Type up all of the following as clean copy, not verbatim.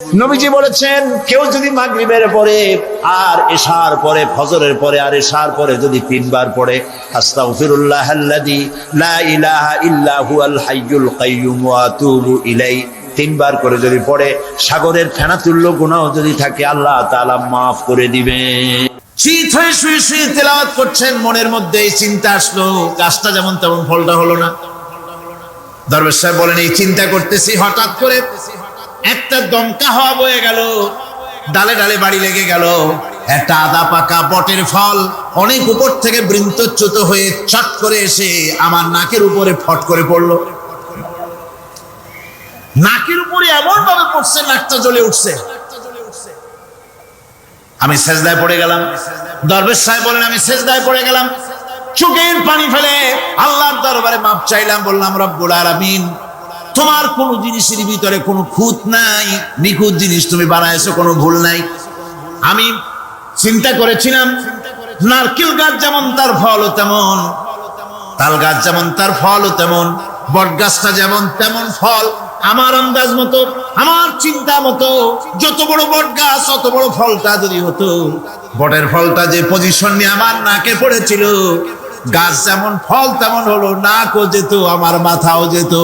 নবীজি বলেছেন, কেউ যদি মাগরিবের পরে আর এশার পরে, ফজরের পরে আর এশার পরে যদি তিনবার পড়ে আস্তাগফিরুল্লাহাল্লাযী লা ইলাহা ইল্লা হুয়াল হাইয়ুল কাইয়্যুম ওয়া আতুবু ইলাইহি, তিনবার করে যদি পড়ে, সাগরের ফেনাতুল্য গুনাহ যদি থাকে আল্লাহ তাআলা মাফ করে দিবেন। শীত হয়ে শুয়ে শুয়ে তেলাওয়াত করছেন, মনের মধ্যে এই চিন্তা আসলো, গাছটা যেমন তেমন ফলটা হলো না। দরবেশ সাহেব বলেন, এই চিন্তা করতেছি, হঠাৎ করে একটা দমকা হাওয়া বয়ে গেল, ডালে ডালে বাড়ি লেগে গেল, একটা আদা পাকা বটের ফল অনেক উপর থেকে বৃন্তচ্যুত হয়ে চট করে এসে আমার নাকের উপরে ফট করে পড়লো। নাকের উপরে এমন ভাবে পড়ছে, নাকটা জ্বলে উঠছে। আমি সেজদায় পড়ে গেলাম। দরবেশ সাহেব বলেন, আমি সেজদায় পড়ে গেলাম, চোখের পানি ফেলে আল্লাহর দরবারে মাপ চাইলাম, বললাম, রব্বুল আলামিন, তোমার কোন জিনিসের ভিতরে কোনো খুঁত নাই, নিখুঁত জিনিস তুমি বানাইছো, কোনো ভুল নাই। আমি চিন্তা করেছিলাম, নারকেল গাছ যেমন তার ফল তেমন, তাল গাছ যেমন তার ফল তেমন, বট গাছটা যেমন তেমন ফল। আমার আন্দাজ মতো, আমার চিন্তা মতো, যত বড় বট গাছ অত বড় ফলটা যদি হতো, বটের ফলটা যে পজিশন নিয়ে আমার নাকে পড়েছিল, গাছ যেমন ফল তেমন হলো, নাকও যেত, আমার মাথাও যেত।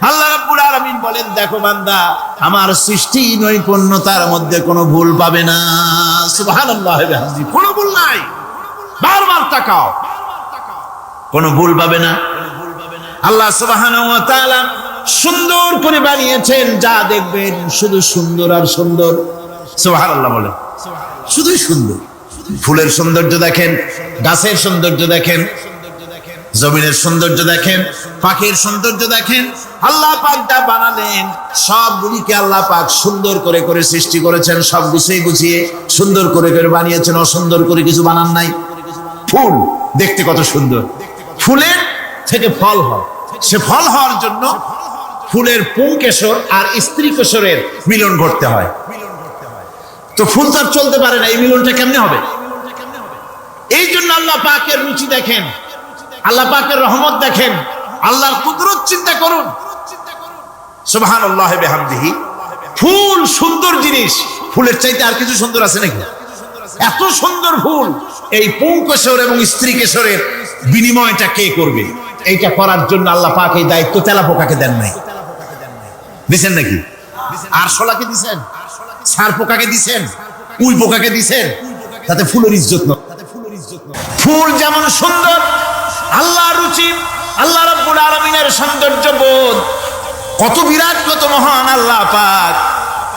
আল্লাহ রাব্বুল আলামিন বলেন, দেখো বান্দা, আমার সৃষ্টি নৈপুণ্যতার মধ্যে কোনো ভুল পাবে না। সুবহানাল্লাহ, কোনো ভুল নাই, বারবার তাকাও, কোনো ভুল পাবে না। আল্লাহ সুবহানাহু ওয়া তাআলা সুন্দর করে বানিয়েছেন, যা দেখবেন শুধু সুন্দর আর সুন্দর। সুবহানাল্লাহ বলেন, শুধু সুন্দর। ফুলের সৌন্দর্য দেখেন, গাছের সৌন্দর্য দেখেন, জমিনের সৌন্দর্য দেখেন, পাখির সৌন্দর্য দেখেন। আল্লাহ পাক যা বানালেন সবগুলিকে আল্লাহ পাক সুন্দর করে করে সৃষ্টি করেছেন, সব গুছিয়ে গুছিয়ে সুন্দর করে করে বানিয়েছেন, অসুন্দর করে কিছু বানান নাই। ফুল দেখতে কত সুন্দর, ফুলের থেকে ফল হয়, সে ফল হওয়ার জন্য ফুলের পুংকেশর আর স্ত্রী কেশরের মিলন ঘটতে হয়। তো ফুল তো আর চলতে পারে না, এই মিলনটা কেমনে হবে? এই জন্য আল্লাহ পাকের রুচি দেখেন, আল্লাহ পাকের রহমত দেখেন, আল্লাহর কুদরত চিন্তা করুন। সুবহানাল্লাহি বিহামদিহি। ফুল সুন্দর জিনিস, ফুলের চাইতে আর কিছু সুন্দর আছে নাকি? এত সুন্দর ফুল, এই পুংকেশর এবং স্ত্রী কেশরের বিনিময়টা কে করবে? এইটা করার জন্য আল্লাহ পাক এই দায়িত্ব তেলাপোকাকে দেন নাই, দিছেন নাকি? আরশোলাকে দিছেন, সার পোকাকে দিছেন, উই পোকাকে দিছেন, তাতে ফুলের ইজ্জত নয়। ফুল যেমন সুন্দর, আল্লাহর রুচি, আল্লাহ রাব্বুল আলামিনের সৌন্দর্য বোধ কত বিরাট, কত মহান আল্লাহ পাক।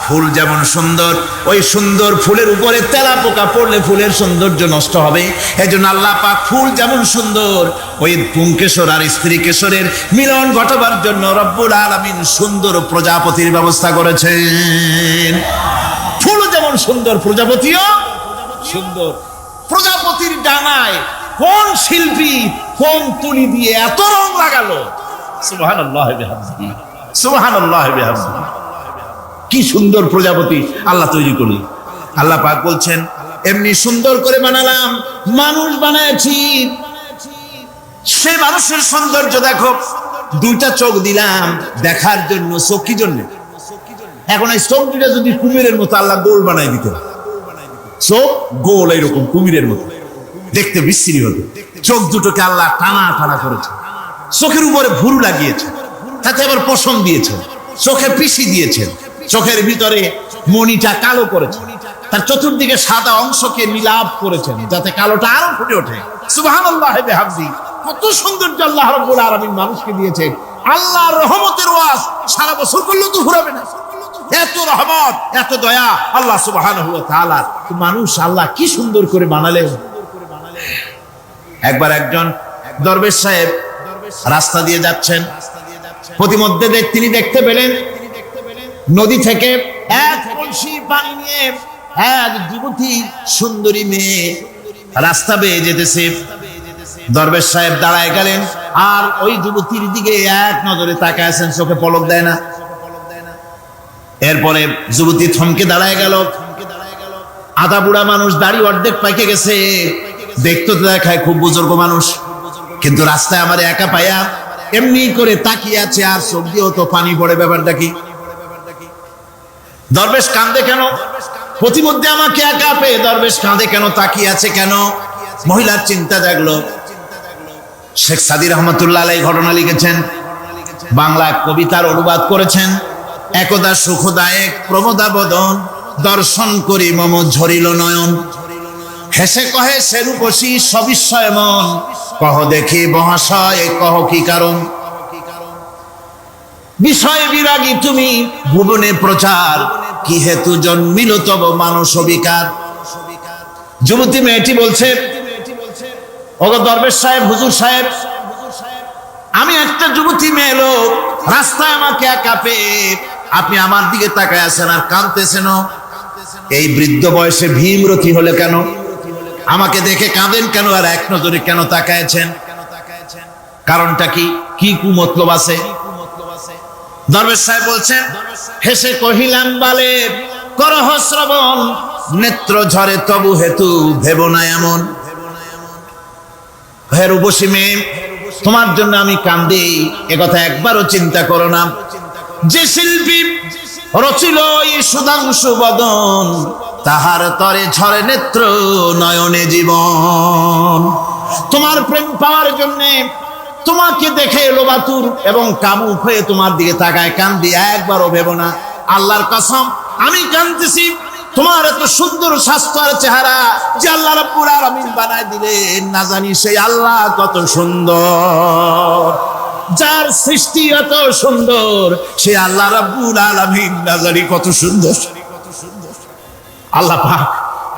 ফুল যেমন সুন্দর, ওই সুন্দর ফুলের উপরে তেলাপোকা পড়লে ফুলের সৌন্দর্য নষ্ট হবে। এজন্য আল্লাহ পাক ফুল যেমন সুন্দর, ওই পুংকেশর আর স্ত্রী কেশরের মিলন ঘটাবার জন্য রব্বুল আলামিন সুন্দর প্রজাপতির ব্যবস্থা করেছেন। ফুল যেমন সুন্দর, প্রজাপতিও সুন্দর। প্রজাপতির ডানায় কোন শিল্পী কোন তুলি দিয়ে এত রং লাগালো! সুবহানাল্লাহ বিহামদিহি, সুবহানাল্লাহ বিহামদিহি। কি সুন্দর প্রজাপতি আল্লাহ তৈরি করলেন। আল্লাহ পাক বলছেন, এমনি সুন্দর করে বানালাম, মানুষ বানাইছি, সে মানুষের সৌন্দর্য দেখো। দুইটা চোখ দিলাম দেখার জন্য, চোখ কি জন্য? এখন এই চোখ দুইটা যদি কুমিরের মতো আল্লাহ গোল বানাই দিত, চোখ গোল এইরকম কুমিরের মতো দেখতে বিশ্রী হতো। চোখ দুটোকে আল্লাহ টানা টানা করেছে, চোখের উপরে ভুরু লাগিয়েছে, তাতে আবার পশম দিয়েছে, চোখে পিসি দিয়েছেন, চোখের ভিতরে মণিটা কালো করেছেন, তার চতুর্দিকে সাদা অংশকে নীলাভ করেছেন যাতে কালোটা আরো ফুটে ওঠে। সুবহানাল্লাহি বিহামদিহি। কত সৌন্দর্য আল্লাহ রাব্বুল আলামিন মানুষকে দিয়েছেন। আল্লাহর রহমতের ওয়াজ সারা বছর করলেও তো ফুরাবে না, এত রহমত, এত দয়া আল্লাহ সুবহানাহু ওয়া তাআলা। মানুষ আল্লাহ কি সুন্দর করে বানালেন। একবার একজন দরবেশ সাহেব রাস্তা দিয়ে যাচ্ছেন, প্রতিমধ্যে তিনি দেখতে পেলেন নদী থেকে এক কলসি পানি নিয়ে এক যুবতী সুন্দরী মেয়ে রাস্তা বেয়ে যেতেছে। দরবেশ সাহেব দাঁড়ায় গেলেন আর ওই যুবতীর দিকে এক নজরে তাকায় আছেন, চোখে পলক দেয় না। এরপরে যুবতী থমকে দাঁড়ায় গেল। আধা বুড়া মানুষ, দাড়ি অর্ধেক পাইকে গেছে, দেখতে তো দেখায় খুব বুজুর্গ মানুষ, কিন্তু রাস্তায় আমার একা পায়া এমনি করে তাকিয়ে আছে আর চোখ দিয়েও তো পানি পড়ে। ব্যাপারটা কি? দরবেশ কাঁদে কেন? প্রতিমধ্যে আমাকে একা পেয়ে দরবেশ কাঁদে কেন, তাকিয়ে আছে কেন? মহিলার চিন্তা জাগলো। শেখ সাদী রহমতুল্লাহ আলাইহি ঘটনা লিখেছেন, বাংলা কবিতার অনুবাদ করেছেন। একদা সুখদায়ক প্রমোদাবদন, দর্শন করি মম ঝরিল নয়ন। হেসে কহে সে রূপসী সবিস্ময় মন, কহ দেখি মহাশয় কহ কি কারণ। বিষয় বিরাগী তুমি ভুবনে প্রচার, কি হেতু জন্মিল তব মানস বিকার। যুবতী মেয়েটি বলছে, ওগো দরবেশ সাহেব, হুজুর সাহেব, আমি একটা যুবতী মেয়ে লোক, রাস্তায় আমাকে একা পেয়ে আপনি আমার দিকে তাকায় আছেন আর কাঁদতেছেন। এই বৃদ্ধ বয়সে ভীমরতি হলে কেন? আমাকে দেখে কাঁদেন কেন? আর এক নজরে কেন তাকায়ছেন? কারণটা কি? কি কুমতলব আছে? দরবেশ সাহেব বলছেন, হেসে কহিলাম বালে করহ শ্রবণ, নেত্র ঝরে তবু হেতু ভেব না এমন। হে রূপসী মেয়ে, তোমার জন্য আমি কান্দি, একথা একবারও চিন্তা করো না। যে শিল্পী রচিল এই সুধাংশু বদন, তাহার তরে ঝরে নেত্র নয়নে জীবন। তোমার প্রেম পাওয়ার জন্যে তোমাকে দেখে লোবাতুর এবং কামুক হয়ে তোমার দিকে তাকায় কান্দি, একবারও ভেব না। আল্লাহর কসম আমি কাঁদতেছি, তোমার এত সুন্দর স্বাস্থ্য আর চেহারা যে আল্লাহ রাব্বুল আলামিন বানায় দিলেন, না জানি সেই আল্লাহ কত সুন্দর। যার সৃষ্টি এত সুন্দর, সে আল্লাহ রাব্বুল আলামিন না জানি কত সুন্দর। আল্লাহ পাক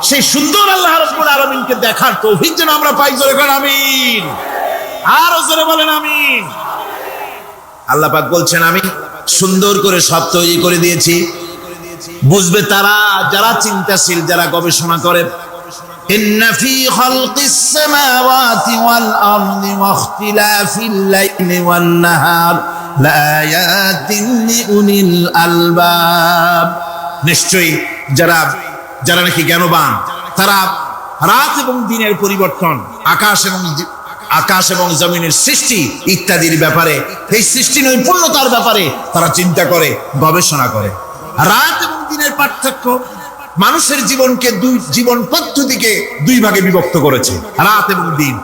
সেই সুন্দর আল্লাহ রাব্বুল আলামিনকে দেখার তৌফিক যেন আমরা পাই। জোরে বলেন আমিন, আরো জোরে বলেন আমিন। আল্লাহ পাক বলছেন, আমি সুন্দর করে সব তৈরি করে দিয়েছি। বুঝবে তারা যারা চিন্তাশীল, যারা গবেষণা করে। ইন্না ফি খালকিস সামাওয়াতি ওয়াল আরদি ওয়াখতিলাফিল লাইলি ওয়ান নাহার লাআয়াতিন লিউলিল আলবাব। নিশ্চয়ই যারা নাকি জ্ঞানবান, তারা রাত এবং দিনের পরিবর্তন, আকাশ এবং জমিনের সৃষ্টি ইত্যাদির ব্যাপারে, এই সৃষ্টি নৈপুণ্যতার ব্যাপারে তারা চিন্তা করে, গবেষণা করে। রাত এবং দিনের পার্থক্য মানুষের জীবনকে জীবন পদ্ধতিকে দুই ভাগে বিভক্ত করেছে, রাত এবং দিন।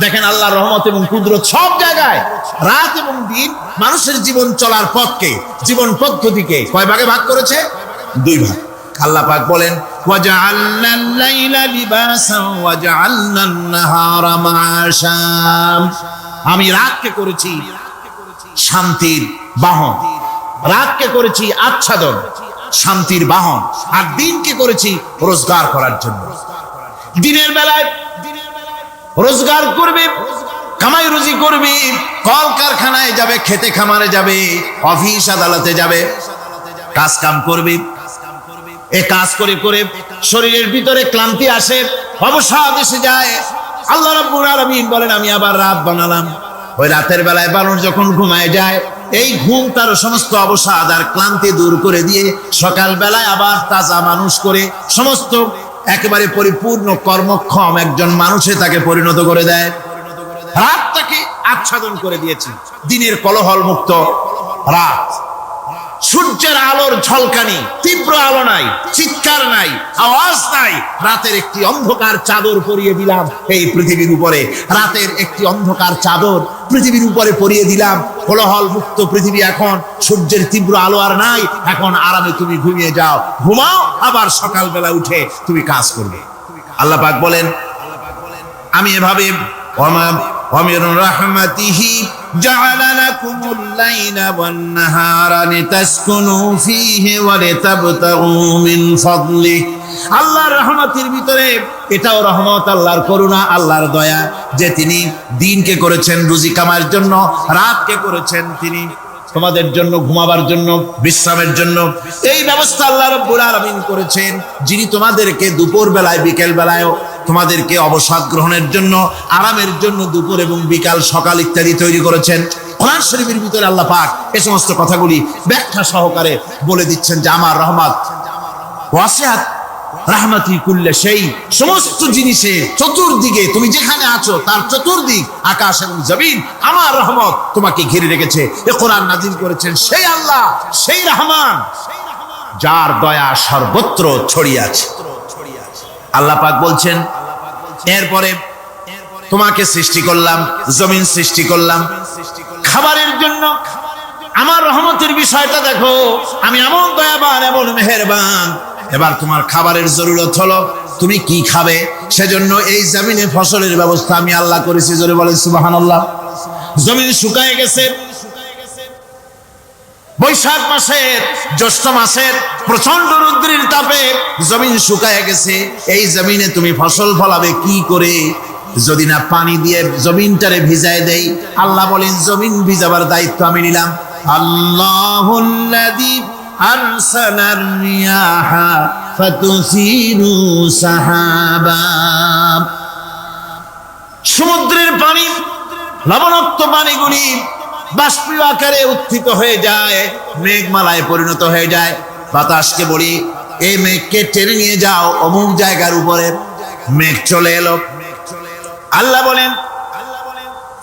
দেখেন আল্লাহর রহমত এবং কুদরত সব জায়গায়। রাত এবং দিন মানুষের জীবন চলার পথকে, জীবন পদ্ধতিকে কয় ভাগে ভাগ করেছে? দুই ভাগ। আল্লাহ পাক বলেন, ওয়াজআলনাল লাইলা লিবাসান ওয়াজআলনান নাহারা মাআশা। আমি রাতকে করেছি শান্তির বাহন, রাতকে করেছি আচ্ছাদন, শান্তির বাহন, আর দিনকে করেছি রোজগার করার জন্য। দিনের বেলায় রোজগার করবে, কামাই রুজি করবে, কল কারখানায় যাবে, খেতে খামারে যাবে, অফিস আদালতে যাবে, কাজ কাম করবে। এ কাজ করে করে শরীরের ভিতরে ক্লান্তি আসে, অবসাদ এসে যায়। আল্লাহ রাব্বুল আলামিন বলেন, আমি আবার রাত বানালাম। ওই রাতের বেলায় মানুষ যখন ঘুমায় যায়, এই ঘুম তার সমস্ত অবসাদ আর ক্লান্তি দূর করে দিয়ে সকাল বেলায় আবার তাজা মানুষ করে সমস্ত একেবারে পরিপূর্ণ কর্মক্ষম একজন মানুষে তাকে পরিণত করে দেয়। রাতটাকে আচ্ছাদন করে দিয়েছে, দিনের কোলাহল মুক্ত রাত। সূর্যের আলোর ঝলকানি, তীব্র আলো নাই, চিৎকার নাই, আওয়াজ নাই। রাতের একটি অন্ধকার চাদর পরিয়ে দিলাম এই পৃথিবীর উপরে। রাতের একটি অন্ধকার চাদর পৃথিবীর উপরে পরিয়ে দিলাম। কোলাহল মুক্ত পৃথিবী। এখন সূর্যের তীব্র আলো আর নাই। এখন আরামে তুমি ঘুমিয়ে যাও, ঘুমাও, আবার সকালবেলা উঠে তুমি কাজ করবে। আল্লাহ পাক বলেন, আমি এভাবে ومن رحمته جعل لكم الليل والنهار لتسكنوا فيه ولتبتغوا من فضله। আল্লাহর রহমতের ভিতরে এটাও রহমত, আল্লাহর করুণা, আল্লাহর দয়া যে তিনি দিনকে করেছেন রুজি কামার জন্য, রাতকে করেছেন তিনি তোমাদের জন্য ঘুমাবার জন্য, বিশ্রামের জন্য। এই ব্যবস্থা আল্লাহ রাব্বুল আলামিন করেছেন, যিনি তোমাদেরকে দুপুর বেলায়, বিকেল বেলায়ও তোমাদেরকে অবসাদ গ্রহণের জন্য, আরামের জন্য দুপুর এবং বিকাল, সকাল ইত্যাদি তৈরি করেছেন। কোরআন শরীফের ভিতরে আল্লাহ পাক এই সমস্ত কথাগুলি ব্যাখ্যা সহকারে বলে দিচ্ছেন যে আমার রহমত ওয়াসিআত রাহমাতি কুল্লি শাই, সমস্ত জিনিসে চতুর্দিকে তুমি যেখানে আছো তার চতুর্দিক, আকাশ এবং জমিন, আমার রহমত তোমাকে ঘিরে রেখেছে। এ কোরআন নাযিল করেছেন সেই আল্লাহ, সেই রহমান যার দয়া সর্বত্র ছড়িয়ে আছে। আল্লাহ পাক বলছেন, এরপরে তোমাকে সৃষ্টি করলাম, জমিন সৃষ্টি করলাম খাবারের জন্য। আমার রহমতের বিষয়টা দেখো, আমি এমন দয়াবান, এমন মেহেরবান। এবার তোমার খাবারের জরুরত হলো, তুমি কি খাবে? সেজন্য এই জমিনে ফসলের ব্যবস্থা আমি আল্লাহ করেছি। জোরে বলেন সুবহানাল্লাহ। জমিন শুকায় গেছে, বৈশাখ মাসের, জ্যৈষ্ঠ মাসের প্রচন্ড রৌদ্রের তাপে জমিন শুকায় গেছে। এই জমিনে তুমি ফসল ফলাবে কি করে? যদি না পানি দিয়ে জমিনটারে ভিজায় দেই। আল্লাহ বলেন, জমিন ভিজাবার দায়িত্ব আমি নিলাম। আল্লাহুল্লাযী আরসালার রিয়াহা ফাতুসিরু সাহাবা। সমুদ্রের পানি, লবণাক্ত পানিগুলি বাষ্পীয় আকারে উত্থিত হয়ে যায়, মেঘমালায় পরিণত হয়ে যায়। বাতাসকে বলি, এই মেঘকে টেনে নিয়ে যাও অমুক জায়গার উপরে। মেঘ চলে এলো। আল্লাহ বলেন,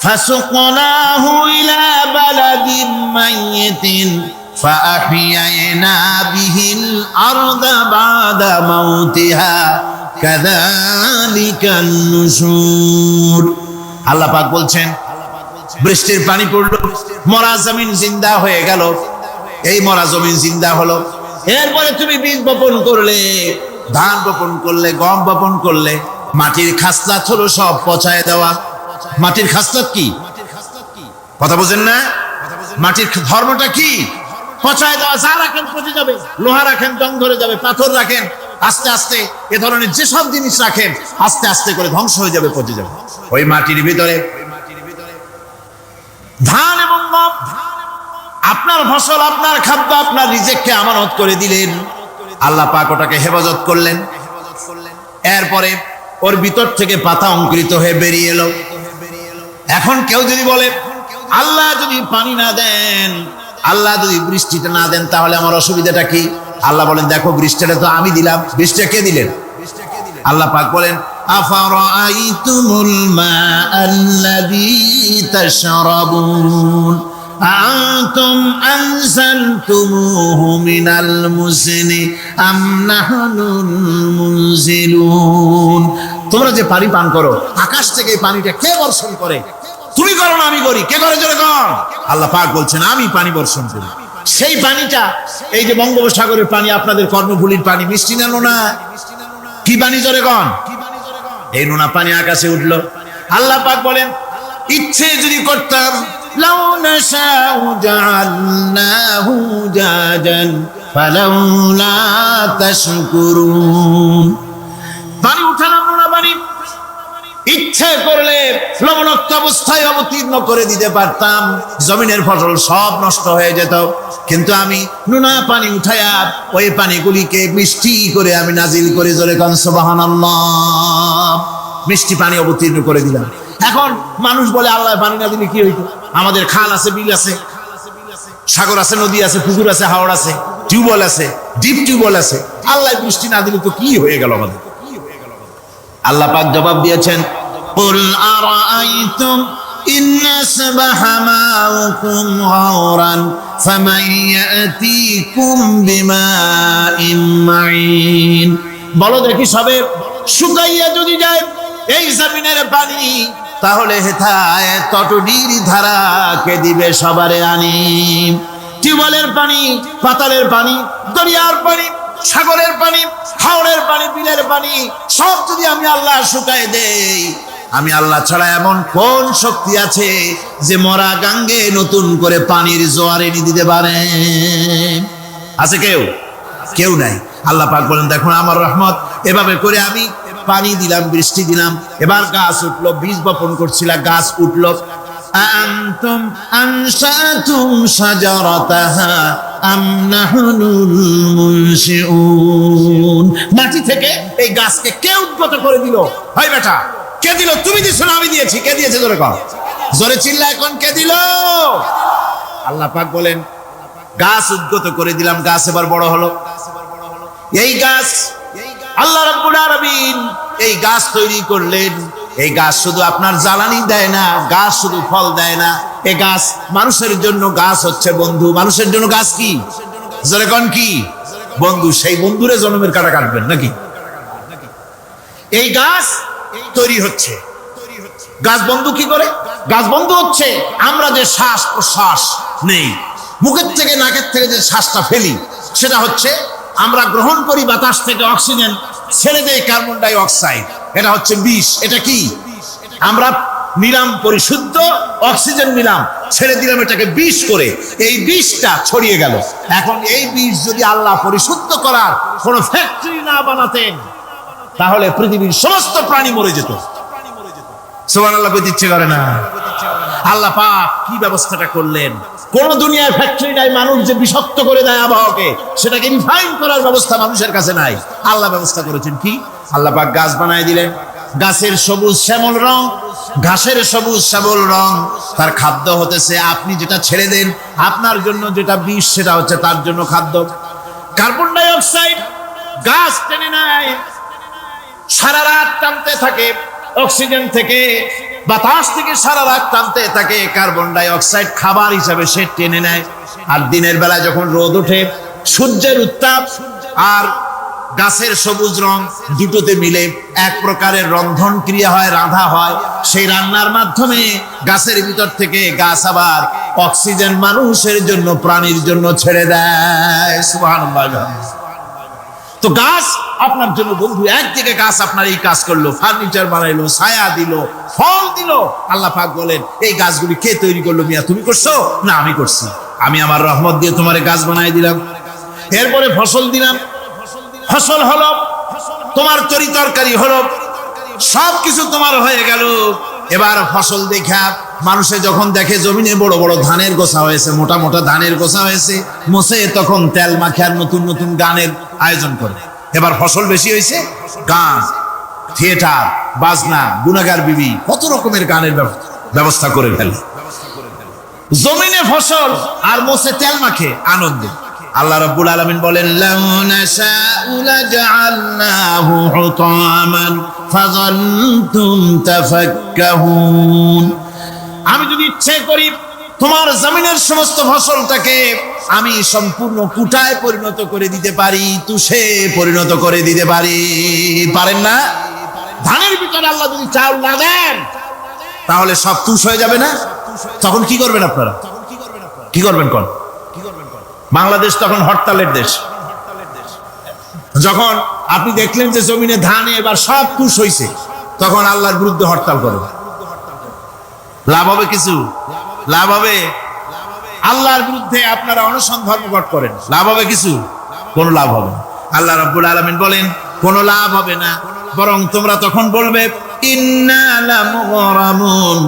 ফাসুকনাহু ইলা বালাদিন মাইয়িতিন ফাআহইয়ানা বিহিল আরদা বাদা মাউতিহা কাযালিকান নুশুর। আল্লাহ পাক বলছেন, বৃষ্টির পানি পড়লো, মরা জমিন জিন্দা হয়ে গেল। এই মরা জমিন জিন্দা হলো। এরপরে তুমি বীজ বপন করলে, ধান বপন করলে, গম বপন করলে, মাটির খাসলাত হলো সব পচায় দেওয়া। মাটির খাসলাত কি? কথা বুঝেন না? মাটির ধর্মটা কি? পচায় দেওয়া। যা রাখেন পচে যাবে, লোহা রাখেন জং ধরে যাবে, পাথর রাখেন আস্তে আস্তে, এ ধরনের যেসব জিনিস রাখেন আস্তে আস্তে করে ধ্বংস হয়ে যাবে, পচে যাবে। ওই মাটির ভিতরে ধান এবং গম, আপনার ফসল, আপনার খাদ্য, আপনার রিজিককে আমানত করে দিলেন। আল্লাহ পাক ওটাকে হেফাজত করলেন। এরপরে ওর ভিতর থেকে পাতা অঙ্কুরিত হয়ে বেরিয়ে এলো। এখন কেউ যদি বলে, আল্লাহ যদি পানি না দেন, আল্লাহ যদি বৃষ্টিটা না দেন, তাহলে আমার অসুবিধাটা কি? আল্লাহ বলেন, দেখো বৃষ্টিটা তো আমি দিলাম। বৃষ্টিটা কে দিলেন? আল্লাহ পাক বলেন, আফারাআইতুমুল মাআল্লাযী তাশরাবুন আনতুম আনজালতুমুহু মিনাল মুজনি আম নাহনুল মুনজিলুন। তোমরা যে পানি পান করো, আকাশ থেকে এই পানিটা কে বর্ষণ করে? তুমি করো না আমি করি? কে করে? জোরে কর। আল্লাহ পাক বলছেন, আমি পানি বর্ষণ করি। সেই পানিটা, এই যে বঙ্গোপসাগরের পানি, আপনাদের কর্ণফুলীর পানি, মিষ্টি না নোনা? কি পানি? জোরে কর। এই নোনা পানি আকাশে উঠলো। আল্লাহ পাক বলেন, ইচ্ছে যদি করতাম, লাউ নাশাউ জাআলনাহু জাজান ফালাউলা তাশকুরুন। পানি উঠালাম, নোনা পানি, ইচ্ছে করলে লবণাক্ত অবস্থায় অবতীর্ণ করে দিতে পারতাম, জমিনের ফসল সব নষ্ট হয়ে যেত। কিন্তু আমি নোনা পানি উঠায়া ওই পানিগুলিকে মিষ্টি করে আমি নাজিল করে, জোরে কান সুবহানাল্লাহ, মিষ্টি পানি অবতীর্ণ করে দিলাম। এখন মানুষ বলে, আল্লাহ পানি না দিলে কি হইতো? আমাদের খাল আছে, বিল আছে, সাগর আছে, নদী আছে, পুকুর আছে, হাওড় আছে, টিউবওয়েল আছে, ডিপ টিউবওয়েল আছে। আল্লাহ বৃষ্টি না দিলে তো কি হয়ে গেল আমাদের? আল্লাহ পাক জবাব দিয়েছেন, কুল আরাআইতুম ইন আসবাহা মাউকুম গাওরান ফামান ইয়াতিকুম বিমাইন মাইন। বলো দেখি, সবে শুকাইয়া যদি যায় এই জমিনের পানি, তাহলে হেথায় তটডির ধারা কে দিবে সবারে আনি? টিউবওয়েলের পানি, পাতালের পানি, দরিয়ার পানি, সাগরের পানি, হাওড়ের পানি, বিলের পানি, সব যদি আমি আল্লাহ শুকায় দেই, আমি আল্লাহ ছাড়া এমন কোন শক্তি আছে যে মরা গাঙ্গে নতুন করে পানির জোয়ার এনে দিতে পারে? আছে কেউ? কেউ নাই। আল্লাহ পাক বলেন, দেখুন আমার রহমত, এভাবে করে আমি পানি দিলাম, বৃষ্টি দিলাম। এবার গাছ উঠলো, বীজ বপন করছিলাম, গাছ উঠলো। আনতুম আনশাতুম শাজারাতাহা আম নাহনুল মুনশিউন। মাটি থেকে এই গাছকে কে উদ্গত করে দিল? ভাই বেটা, কে দিল? তুমি দিছো না আমি দিয়েছি? কে দিয়েছে? জোরে কর, জোরে চিল্লা এখন, কে দিল? আল্লাহ পাক বলেন, গাছ উদ্গত করে দিলাম, গাছ এবার বড় হলো। এই গাছ আল্লাহ রাব্বুল আলামিন এই গাছ তৈরি করলেন। এই গাছ শুধু আপনার জ্বালানি দেয় না, গাছ শুধু ফল দেয় না, এই গাছ মানুষের জন্য, গাছ হচ্ছে বন্ধু। মানুষের জন্য গাছ কি? জোরে কোন কি? বন্ধু, সেই বন্ধুরে জন্মের কাটা কাটবেন নাকি? এই গাছ তৈরি হচ্ছে, গাছ বন্ধু কি করে? গাছ বন্ধু হচ্ছে আমরা যে শ্বাস প্রশ্বাস নেই, মুখের থেকে নাকের থেকে যে শ্বাসটা ফেলি, সেটা হচ্ছে আমরা গ্রহণ করি বাতাস থেকে অক্সিজেন, ছেড়ে দেয় কার্বন ডাই অক্সাইড। এটা হচ্ছে বিষ। এটা কি? আমরা নিলাম পরিশুদ্ধ অক্সিজেন, নিলাম, ছেড়ে দিলাম এটাকে বিষ করে, এই বিষটা ছড়িয়ে গেল। এখন এই বিষ যদি আল্লাহ পরিশুদ্ধ করার কোন ফ্যাক্টরি না বানাতেন, তাহলে পৃথিবীর সমস্ত প্রাণী মরে যেত। সুবহানাল্লাহ বলতে ইচ্ছে করে না? আল্লাহ পাক কি ব্যবস্থাটা করলেন! কোন দুনিয়ার ফ্যাক্টরি নাই মানুষ যে বিষাক্ত করে দেয় আবহাওয়াকে, সেটাকে রিফাইন করার ব্যবস্থা মানুষের কাছে নাই। আল্লাহ ব্যবস্থা করেছেন কি? আল্লাহ পাক গাছ বানায় দিলেন, গাছের সবুজ শ্যামল রং, ঘাসের সবুজ শ্যামল রং, তার খাদ্য হতেছে আপনি যেটা ছেড়ে দেন, আপনার জন্য যেটা বিষ সেটা হচ্ছে তার জন্য খাদ্য। কার্বন ডাই অক্সাইড গাছ টেনে নেয়, সারা রাত টানতে থাকে, অক্সিজেন থেকে বাতাস থেকে সারা রাত টানতে থাকে, কার্বন ডাই অক্সাইড খাবার হিসাবে সে টেনে নেয়। আর দিনের বেলা যখন রোদ ওঠে, সূর্যের উত্তাপ আর গাছের সবুজ রং দুটোতে মিলে এক প্রকারের রন্ধন ক্রিয়া হয়, রাধা হয়। সেই রান্নার মাধ্যমে গাছের ভিতর থেকে গাছ আবার অক্সিজেন মানুষের জন্য, প্রাণীর জন্য ছেড়ে দেয়। সুবহানাল্লাহ। তো গাছ আপনার জন্য বন্ধু। একদিকে গাছ আপনার এই কাজ করলো, ফার্নিচার বানাইলো, ছায়া দিল, ফল দিল। আল্লাহ পাক বলেন, এই গাছগুলি কে তৈরি করলো? মিয়া তুমি করছো? না, আমি করছি। আমি আমার রহমত দিয়ে তোমার গাছ বানাই দিলাম। এরপরে ফসল দিলাম, ফসল হলো, তোমার তরি তরকারি হলো, সবকিছু তোমার হয়ে গেল। এবার ফসল দেখা মানুষে যখন দেখে জমিনে বড় বড় ধানের গোছা হয়েছে, মোটা মোটা ধানের গোছা হয়েছে, মোছে তখন তেল মাখার নতুন নতুন গানের আয়োজন করে। এবার ফসল বেশি হয়েছে, গান, থিয়েটার, বাজনা, গুনাগার বিবি, কত রকমের গানের ব্যবস্থা করে ফেলে। জমিনে ফসল আর মোছে তেল মাখে আনন্দে। আল্লাহ রাব্বুল আলামিন বলেন, লাউ নাশাউ লাজআলনাহু হুতামান ফাযান্তুম তাফাক্কাহুন। আমি যদি ইচ্ছে করি তোমার জমিনের সমস্ত ফসলটাকে আমি সম্পূর্ণ কুটায় পরিণত করে দিতে পারি, তুষে পরিণত করে দিতে পারি। পারেন না? ধানের ভিতরে আল্লাহ যদি চাউল না দেন, তাহলে সব তুষ হয়ে যাবে না? তখন কি করবেন আপনারা? কি করবেন? কোন বাংলাদেশ তখন হরতালের দেশ। যখন আপনি দেখলেন যে জমিনে ধান এবার সব তুষ হইছে, তখন আল্লাহর বিরুদ্ধে হরতাল করেন। লাভ হবে কিছু? লাভ হবে? আল্লাহর বিরুদ্ধে আপনারা অনশন ধর্মঘট করেন, লাভ হবে কিছু? কোনো লাভ হবে না। আল্লাহ রাব্বুল আলামিন বলেন, কোনো লাভ হবে না, বরং তোমরা তখন বলবে, ইন্না লামুগরামুন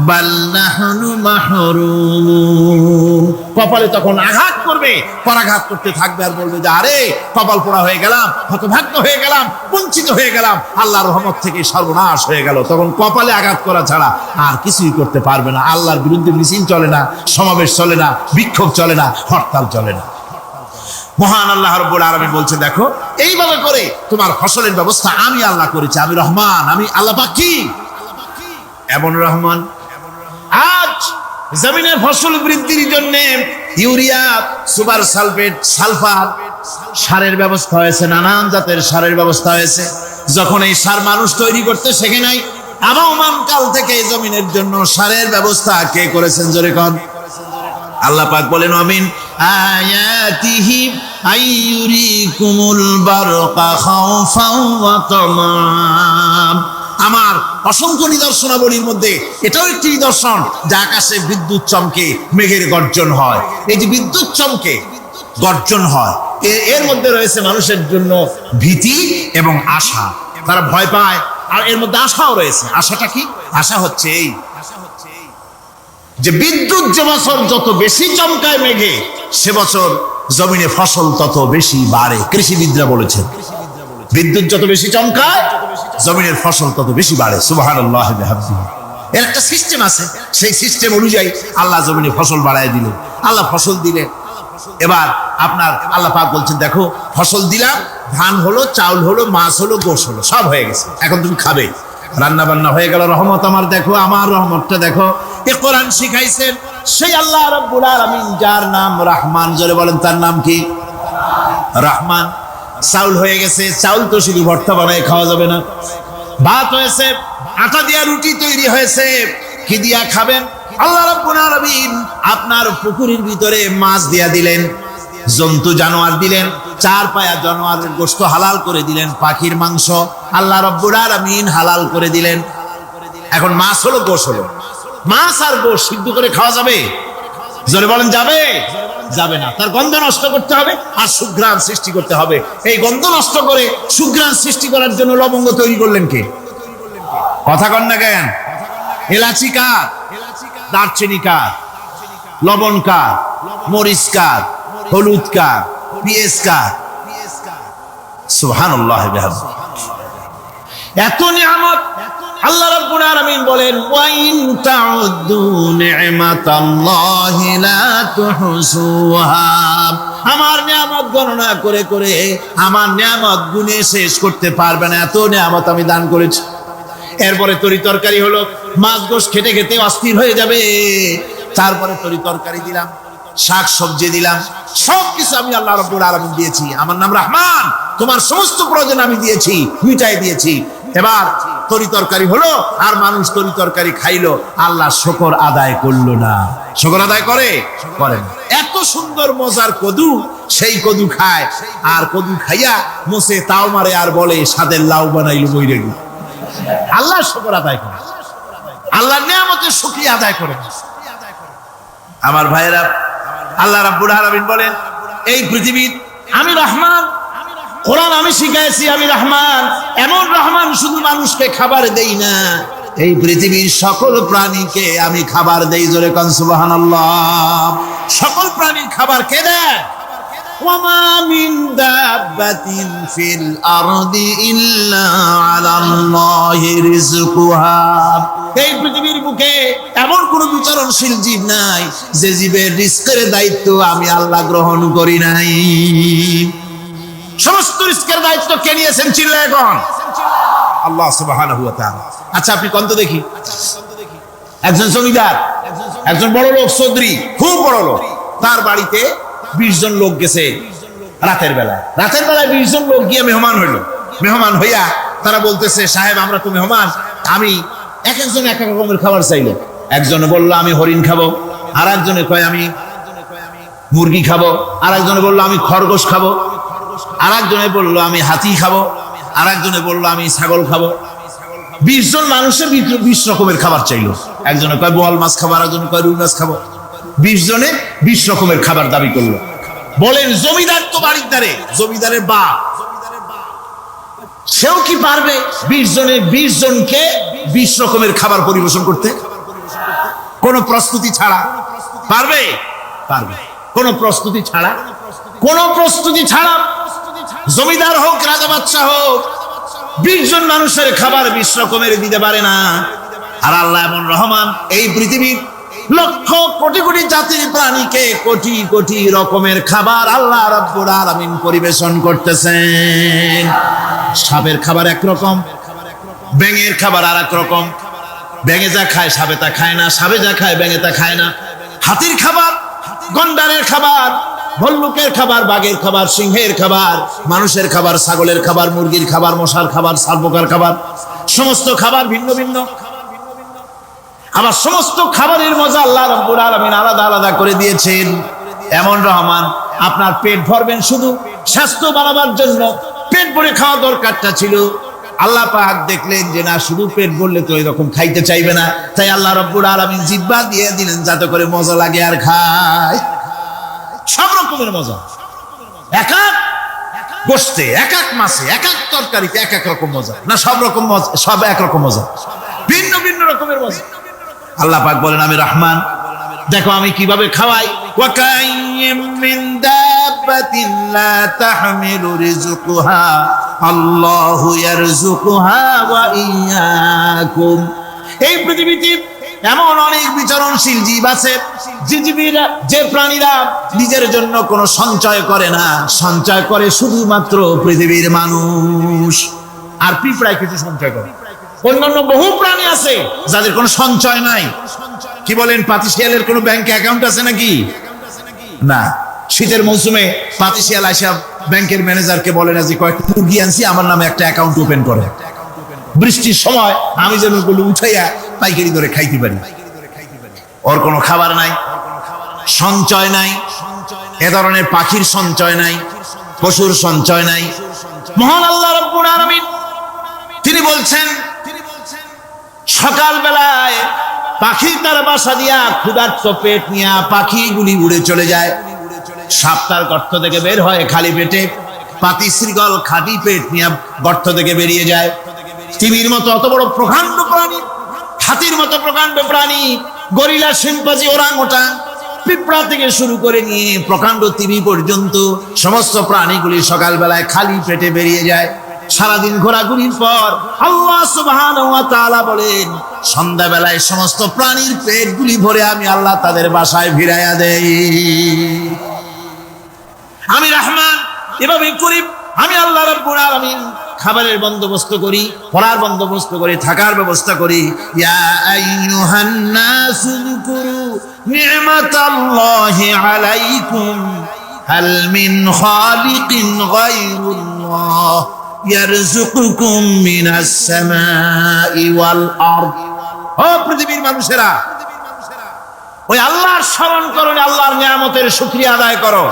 বাল নাহনু মাহরুমুন। কপালে তখন আঘাত করবে, পরাঘাত করতে থাকবে আর বলবে যে আরে কপাল পোড়া হয়ে গেলাম, হতভাগ্য হয়ে গেলাম, বঞ্চিত হয়ে গেলাম, আল্লাহর রহমত থেকে সর্বনাশ হয়ে গেল। তখন কপালে আঘাত করা ছাড়া আর কিছুই করতে পারবে না। আল্লাহর বিরুদ্ধে মিছিল চলে না, সমাবেশ চলে না, বিক্ষোভ চলে না, হরতাল চলে না। মহান আল্লাহ রাব্বুল আলামিন বলছে, দেখো এইভাবে করে তোমার ফসলের ব্যবস্থা আমি আল্লাহ করেছি। আমি রহমান, আমি আল্লাহ পাক কি এমন রহমান। আজ জমিনের ফসল বৃদ্ধির জন্য ইউরিয়া, সুপার সালফেট, সালফার সারের ব্যবস্থা হয়েছে, নানান জাতের সারের ব্যবস্থা হয়েছে। যখন এই সার মানুষ তৈরি করতে শেখে নাই, আবহমান কাল থেকে জমিনের জন্য সারের ব্যবস্থা কে করেছেন? জোরে কোন? আল্লাহ পাক বলেন, আমিন আয়াতিহি আইয়ুরিকুমুল বারকা খাওফাও ওয়া তামাম। আমার অসংখ্য নিদর্শনাবলীর মধ্যে এটাও একটি নিদর্শন যে আকাশে বিদ্যুৎ চমকে মেঘের গর্জন হয়। এই যে বিদ্যুৎ চমকে গর্জন হয়, এর মধ্যে রয়েছে মানুষের জন্য ভীতি এবং আশা। তারা ভয় পায়, আর এর মধ্যে আশাও রয়েছে। আশাটা কি? আশা হচ্ছে এই যে বিদ্যুৎ যে বছর যত বেশি চমকায় মেঘে, সে বছর জমিনে ফসল তত বেশি বাড়ে। কৃষিবিদরা বলেছেন, বিদ্যুৎ যত বেশি চমকায় জমিনের ফসল তত বেশি বাড়ে। সুবহানাল্লাহ বিহামদিহি। এর একটা সিস্টেম আছে, সেই সিস্টেম অনুযায়ী আল্লাহ জমিনে ফসল বাড়ায় দিলেন। আল্লাহ ফসল দিলেন। এবার আপনার আল্লাহ পাক বলছেন, দেখো ফসল দিলাম, ধান হলো, চাউল হলো, মাছ হলো, গোশ হলো, সব হয়ে গেছে, এখন তুমি খাবে। রান্না বান্না হয়ে গেল, রহমত আমার দেখো, আমার রহমতটা দেখো। এ কোরআন শিখাইছেন সেই আল্লাহ রাব্বুল আলামিন, যার নাম রহমান। জোরে বলেন, তার নাম কি? রহমান। চাউল হয়ে গেছে, চাউল তো শুধু ভর্তা বানায় খাওয়া যাবে না, ভাত হয়েছে, আটা দিয়া রুটি তৈরি হয়েছে, কি দিয়া খাবেন? আল্লাহ রাব্বুল আলামিন আপনার পুকুরের ভিতরে মাছ দিয়া দিলেন, জন্তু জানোয়ার দিলেন, চার পায়া জানোয়ারের গোশত হালাল করে দিলেন, পাখির মাংস আল্লাহ রাব্বুল আলামিন হালাল করে দিলেন। এখন মাছ হলো, গোশ হলো, মাছ আর গোশ সিদ্ধ করে খাওয়া যাবে? জোরে বলেন যাবে? যাবে না। তার গন্ধ নষ্ট করতে হবে আর সুঘ্রাণ সৃষ্টি করতে হবে। এই গন্ধ নষ্ট করে সুঘ্রাণ সৃষ্টি করার জন্য লবঙ্গ তৈরি করলেন কে? কথা কন না কেন? এলাচি কার? দারচিনি কার? লবণ কার? মরিচ কার? হলুদ কার? পেঁয়াজ কার? সুবহানাল্লাহ। এত নিয়ামত আল্লাহ রাব্বুল আলামিন বলেন, ওয়া ইন তাউদ্দু নি'মাতাল্লাহি লা তুহসুহা। আমার নিয়ামত গণনা করে করে আমার নিয়ামত গুণে শেষ করতে পারবে না, এত নিয়ামত আমি দান করেছি। এরপরে তরি তরকারি হলো, মাছ গোশ খেতে খেতে অস্থির হয়ে যাবে, তারপরে তরি তরকারি দিলাম, শাক সবজি দিলাম, সবকিছু আমি আল্লাহ রাব্বুল আলামিন দিয়েছি। আমার নাম রহমান, তোমার সমস্ত প্রয়োজন আমি দিয়েছি, মিটাই দিয়েছি। এবার তরি তরকারি হলো আর মানুষ তরি তরকারি খাইলো, আল্লাহ শুকর আদায় করলো না। শুকর আদায় করে? করেন। এত সুন্দর মজার কদু, সেই কদু খায়, আর কদু খাইয়া মোসে তাও মারে আর বলে স্বাদের লাউ বানাইলো বইরে। আল্লাহ শুকর আদায় করে, আল্লাহর নিয়ামতের শুকরিয়া আদায় করে। আমার ভাইয়েরা, আল্লাহ রাব্বুল আলামিন বলেন, এই পৃথিবীর আমি রহমান, কোরআন আমি শিখাইছি আমি রহমান। এমন রহমান শুধু মানুষকে খাবার দেই না, এই পৃথিবীর সকল প্রাণীকে আমি খাবার দেই। জোরে কোন সুবহানাল্লাহ। সকল প্রাণীর খাবার কে দেয়? ওয়ামা মিন দাব্বাতিন ফিল আরদি ইল্লা আলাল্লাহি রিজকুহা। এই পৃথিবীর বুকে এমন কোন বিচরণশীল জীব নাই যে জীবের রিজকের দায়িত্ব আমি আল্লাহ গ্রহণ করি নাই। সমস্ত রিজকের দায়িত্ব কে নিয়েছেন? চিল্লায় কোন? আল্লাহ সুবহানাহু ওয়া তাআলা। আচ্ছা আপনি কোন তো দেখি, একজন জমিদার, একজন বড় লোক, চৌধুরী, খুব বড় লোক, তার বাড়িতে 20 জন লোক গেছে রাতের বেলায়। রাতের বেলায় 20 জন লোক গিয়ে মেহমান হইল। মেহমান হইয়া তারা বলতেছে, সাহেব আমরা তো মেহমান, আমি এক একজন এক এক রকমের খাবার চাইলো। একজনে বললো আমি হরিণ খাবো, আর একজনে কয় আমি মুরগি খাবো, আর একজনে বললো আমি খরগোশ খাবো, আর একজনে বললো আমি হাতি খাবো, আর একজনে বললো আমি ছাগল খাবো। 20 জন মানুষের 20 রকমের খাবার চাইলো। একজনে কয় বোয়াল মাছ খাবো, আর একজনে কয় রুই মাছ খাবো। 20 জনে 20 রকমের খাবার দাবি করলো। বলেন জমিদার তো বাড়ির ধারে, জমিদারের বাপ, সেও কি পারবে 20 জনের 20 জনকে 20 রকমের খাবার পরিবেশন করতে? কোন প্রস্তুতি ছাড়া পারবে? পারবে। কোন প্রস্তুতি ছাড়া, কোন প্রস্তুতি ছাড়া জমিদার হোক রাজা বাদশা হোক 20 জন মানুষের খাবার 20 রকমের দিতে পারে না। আর আল্লাহ এমন রহমান, এই পৃথিবীর লক্ষ কোটি কোটি জাতির প্রাণীকে কোটি কোটি রকমের খাবার আল্লাহ রাব্বুল আলামিন পরিবেশন করতেছেন। সাপের খাবার একরকম, ব্যাঙের খাবার আর এক রকম। ব্যাঙে যা খায় সাপে তা খায় না, সাপে যা খায় ব্যাঙে তা খায় না। হাতির খাবার, গন্ডারের খাবার, ভল্লুকের খাবার, বাঘের খাবার, সিংহের খাবার, মানুষের খাবার, ছাগলের খাবার, মুরগির খাবার, মশার খাবার, সারপোকার খাবার, সমস্ত খাবার ভিন্ন ভিন্ন। আবার সমস্ত খাবারের মজা আল্লাহ রাব্বুল আলামিন আলাদা আলাদা করে দিয়েছেন। এমন রহমান, আপনার পেট ভরবেন শুধু স্বাস্থ্য বাড়াবার জন্য, পেট ভরে খাওয়া দরকারটা ছিল। আল্লাহ পাক দেখলেন যে না, শুধু পেট ভরলে তো এরকম খাইতে চাইবে না, তাই আল্লাহ রাব্বুল আলামিন জিহ্বা দিয়ে দিলেন যাতে করে মজা লাগে আর খায়। সব রকমের মজা, এক এক গোশতে, এক এক মাছে, এক এক তরকারিতে এক এক রকম মজা। না সব রকম মজা, সব এক রকম মজা, ভিন্ন ভিন্ন রকমের মজা। আল্লাহ পাক বলেন আমি রহমান, দেখো আমি কিভাবে খাওয়াই। ওয়া কাইয়্যিম মিন দাব্বাতিন লা তাহমিলু রিজকুহা আল্লাহু ইয়ারযুকুহা ওয়া ইয়্যাকুম। এই পৃথিবীতে এমন অনেক বিচরণশীল জীব আছে, যে প্রাণীরা নিজের জন্য কোনো সঞ্চয় করে না, সঞ্চয় করে শুধুমাত্র পৃথিবীর মানুষ। আর পিঁপড়ায় কিছু সঞ্চয় করে। অন্যান্য বহু প্রাণী আছে যাদের কোনো সঞ্চয় নাই। কি বলেন, পাতিশিয়ালের কোনো ব্যাংকে অ্যাকাউন্ট আছে নাকি? না। শীতের মৌসুমে পাতিশিয়াল আসা ব্যাংকের ম্যানেজারকে বলে না যে কয়েকটা মুরগি আনছি, আমার নামে একটা অ্যাকাউন্ট ওপেন করে, বৃষ্টির সময় আমি যেন ওগুলো উঠাইয়া পাইকারি দরে খাইতে পারি। ওর কোনো খাবার নাই, সঞ্চয় নাই, এ ধরনের পাখির সঞ্চয় নাই, পশুর সঞ্চয় নাই। মহান আল্লাহ রাব্বুল আলামিন তিনি বলছেন, সকাল বেলায় পাখি তার বাসা দিয়া ক্ষুধার্ত পেট নিয়ে পাখিগুলি উড়ে চলে যায়, সাপ তার গর্ত থেকে বের হয় খালি পেটে, পাতি শ্রীগল খালি পেট নিয়ে গর্ত থেকে বেরিয়ে যায়। তিমির মতো অত বড় প্রকাণ্ড প্রাণী, হাতির মতো প্রকাণ্ড প্রাণী, গরিলা, শিম্পাঞ্জি, ওরাংওটাং, পিঁপড়া থেকে শুরু করে নিয়ে প্রকাণ্ড তিমি পর্যন্ত সমস্ত প্রাণীগুলি সকালবেলায় খালি পেটে বেরিয়ে যায়। সারাদিন ঘোরাঘুরির পর আল্লাহ সুবহানাহু ওয়া তাআলা বলেন, সন্ধ্যাবেলায় সমস্ত প্রাণীর পেটগুলি ভরে আমি আল্লাহ তাদের বাসায় ফিরাইয়া দেই। আমি রহমান, এভাবে করি আমি আল্লাহ রাব্বুল আলামিন। খাবারের বন্দোবস্ত করি, পড়ার বন্দোবস্ত করি, থাকার ব্যবস্থা করি। ইয়া আইয়ুহান নাসু যকুরু নি'মাতাল্লাহি আলাইকুম হাল মিন খালিকিন গায়রুল্লাহ ইয়ারযুকুকুম মিনাস সামাই ওয়াল আরদ। ও পৃথিবীর মানুষেরা, ওই আল্লাহর স্মরণ করো, আল্লাহর নিয়ামতের শুকরিয়া আদায় করো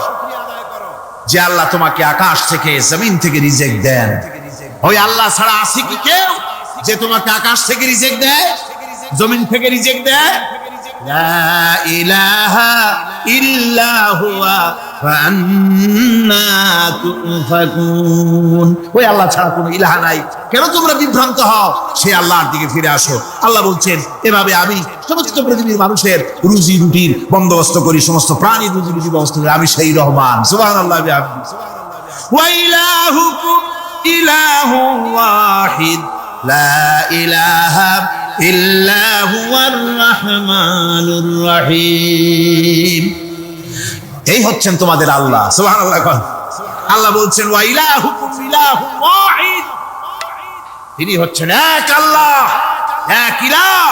যে আল্লাহ তোমাকে আকাশ থেকে জমিন থেকে রিজিক দেন। ওই আল্লাহ ছাড়া আছে কি কেউ যে তোমাকে আকাশ থেকে রিজিক দেয়, জমিন থেকে রিজিক দেয়? লা ইলাহা ইল্লা হুয়া ফান্না তুফাকুন। ওই আল্লাহ ছাড়া কোনো ইলাহা নাই, কেন তোমরা বিভ্রান্ত হও? সে আল্লাহর দিকে ফিরে আসো। আল্লাহ বলছেন, এভাবে আমি সমস্ত পৃথিবীর মানুষের রুজি রুটির বন্দোবস্ত করি, সমস্ত প্রাণীর রুজি রুটির ব্যবস্থা করি, আমি সেই রহমান। সুবহানাল্লাহ। ওয়া ইলাহুকুম ইলাহুন ওয়াহিদ লা ইলাহা ইল্লা হুয়ার রাহমানুর রহিম। এই হচ্ছেন তোমাদের আল্লাহ। সুবহানাল্লাহ। আল্লাহ বলছেন, ওয়া ইলাহুকুম ইলাহুন ওয়াহিদ, তিনি হচ্ছেন এক আল্লাহ, এক ইলাহ,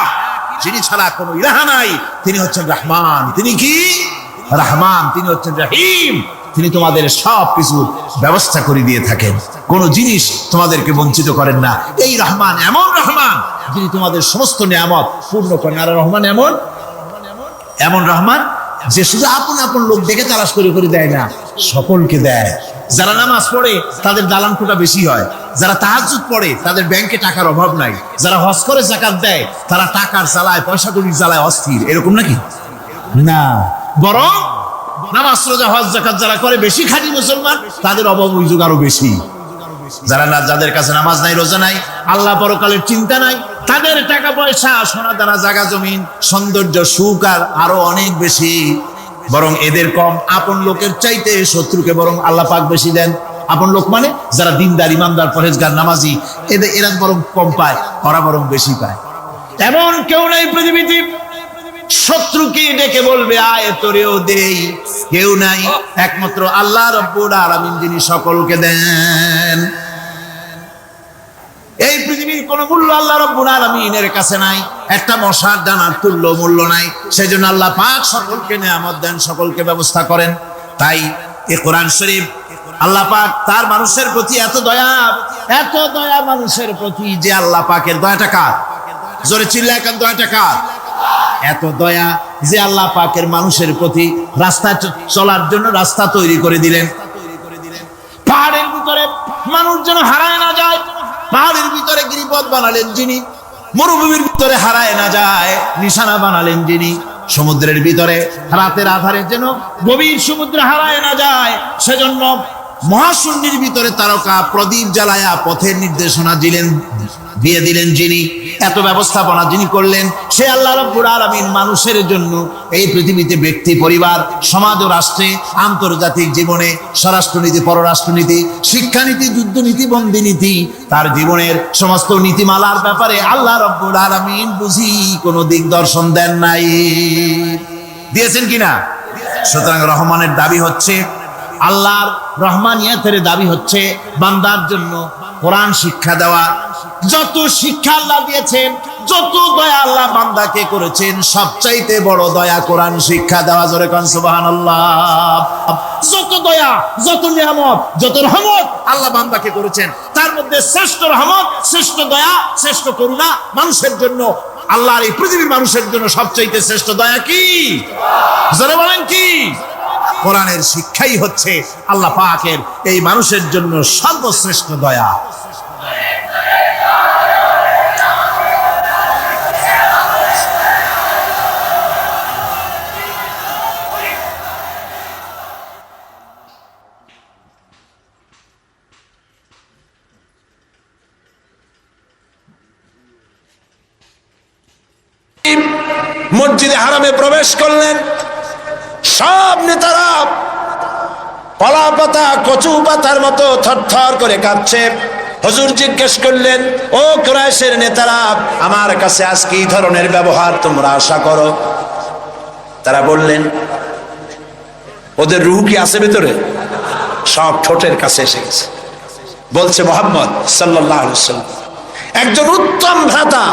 যিনি ছাড়া কোনো ইলাহা নাই। তিনি হচ্ছেন রহমান। তিনি কি? রহমান। তিনি হচ্ছেন রহিম। তিনি তোমাদের সব কিছু ব্যবস্থা করে দিয়ে থাকেন, কোন জিনিস তোমাদেরকে বঞ্চিত করেন না। এই রহমান এমন রহমান যিনি তোমাদের সমস্ত নিয়ামত পূর্ণ করেন। আর রহমান এমন রহমান যে শুধু আপন আপন লোক দেখে তালাশ করে করে দেয় না, সকলকে দেয়। যারা নামাজ পড়ে তাদের দালান কোটা বেশি হয়, যারা তাহাজ্জুদ পড়ে তাদের ব্যাংকে টাকার অভাব নাই, যারা হজ করে যাকাত দেয় তারা টাকার জ্বালায়, পয়সা কড়ির জ্বালায় অস্থির। এরকম নাকি? না, বরং নামাজ রোজা হজ যাকাত যারা করে বেশি খাঁটি মুসলমান, তাদের অভাব অভিযোগ আরো বেশি। যাদের কাছে নামাজ নাই, রোজা নাই, আল্লাহ পরকালের চিন্তা নাই, তাদের টাকা পয়সা, সোনা দানা, জায়গা জমিন, সৌন্দর্য, সুখ আর আরো অনেক বেশি। বরং এদের কম। আপন লোকের চাইতে শত্রুকে বরং আল্লাহ পাক বেশি দেন। আপন লোক মানে যারা দিনদার, ইমানদার, পরহেজগার, নামাজি, এরা বরং কম পায়, ওরা বরং বেশি পায়। এমন কেউ নাই পৃথিবীতে শত্রুকে ডেকে বলবে আয় তোরেও দেই, কেউ নাই। একমাত্র আল্লাহ রাব্বুল আলামিন যিনি সকলকে দেন। এই পৃথিবীর কোন মূল্য আল্লাহ রাব্বুল আলামিনের কাছে নাই, একটা মশার দানার তুল্য মূল্য নাই। সেজন্য আল্লাহ পাক সকলকে নিয়ামত দেন, সকলকে ব্যবস্থা করেন। তাই এই কোরআন শরীফ আল্লাহ পাক তার মানুষের প্রতি এত দয়া মানুষের প্রতি, যে আল্লাহ পাকের দয়াটা কার? জোরে চিল্লায় কান, দয়াটা কার? এত দয়া যে আল্লাহ পাকের মানুষের প্রতি রাস্তা চলার জন্য রাস্তা তৈরি করে দিলেন। পাহাড়ের ভিতরে মানুষ যেন হারায় না যায়, পাহাড়ের ভিতরে গিরিপথ বানালেন যিনি, মরুভূমির ভিতরে হারায় না যায় নিশানা বানালেন যিনি, সমুদ্রের ভিতরে রাতের আধারে যেন গভীর সমুদ্রে হারায় না যায়, সেজন্য মহাশূন্যের ভিতরে তারকা প্রদীপ জ্বালায়া পথের নির্দেশনা দিয়ে দিলেন যিনি, এত ব্যবস্থাপনা যিনি করলেন, সে আল্লাহ রাব্বুল আলামিন মানুষের জন্য এই পৃথিবীতে ব্যক্তি, পরিবার, সমাজ ও রাষ্ট্রে, আন্তর্জাতিক জীবনে, স্বরাষ্ট্রনীতি, পররাষ্ট্রনীতি, শিক্ষানীতি, যুদ্ধনীতি, বন্দিনীতি, তার জীবনের সমস্ত নীতিমালার ব্যাপারে আল্লাহ রাব্বুল আলামিন বুঝি কোনো দিগদর্শন দেন নাই। দিয়েছেন কিনা? সুতরাং রহমানের দাবি হচ্ছে, আল্লাহর রহমানিয়াতের দাবি হচ্ছে বান্দার জন্য কোরআন শিক্ষা দেওয়া, যত শিক্ষা আল্লাহ দিয়েছেন, যত দয়া আল্লাহ বান্দাকে করেছেন, সবচাইতে বড় দয়া কোরআন শিক্ষা দেওয়া। জোরে কোন সুবহানাল্লাহ। যত দয়া, যত নিয়ামত, যত রহমত আল্লাহ বান্দাকে করেছেন, তার মধ্যে শ্রেষ্ঠ রহমত, শ্রেষ্ঠ দয়া, শ্রেষ্ঠ করুণা মানুষের জন্য, আল্লাহর এই পৃথিবীর মানুষের জন্য সবচাইতে শ্রেষ্ঠ দয়া কি? জোরে বলেন কি? কোরআনের শিক্ষাই হচ্ছে আল্লাহ পাকের এই মানুষের জন্য সর্বশ্রেষ্ঠ দয়া। মসজিদে হারামে প্রবেশ করলেন, সব নেতারা কলা পাতা কচু পাতার মতো থরথর করে কাঁপছে। হুজুর জিজ্ঞেস করলেন, ও কুরাইশের নেতারা, আমার কাছে আজকে এই ধরনের ব্যবহার তোমরা আশা করো? তারা বললেন, ওদের রূহ কি আছে ভেতরে? সব ঠোঁটের কাছে এসে গেছে। বলছে মুহাম্মদ সাল্লাল্লাহু আলাইহি ওয়াসাল্লাম, একজন উত্তম ভ্রাতা,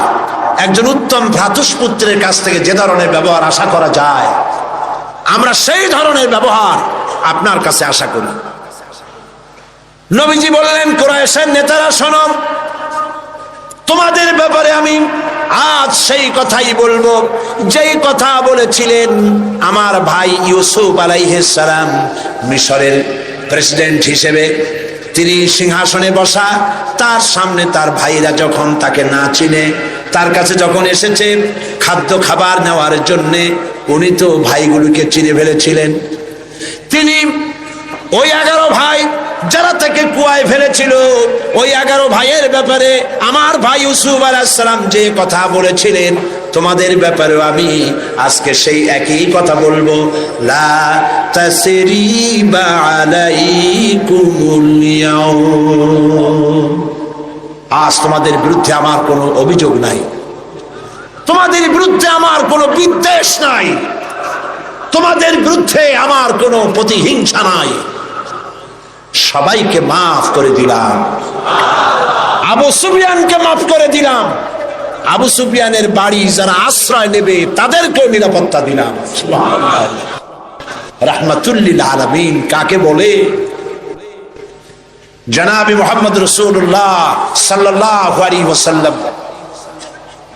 একজন উত্তম ভ্রাতুষ্পুত্রের কাছ থেকে যে ধরনের ব্যবহার আশা করা যায়, আমরা সেই ধরনের ব্যবহার আপনার কাছে আশা করি। নবীজি বললেন, কুরাইশের নেতারা শোনো, তোমাদের ব্যাপারে আমি আজ সেই কথাই বলবো যেই কথা বলেছিলেন আমার ভাই ইউসুফ আলাইহিস সালাম মিশরের প্রেসিডেন্ট হিসেবে। তিনি সিংহাসনে বসা, তার সামনে তার ভাইরা যখন তাকে না চিনে, তার কাছে যখন এসেছে খাদ্য খাবার নেওয়ার জন্যে, উনি তো ভাইগুলোকে চিনে ফেলেছিলেন। তিনি ওই 11 ভাই যারা তাকে কুয়ায় ফেলেছিল, ওই 11 ভাইয়ের ব্যাপারে আমার ভাই ইউসুফ আলাইহিস সালাম যে কথা বলেছিলেন, তোমাদের ব্যাপারেও আমি আজকে সেই একই কথা বলবো। লা তাসরিবা আলাইকুমুল ইয়াউম, আজ তোমাদের বিরুদ্ধে আমার কোনো অভিযোগ নাই, তোমাদের বিরুদ্ধে আমার কোনো বিদ্বেষ নাই, তোমাদের বিরুদ্ধে আমার কোনো প্রতিহিংসা নাই, সবাইকে মাফ করে দিলাম। আবু সুফিয়ানকে মাফ করে দিলাম, আবু সুফিয়ানের বাড়ি যারা আশ্রয় নেবে তাদেরকেও নিরাপত্তা দিলাম। সুবহানাল্লাহ। রাহমাতুল লিল আলামিন কাকে বলে? জনাবে মুহাম্মদ রাসূলুল্লাহ সাল্লাল্লাহু আলাইহি ওয়াসাল্লাম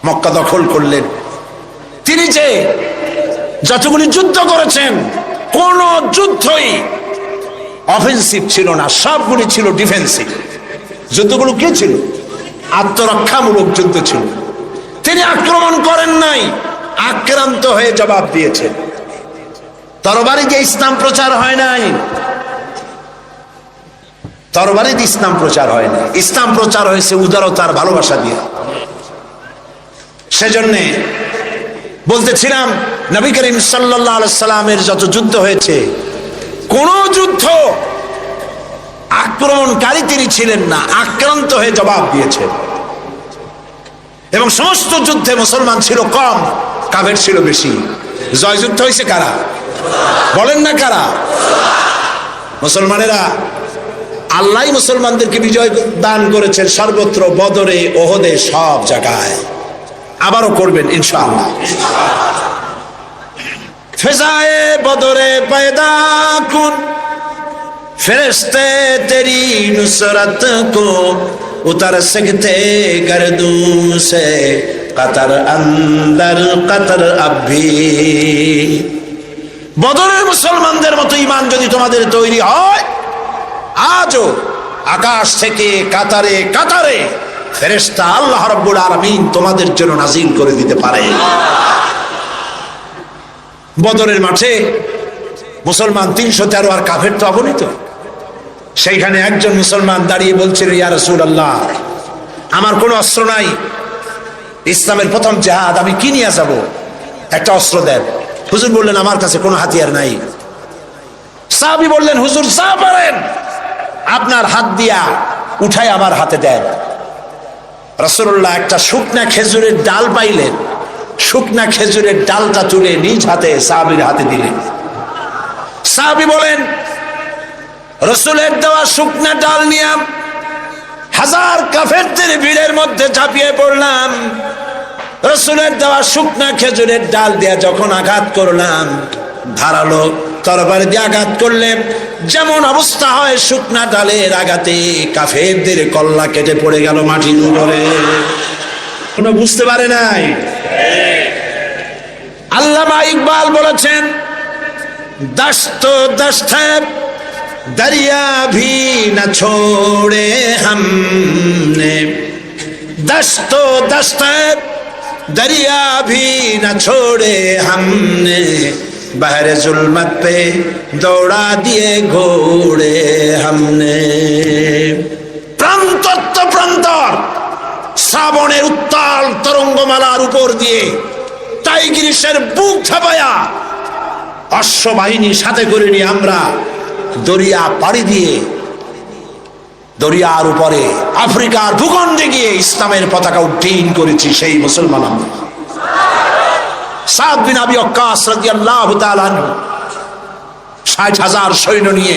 মক্কা দখল করলেন। তিনি যে যতগুলি যুদ্ধ করেছেন, কোন যুদ্ধই অফেন্সিভ ছিল না, সবগুলি ছিল ডিফেন্সিভ। যুদ্ধগুলো কি ছিল? আত্মরক্ষামূলক যুদ্ধ ছিল। তিনি আক্রমণ করেন নাই, আক্রান্ত হয়ে জবাব দিয়েছেন। তরবারি দিয়ে ইসলাম প্রচার হয় নাই, তরবারি দিয়ে ইসলাম প্রচার হয় না, ইসলাম প্রচার হয়েছে উদারতার ভালোবাসা দিয়ে। সেজন্যে বলতেছিলাম, নবী করিম সাল্লাল্লাহু আলাইহি সাল্লামের যত যুদ্ধ হয়েছে, কোন যুদ্ধ আক্রমণকারী তিনি ছিলেন না, আক্রান্ত হয়ে জবাব দিয়েছেন। এবং সমস্ত যুদ্ধে মুসলমান ছিল কম, কাফের ছিল বেশি। জয়যুদ্ধ হয়েছে কারা? বলেন না কারা? মুসলমানেরা। আল্লাহ মুসলমানদেরকে বিজয় দান করেছেন সর্বত্র, বদরে, ওহদে, সব জায়গায়। আবারও করবেন ইনশাআল্লাহ। ফেজায়ে বদরে पैदा कुन फरिश्ते तेरी नुसरत को उतर सकते गर्दूं से कतर अंदर कतर अब भी। বদরের মুসলমানদের মতো ঈমান যদি তোমাদের তৈরি হয়, আজও আকাশ থেকে কাতারে কাতারে ফেরেশতা আল্লাহ রাব্বুল আলামিন তোমাদের জন্য নাজিল করে দিতে পারে। বদরের মাঠে মুসলমান 313 আর কাফের তো অগণিত। সেইখানে একজন মুসলমান দাঁড়িয়ে বলছিল, ইয়া রাসূলুল্লাহ, আমার কোনো অস্ত্র নাই, ইসলামের প্রথম জিহাদ আমি কি নিয়ে যাব, একটা অস্ত্র দেন। হুজুর বললেন, আমার কাছে কোনো হাতিয়ার নাই। সাহাবী বললেন, হুজুর যা পারেন আপনার হাত দিয়া উঠাই আমার হাতে দেন। রাসূলুল্লাহ একটা শুকনা খেজুরের ডাল পাইলেন, শুকনা খেজুরের ডালটা তুলে নিজ হাতে সাহাবীর হাতে দিলেন। সাহাবী বলেন, রাসূলের দেওয়া শুকনা ডাল নিয়ে হাজার কাফেরদের ভিড়ের মধ্যে ঝাঁপিয়ে পড়লাম। রাসূলের দেওয়া শুকনা খেজুরের ডাল দিয়ে যখন আঘাত করলাম, ধারালো তরবারি দিয়ে আঘাত করলে যেমন অবস্থা হয়, শুকনা ডালের আঘাতে কাফেরদের কল্লা কেটে পড়ে গেল মাটির উপরে। কোনো বুঝতে পারে নাই। আল্লামা ইকবাল বলেছেন, দস্ত দস্ত दरिया भी न छोड़े हमने, दस्तो दस्त दरिया भी न छोड़े हमने, बहरे जुल्मत पे दौड़ा दिए घोड़े हमने। প্রান্তত্ব প্রান্তর শ্রাবণের উত্তাল তরঙ্গমালার উপর দিয়ে টাইগ্রিসের বুক ঝাঁপায়া অশ্ববাহিনী সাথে করে নিয়ে আমরা দরিয়া পাড়ি দিয়ে দরিয়ার উপরে আফ্রিকার ভূখণ্ডে গিয়ে ইসলামের পতাকা উড্ডীন করেছি। সেই মুসলমান আমরা। সাদ বিন আবি ওয়াক্কাস রাদিয়াল্লাহু তাআলা ৬০,০০০ সৈন্য নিয়ে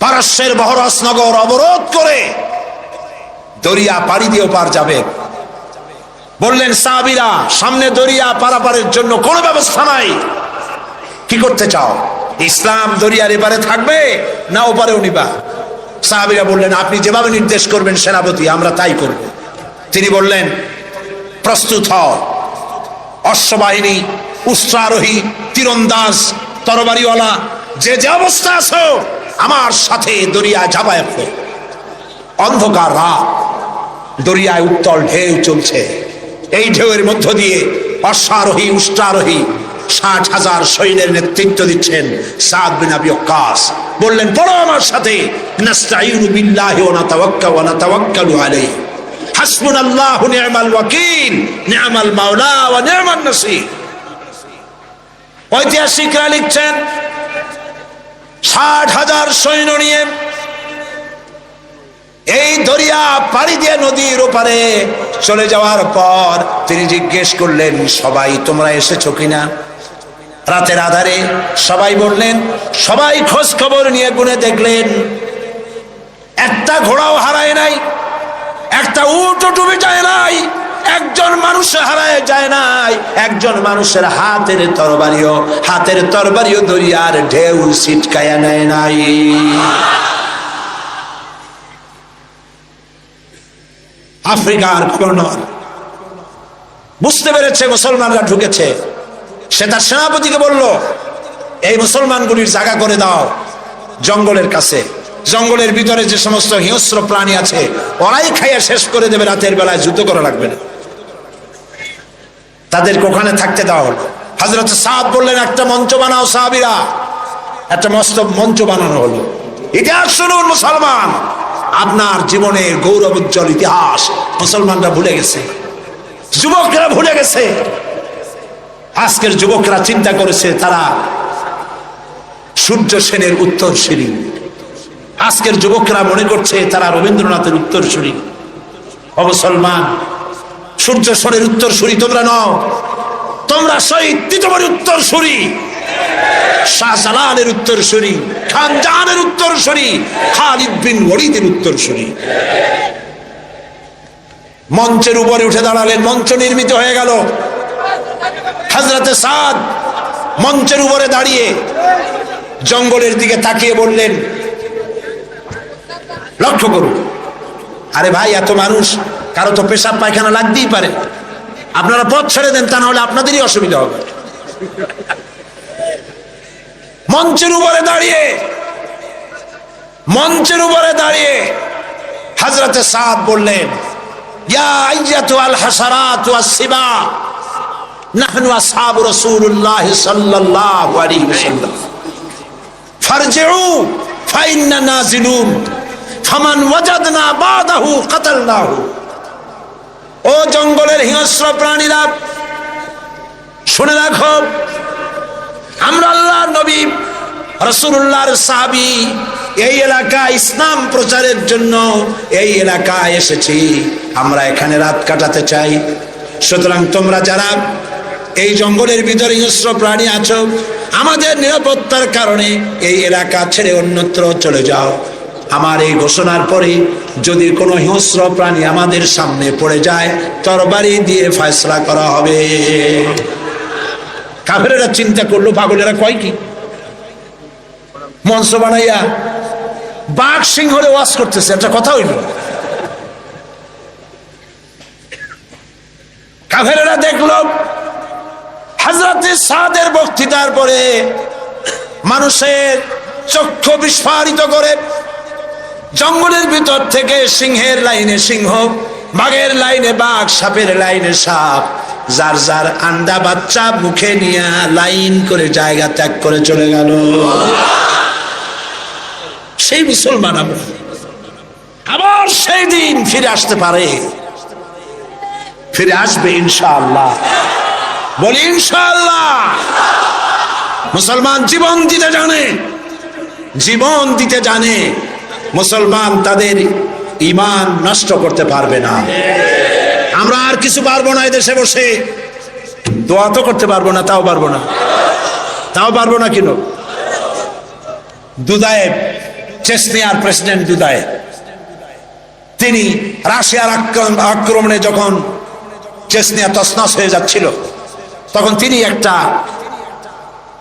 পারস্যের বহরস নগর অবরোধ করে দরিয়া পাড়ি দিয়ে পার যাবে। বললেন সাহাবীরা, সামনে দরিয়া পারাপারের জন্য কোনো ব্যবস্থা নাই, কি করতে চাও? ইসলাম দরিয়ার এপারে থাকবে না ওপারেও নিবা? সাহাবীরা বললেন, আপনি যেভাবে নির্দেশ করবেন সেনাপতি, আমরা তাই করব। তিনি বললেন, প্রস্তুত হও, অশ্ববাহিনী, উষ্ট্রারোহী, তীরন্দাজ, তরবারিওয়ালা, যে যে অবস্থা আছো আমার সাথে দরিয়া ঝাঁপায় পড়ো। অন্ধকার রাত, দরিয়ায় উত্তল ঢেউ চলছে। এই ঢেউয়ের মধ্য দিয়ে অশ্বারোহী, উষ্ট্রারোহী ৬০,০০০ সৈন্যের নেতৃত্ব দিচ্ছেন সাদ বিন আবি ওয়াক্কাস। বললেন, পড়ো আমার সাথে, নাস্তাঈনু বিল্লাহি ওয়া নাতাওয়াক্কালু ওয়া নাতাওয়াক্কালু আলাইহি, হাসবুনাল্লাহু নি'মাল ওয়াকিল, নি'মাল মাওলা ওয়া নি'মান নাসীর। ঐতিহাসিকরা লিখছেন, ৬০,০০০ সৈন্য নিয়ে এই দরিয়া পাড়ি দিয়ে নদীর ওপারে চলে যাওয়ার পর তিনি জিজ্ঞেস করলেন, সবাই তোমরা এসেছো কিনা? রাতের আধারে সবাই বললেন, সবাই খোঁজ খবর নিয়ে গুনে দেখলেন একটা ঘোড়াও হারায় নাই, একটা উটও ডুবে যায় নাই, একজন মানুষ হারায় যায় নাই, একজন মানুষের হাতের তরবারিও দরিয়ার ঢেউ ছিটকায়া নেয় নাই। আফ্রিকার গভর্নর বুঝতে পেরেছে মুসলমানরা ঢুকেছে। সে তার সেনাপতিকে বলল, এই মুসলমানগুলির জায়গা করে দাও জঙ্গলের কাছে। জঙ্গলের ভিতরে যে সমস্ত হিংস্র প্রাণী আছে ওরাই খাইয়া শেষ করে দেবে, রাতের বেলায় যুদ্ধ করা লাগবে না, তাদেরকে ওখানে থাকতে দেওয়া হলো। হযরত সাদ বললেন, একটা মঞ্চ বানাও সাহাবীরা। একটা মস্ত মঞ্চ বানানো হলো। ইতিহাস শুনুন মুসলমান, আপনার জীবনের গৌরবোজ্জ্বল ইতিহাস মুসলমানরা ভুলে গেছে, যুবকরা ভুলে গেছে। আজকের যুবকরা চিন্তা করেছে তারা সূর্য সেনের উত্তরসূরি। আজকের যুবকরা মনে করছে তারা রবীন্দ্রনাথের উত্তরসূরি। ও মুসলমান, সূর্য সেনের উত্তরসূরি তোমরা নও, তোমরা শহীদ তীতমণির উত্তরসূরি, শাহজালালের উত্তরসূরি, খান জাহানের উত্তরসূরি, খালিদ বিন ওয়ালিদের উত্তরসূরি। মঞ্চের উপরে উঠে দাঁড়ালেন, মঞ্চ নির্মিত হয়ে গেল। হযরতে সাদ মঞ্চের উপরে দাঁড়িয়ে জঙ্গলের দিকে তাকিয়ে বললেন, লক্ষ্য করুন, আরে ভাই এত মানুষ, কারো তো পেশাব পায়খানা লাগতেই পারে, আপনারা পথ ছেড়ে দেন, তা নাহলে আপনাদেরই অসুবিধা হবে। মঞ্চের উপরে দাঁড়িয়ে হযরতে সাদ বললেন, ইয়া আইয়াতুল হাসারাত ওয়াস সিবা, নাহনু আসহাবু রাসূলুল্লাহ সাল্লাল্লাহু আলাইহি ওয়াসাল্লাম, ফারজিউ ফাইন্না নাজিলুন, ফামান ওয়াজাদনা বাদাহু কাতালনাহু। ও জঙ্গলের হিংস্র প্রাণীরা, শুনে রাখো, আমরা আল্লাহর নবী রাসূলুল্লাহর সাহাবী, এই এলাকায় ইসলাম প্রচারের জন্য এই এলাকায় এসেছি, আমরা এখানে রাত কাটাতে চাই। সুতরাং তোমরা যারা এই জঙ্গলের ভিতরে হিংস্র প্রাণী আছো, আমাদের নিরাপত্তার কারণে এই এলাকা ছেড়ে অন্যত্র চলে যাও। আমার এই ঘোষণার পরে যদি কোনো হিংস্র প্রাণী আমাদের সামনে পড়ে যায়, তরবারি দিয়ে ফয়সালা করা হবে। কাফেরেরা চিন্তা করলো, পাগলেরা কয় কি, মঞ্চ বানাইয়া বাঘ সিংহরে ওয়াজ করতেছে, একটা কথা হইল। কাফেরেরা দেখলো হযরত সাদের বক্তৃতার পরে মানুষের চক্ষু বিস্ফারিত করে জঙ্গলের ভিতর থেকে সিংহের লাইনে সিংহ, বাঘের লাইনে বাঘ, সাপের লাইনে সাপ, যার যার আন্ডা বাচ্চা মুখে নিয়ে লাইন করে জায়গা ত্যাগ করে চলে গেল। সেই মুসলমান আমরা, আবার সেই দিন ফিরে আসতে পারে, ফিরে আসবে ইনশাআল্লাহ। বলি ইনশাআল্লাহ। মুসলমান জীবন দিতে জানে, জীবন দিতে জানে। মুসলমান তাদের ঈমান নষ্ট করতে পারবে না। আমরা আর কিছু পারবো না, এদেশে বসে দোয়া তো করতে পারবো না, তাও পারবো না, তাও পারবো না। কেন? দুদায়েব, চেচনিয়ার প্রেসিডেন্ট দুদায়েব, তিনি রাশিয়ার আক্রমণে যখন চেচনিয়া তছনছ হয়ে যাচ্ছিল, তখন তিনি একটা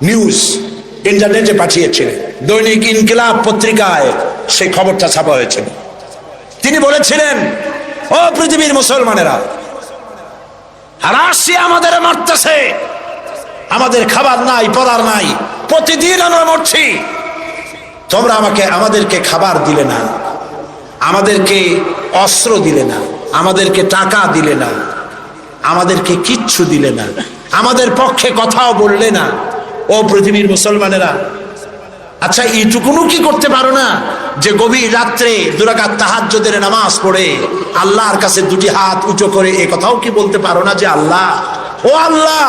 নিউজ ইন্টারনেটে পাঠিয়েছিলেন। দৈনিক ইনকিলাব পত্রিকায় সেই খবরটা ছাপা হয়েছিল। তিনি বলেছিলেন, ও পৃথিবীর মুসলমানেরা, রাশিয়া আমাদের মারতেছে, আমাদের খাবার নাই, পড়ার নাই, প্রতিদিন আমরা মরছি। তোমরা আমাদেরকে খাবার দিলে না, আমাদেরকে অস্ত্র দিলে না, আমাদেরকে টাকা দিলে না, আমাদেরকে কিচ্ছু দিলে না, আমাদের পক্ষে কথাও বললে না। ও পৃথিবীর মুসলমানেরা, আচ্ছা এইটুকুনও কি করতে পারো না যে গভীর রাত্রে 2 রাকাত তাহাজ্জুদের নামাজ পড়ে আল্লাহর কাছে 2টি হাত উঁচু করে এ কথাও কি বলতে পারো না যে আল্লাহ, ও আল্লাহ,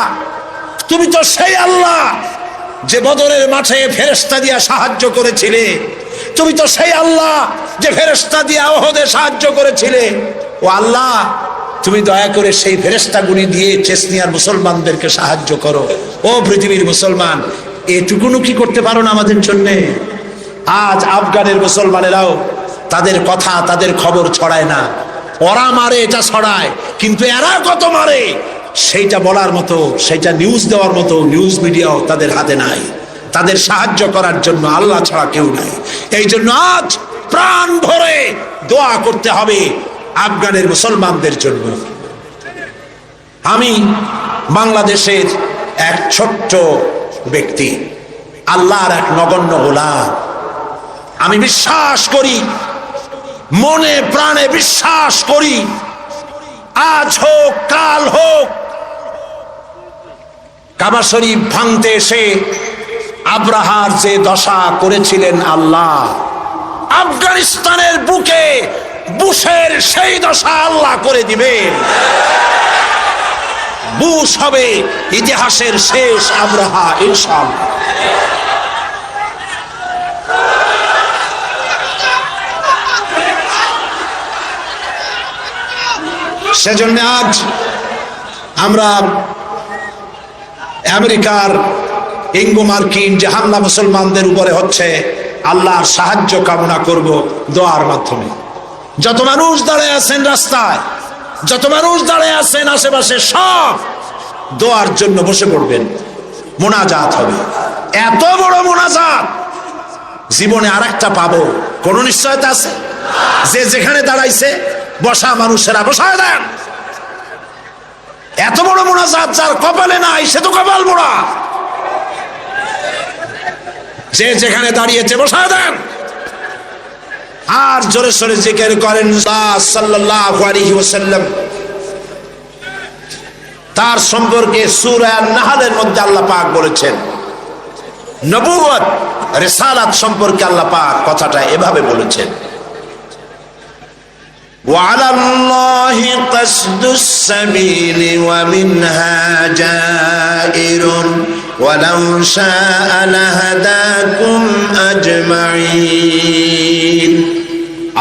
তুমি তো সেই আল্লাহ যে বদরের মাঠে ফেরেশতা দিয়া সাহায্য করেছিলে, তুমি তো সেই আল্লাহ যে ফেরেশতা দিয়া ওহদে সাহায্য করেছিলে। ও আল্লাহ, তুমি দয়া করে সেই ফেরেশতাগুলি দিয়ে চেচনিয়ার মুসলমানদেরকে সাহায্য করো। ও পৃথিবীর মুসলমান, এটুকুনও কি করতে পারো না আমাদের জন্য? আজ আফগানের মুসলমানেরাও তাদের কথা, তাদের খবর ছড়ায় না। ওরা মারে, এটা ছড়ায়, কিন্তু এরা কত মারে সেইটা বলার মতো, সেইটা নিউজ দেওয়ার মতো নিউজ মিডিয়াও তাদের হাতে নাই। তাদের সাহায্য করার জন্য আল্লাহ ছাড়া কেউ নাই। এই জন্য আজ প্রাণ ভরে দোয়া করতে হবে আফগানের মুসলমানদের জন্য। আমি বাংলাদেশের এক ছোট্ট ব্যক্তি, আল্লাহর এক নগণ্য গোলাম। আমি বিশ্বাস করি, মনে প্রাণে বিশ্বাস করি, আজ হোক কাল হোক, কাবা শরীফ ভাঙতে এসে আব্রাহার যে দশা করেছিলেন আল্লাহ, আফগানিস্তানের বুকে বুশের সেই দশা আল্লাহ করে দিবেন। বুশ হবে ইতিহাসের শেষ আব্রাহা ইনশাআল্লাহ। সেজন্য আজ আমরা আমেরিকার ইঙ্গো মার্কিন যে হামলা মুসলমানদের উপরে হচ্ছে, আল্লাহর সাহায্য কামনা করব দোয়ার মাধ্যমে। যত মানুষ দাঁড়িয়ে আছেন রাস্তায়, যত মানুষ দাঁড়িয়ে আছেন আশেপাশে, সব দোয়ার জন্য বসে পড়বেন, মোনাজাত হবে। এত বড় মোনাজাত জীবনে আরেকটা পাবো কোন নিশ্চয়তা আছে? যে যেখানে দাঁড়াইছে বসা মানুষেরা বসায় দেন। এত বড় মোনাজাত যার কপালে নাই সে তো কপাল মোড়া। যে যেখানে দাঁড়িয়েছে বসায় দেন, আর জোরে সোরে জিকির করেন সাল্লাল্লাহু আলাইহি ওয়াসাল্লাম। তার সম্পর্কে সূরা নাহলের মধ্যে আল্লাহ পাক বলেছেন, নবুয়ত রিসালাত সম্পর্কে আল্লাহ পাক কথাটা এভাবে বলেছেন, وعلى الله قصد السبيل ومنها جائر ولو شاء لهداكم أجمعين।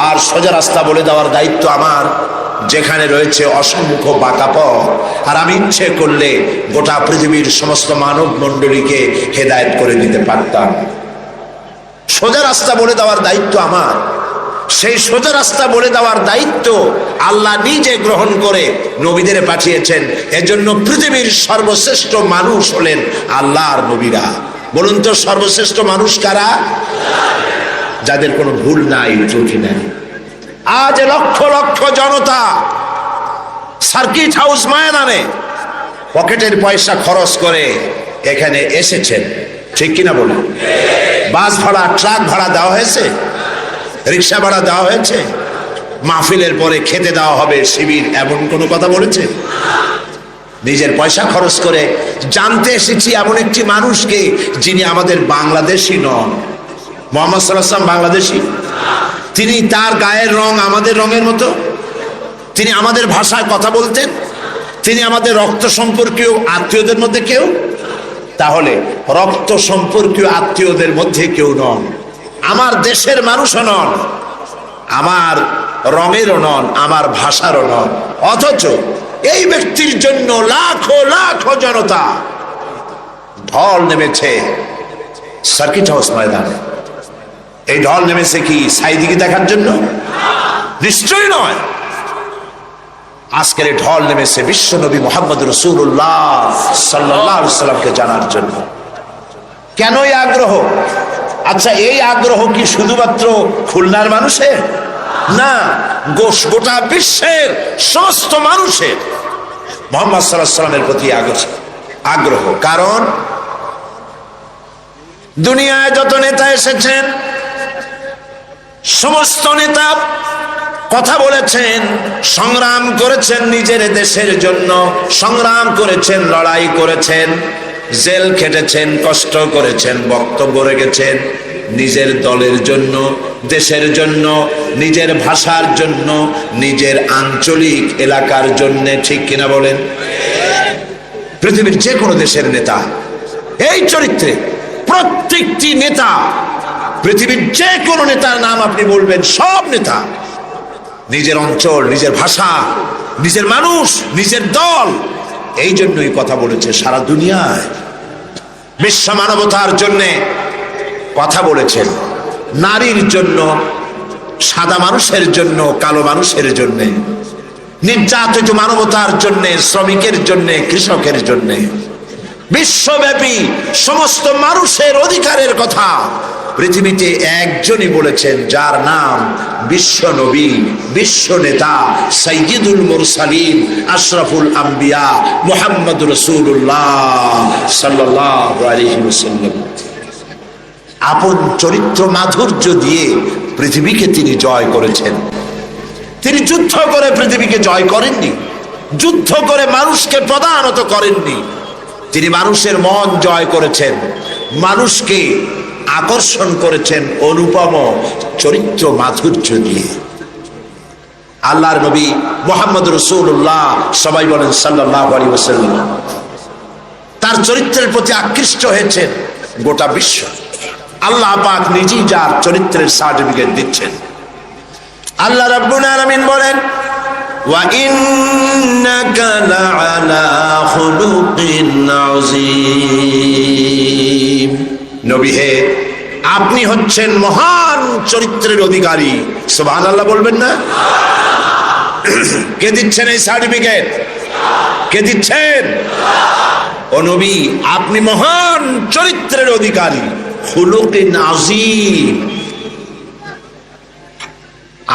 আর সোজা রাস্তা বলে দেওয়ার দায়িত্ব আমার, যেখানে রয়েছে অসংখ্য বাঁকা পথ, আর আমি ইচ্ছে করলে গোটা পৃথিবীর সমস্ত মানব মণ্ডলীকে হেদায়েত করে দিতে পারতাম। সোজা রাস্তা বলে দেওয়ার দায়িত্ব আমার, সেই সোজা রাস্তা বলে দেওয়ার দায়িত্ব আল্লাহ নিজে গ্রহণ করে নবীদের পাঠিয়েছেন। এজন্য পৃথিবীর সর্বশ্রেষ্ঠ মানুষ হলেন আল্লাহর নবীরা। বলুন তো সর্বশ্রেষ্ঠ মানুষ কারা? যাদের কোনো ভুল নাই, ত্রুটি নাই। আজ লক্ষ লক্ষ জনতা সার্কিট হাউস ময়দানে পকেটের পয়সা খরচ করে এখানে এসেছেন, ঠিক কিনা বলুন? বাস ভাড়া, ট্রাক ভাড়া দেওয়া হয়েছে, রিক্সা ভাড়া দেওয়া হয়েছে, মাহফিলের পরে খেতে দেওয়া হবে শিবির, এমন কোনো কথা বলেছে? নিজের পয়সা খরচ করে জানতে এসেছি এমন একটি মানুষকে যিনি আমাদের বাংলাদেশি নন। মুহাম্মদ সাল্লাল্লাহু আলাইহি ওয়াসাল্লাম বাংলাদেশি? তিনি, তার গায়ের রং আমাদের রঙের মতো, তিনি আমাদের ভাষায় কথা বলতেন, তিনি আমাদের রক্ত সম্পর্কীয় আত্মীয়দের মধ্যে কেউ? তাহলে রক্ত সম্পর্কীয় আত্মীয়দের মধ্যে কেউ নন, আমার দেশের মানুষও নন, আমার রঙেরও নন, আমার ভাষারও নন। অথচ এই ব্যক্তির জন্য লাখো লাখো জনতা ঢল নেমেছে সার্কিট হাউস ময়দানে। এই ঢল নেমেছে কি সাইদিকে দেখার জন্য? নিশ্চয়ই নয়। আজকের এই ঢল নেমেছে বিশ্বনবী মুহাম্মদ রাসূলুল্লাহ সাল্লাল্লাহু আলাইহি ওয়াসাল্লামকে জানার জন্য। কেন এই আগ্রহ? আচ্ছা, এই আগ্রহ কি শুধুমাত্র খুলনার মানুষের? না, গোটা বিশ্বের সমস্ত মানুষের মুহাম্মদ সাল্লাল্লাহু আলাইহি ওয়াসাল্লামের প্রতি আগ্রহ। কারণ দুনিয়ায় যত নেতা এসেছেন, সমস্ত নেতা কথা বলেছেন, সংগ্রাম করেছেন নিজের দেশের জন্য, সংগ্রাম করেছেন, লড়াই করেছেন, জেল খেটেছেন, কষ্ট করেছেন, বক্তব্য রেখেছেন নিজের দলের জন্য, দেশের জন্য, নিজের ভাষার জন্য, নিজের আঞ্চলিক এলাকার জন্য, ঠিক কিনা বলেন? পৃথিবীর যে কোনো দেশের নেতা এই চরিত্রে, প্রত্যেকটি নেতা, পৃথিবীর যে কোনো নেতার নাম আপনি বলবেন, সব নেতা নিজের অঞ্চল, নিজের ভাষা, নিজের মানুষ, নিজের দল, এই জন্যই কথা বলেছে সারা দুনিয়ায়। বিশ্ব মানবতার জন্যে কথা বলেছেন, নারীর জন্য, সাদা মানুষের জন্য, কালো মানুষের জন্যে, নির্যাতিত মানবতার জন্যে, শ্রমিকের জন্যে, কৃষকের জন্যে, বিশ্বব্যাপী সমস্ত মানুষের অধিকারের কথা পৃথিবীতে একজনই বলেছেন, যার নাম বিশ্ব নবী, বিশ্ব নেতা, সাইয়্যিদুল মুরসালিন, আশরাফুল আম্বিয়া, মুহাম্মদ রাসূলুল্লাহ সাল্লাল্লাহু আলাইহি ওয়াসাল্লাম। আপন চরিত্র মাধুর্য দিয়ে পৃথিবীকে তিনি জয় করেছেন। তিনি যুদ্ধ করে পৃথিবীকে জয় করেননি, যুদ্ধ করে মানুষকে প্রধানত করেননি। তিনি মানুষের মন জয় করেছেন, মানুষকে আকর্ষণ করেছেন অনুপম চরিত্র মাধুর্য দিয়ে। আল্লাহর নবী মুহাম্মদ রাসূলুল্লাহ, সবাই বলেন সাল্লাল্লাহু আলাইহি ওয়াসাল্লাম, তার চরিত্রের প্রতি আকৃষ্ট হয়েছেন গোটা বিশ্ব। আল্লাহ পাক নিজেই যার চরিত্রের সার্টিফিকেট দিচ্ছেন। আল্লাহ রাব্বুল আলামিন বলেন, ওয়া ইন্নাকা লাআলা খুলুকিন আযীম। নবী হে, আপনি হচ্ছেন মহান চরিত্রের অধিকারী। সুবহানাল্লাহ বলবেন না? কে দিচ্ছেন এই সার্টিফিকেট? কে দিচ্ছেন? ও নবী, আপনি মহান চরিত্রের অধিকারী, খুলুকিন আযীম।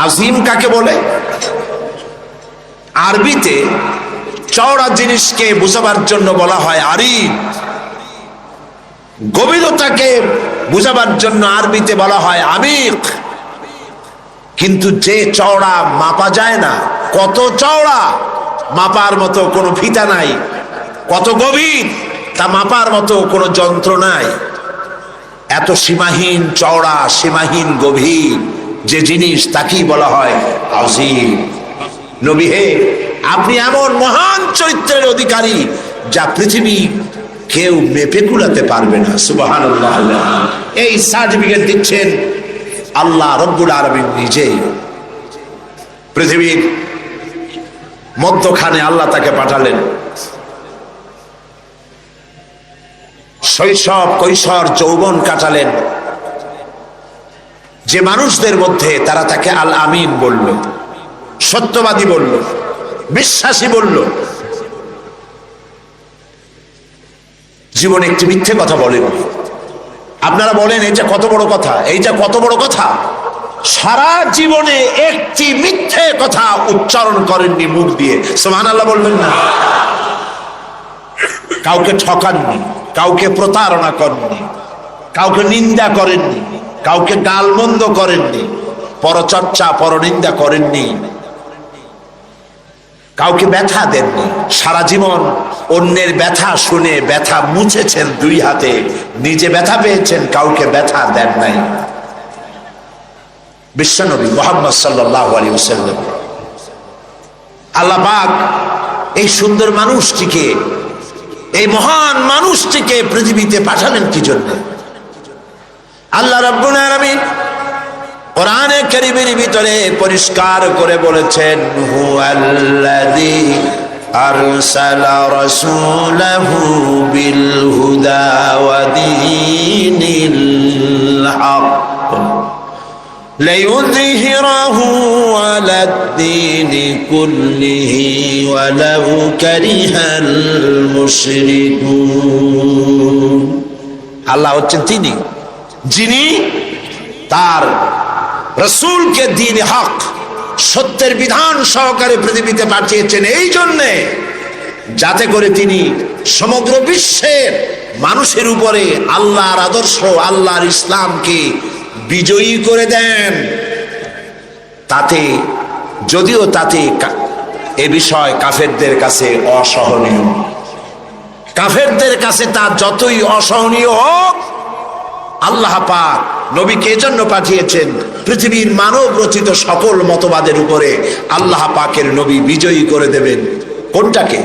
আযীম কাকে বলে? আরবিতে চওড়া জিনিসকে বোঝাবার জন্য বলা হয় আরিফ, গভীরতাকে বোঝাবার জন্য আরবিতে বলা হয় আমিক। কিন্তু যে চওড়া মাপা যায় না, কত চওড়া মাপার মতো কোনো ফিতা নাই, কত গভীর তা মাপার মতো কোনো যন্ত্র নাই, এত সীমাহীন চওড়া, সীমাহীন গভীর যে জিনিস, তাকেই বলা হয় আযীম। নবী হে, আপনি এমন মহান চরিত্রের অধিকারী যা পৃথিবী কেউ মেপে কুলাতে পারবে না। সুবহানাল্লাহ। এই সার্টিফিকেট দিচ্ছেন আল্লাহ রব্বুল আলামিন নিজেই। পৃথিবীর মধ্যখানে আল্লাহ তাকে পাঠালেন। শৈশব, কৈশোর, যৌবন কাটালেন, যে মানুষদের মধ্যে তারা তাকে আল আমিন বলল, সত্যবাদী বলল, বিশ্বাসী বলল, জীবনে একটি মিথ্যে কথা বলেন। আপনারা বলেন এইটা কত বড় কথা, এইটা কত বড় কথা। সারা জীবনে একটি মিথ্যে কথা উচ্চারণ করেননি মুখ দিয়ে, সুবহানাল্লাহ বলবেন না? কাউকে ঠকাননি, কাউকে প্রতারণা করেননি, কাউকে নিন্দা করেননি, কাউকে গালমন্দ করেননি, পরচর্চা পরনিন্দা করেননি, কাউকে ব্যথা দেননি। সারা জীবন অন্যের ব্যথা শুনে ব্যথা মুছেছেন দুই হাতে, নিজে ব্যথা পেয়েছেন, কাউকে ব্যথা দেন নাই। বিশ্বনবী মুহাম্মদ সাল্লাল্লাহু আলাইহি ওয়াসাল্লাম, আল্লাহ পাক এই সুন্দর মানুষটিকে, এই মহান মানুষটিকে পৃথিবীতে পাঠালেন কি জন্য? আল্লাহ রাব্বুল আলামিন কোরআনে কারীমের ভিতরে পরিষ্কার করে বলেছেন, হুয়াল্লাযী আরসালা রাসূলাহু বিল হুদা ওয়া দীনিল হক লিইয়ুযহিরাহু আলাদ-দীনি কুল্লিহি ওয়ালাউ কারিহাল মুশরিকুন। আল্লাহ হচ্ছেন তিনি যিনি তার রাসূলকে দ্বীন হক, সত্যের বিধান সহকারে পৃথিবীতে পাঠিয়েছেন, এই জন্যে যাতে করে তিনি সমগ্র বিশ্বের মানুষের উপরে আল্লাহর আদর্শ, আল্লাহর ইসলামকে বিজয়ী করে দেন। তাতে যদিও তাতে এ বিষয় কাফেরদের কাছে অসহনীয়, কাফেরদের কাছে তা যতই অসহনীয় হোক, আল্লাহ পাক নবীকে এজন্য পাঠিয়েছেন পৃথিবীর মানব রচিত সকল মতবাদের উপরে আল্লাহ পাকের নবী বিজয়ী করে দেবেন। কোনটাকে?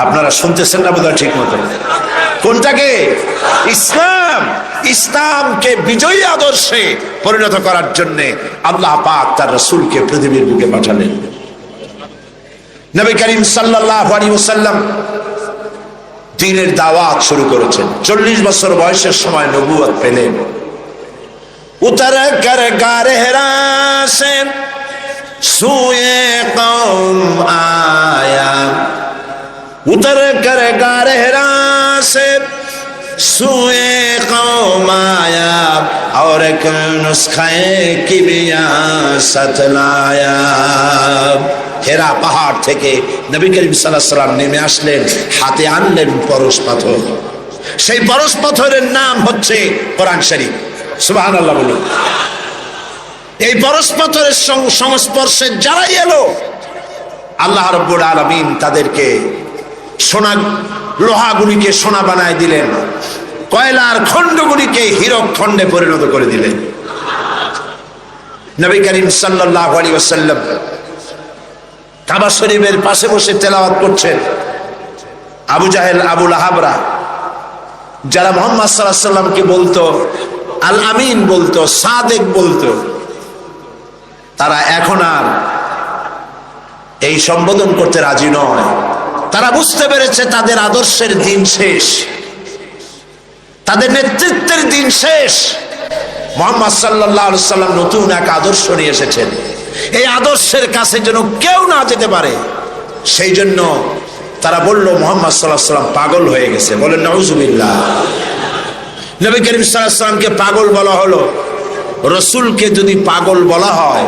আপনারা শুনতেছেন না বোধহয় ঠিক মতো। কোনটাকে? ইসলাম। ইসলামকে বিজয়ী আদর্শে পরিণত করার জন্য আল্লাহ পাক তার রাসূলকে পৃথিবীর বুকে পাঠালেন। নবী করিম সাল্লাল্লাহু আলাইহি ওয়াসাল্লাম দ্বীনের দাওয়াত শুরু করেছেন। 40 বছর বয়সের সময় নবুয়ত পেলেন। উতর কর গারে হেরা সে সুয়ে কওম আয়া, উতর কর গারে হেরা সে সুয়ে কওম আয়া, और एक नुस्खे की बियासत लाया। হেরা পাহাড় থেকে নবী করিম সাল্লাল্লাহু আলাইহি ওয়াসাল্লাম নেমে আসলেন, হাতে আনলেন পরশ পাথর। সেই পরশ পাথরের নাম হচ্ছে কোরআন শরীফ। সুবহানাল্লাহ বলুন। এই পরশ পাথরের সংস্পর্শে যারাই এলো, আল্লাহ রাব্বুল আলামিন তাদেরকে সোনা, লোহাগুলিকে সোনা বানায় দিলেন, কয়লার খণ্ডগুলিকে হীরক খণ্ডে পরিণত করে দিলেন। নবী করিম সাল্লাল্লাহু আলাইহি ওয়াসাল্লাম কাবা শরীফের পাশে বসে তেলাওয়াত করছেন। আবু জাহেল, আবু লাহাবরা, যারা মুহাম্মদ সাল্লাল্লাহু আলাইহি ওয়াসাল্লামকে বলতো আল আমিন, বলতো সাদেক, বলতো, তারা এখন আর এই সম্বোধন করতে রাজি নয়। তারা বুঝতে পেরেছে তাদের আদর্শের দিন শেষ, তাদের নেতৃত্বের দিন শেষ। মুহাম্মদ সাল্লাল্লাহু আলাইহি ওয়াসাল্লাম নতুন এক আদর্শ নিয়ে এসেছেন, এই আদর্শের কাছে যেন কেউ না যেতে পারে। সেই জন্য তারা বলল মুহাম্মদ সাল্লাল্লাহু আলাইহি ওয়াসাল্লাম পাগল হয়ে গেছে। বলেন নাউজুবিল্লাহ। নবী করিম সাল্লাল্লাহু আলাইহি ওয়াসাল্লামকে পাগল বলা হলো। রাসূলকে যদি পাগল বলা হয়,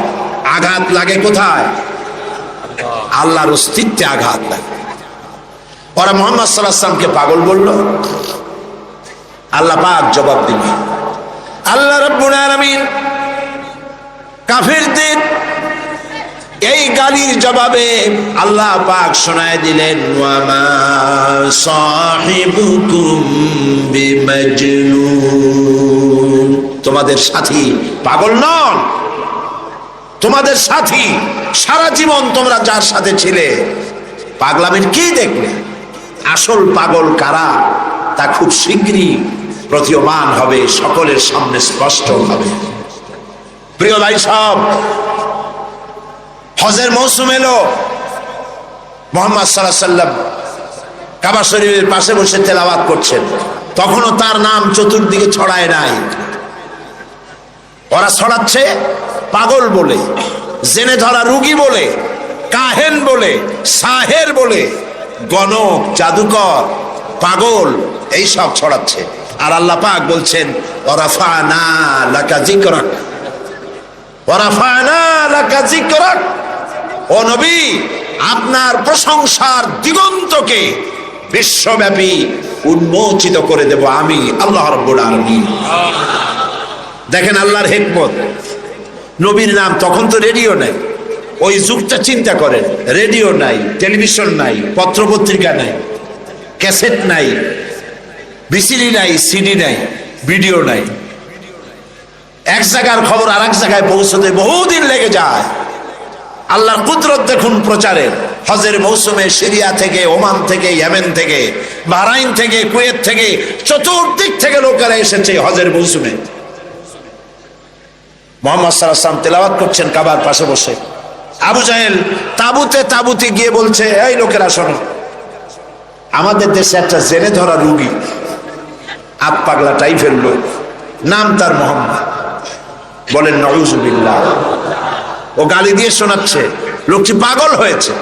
আঘাত লাগে কোথায়? আল্লাহর অস্তিত্বে আঘাত লাগে। ওরা মুহাম্মদ সাল্লাল্লাহু আলাইহি ওয়াসাল্লামকে পাগল বলল, আল্লাহ পাক জবাব দিবেন। আল্লাহ রাব্বুল আলামিন কাফিরদের এই গালির জবাবে আল্লাহ পাক শোনায় দিলেন, ওয়া মা সাহিবুকুম বিমাজনুন, তোমাদের সাথী পাগল নন। তোমাদের সাথী সারা জীবন তোমরা যার সাথে ছিলে, পাগলামির কি দেখলে? আসল পাগল কারা তা খুব শীঘ্রই প্রতীয়মান হবে, সকলের সামনে স্পষ্ট হবে। প্রিয় ভাই সব, হজের মৌসুম এলো। মুহাম্মদ সাল্লাল্লাহু আলাইহি ওয়াসাল্লাম কাবা শরীফের পাশে বসে তেলাওয়াত করছেন। তখনও তার নাম চতুর্দিকে ছড়ায় নাই। ওরা ছড়াচ্ছে পাগল বলে, জেনে ধরা রুগী বলে, কাহেন বলে, সাহের বলে, গণক, জাদুকর, পাগল, এই সব ছড়াচ্ছে। আর আল্লাহ পাক বলছেন ওয়ারাফানা লাকা যিকরাক, ওয়ারাফানা লাকা যিকরাক, ও নবী আপনার প্রশংসার দিগন্তকে বিশ্বব্যাপী উন্মোচিত করে দেব আমি আল্লাহ রাব্বুল আলামিন। দেখেন আল্লাহর হিকমত। নবীর নাম, তখন তো রেডিও নাই, ওই যুগটা চিন্তা করেন, রেডিও নাই, টেলিভিশন নাই, পত্রপত্রিকা নাই, ক্যাসেট নাই, ভিসিডি নাই, সিডি নাই, ভিডিও নাই। এক জায়গার খবর আর এক জায়গায় পৌঁছতে বহুদিন লেগে যায়। আল্লাহর কুদরত দেখুন প্রচারের। হজের মৌসুমে সিরিয়া থেকে, ওমান থেকে, ইয়েমেন থেকে, বাহরাইন থেকে, কুয়েত থেকে, চতুর্দিক থেকে লোকেরা এসেছে হজের মৌসুমে। মুহাম্মদ সাল্লাল্লাহু আলাইহি ওয়াসাল্লাম তেলাওয়াত করছেন কাবার পাশে বসে। আবু জাহেল তাবুতে তাবুতে গিয়ে বলছে, এই লোকেরা শোনো, আমাদের দেশে একটা জেনে ধরা রুগী, আপ পাগলা টাইপের লোক, নাম তার মোহাম্মদ। বলেন নাউযুবিল্লাহ। ও গালি দিয়ে শোনাচ্ছে, লোকটি পাগল হয়েছে।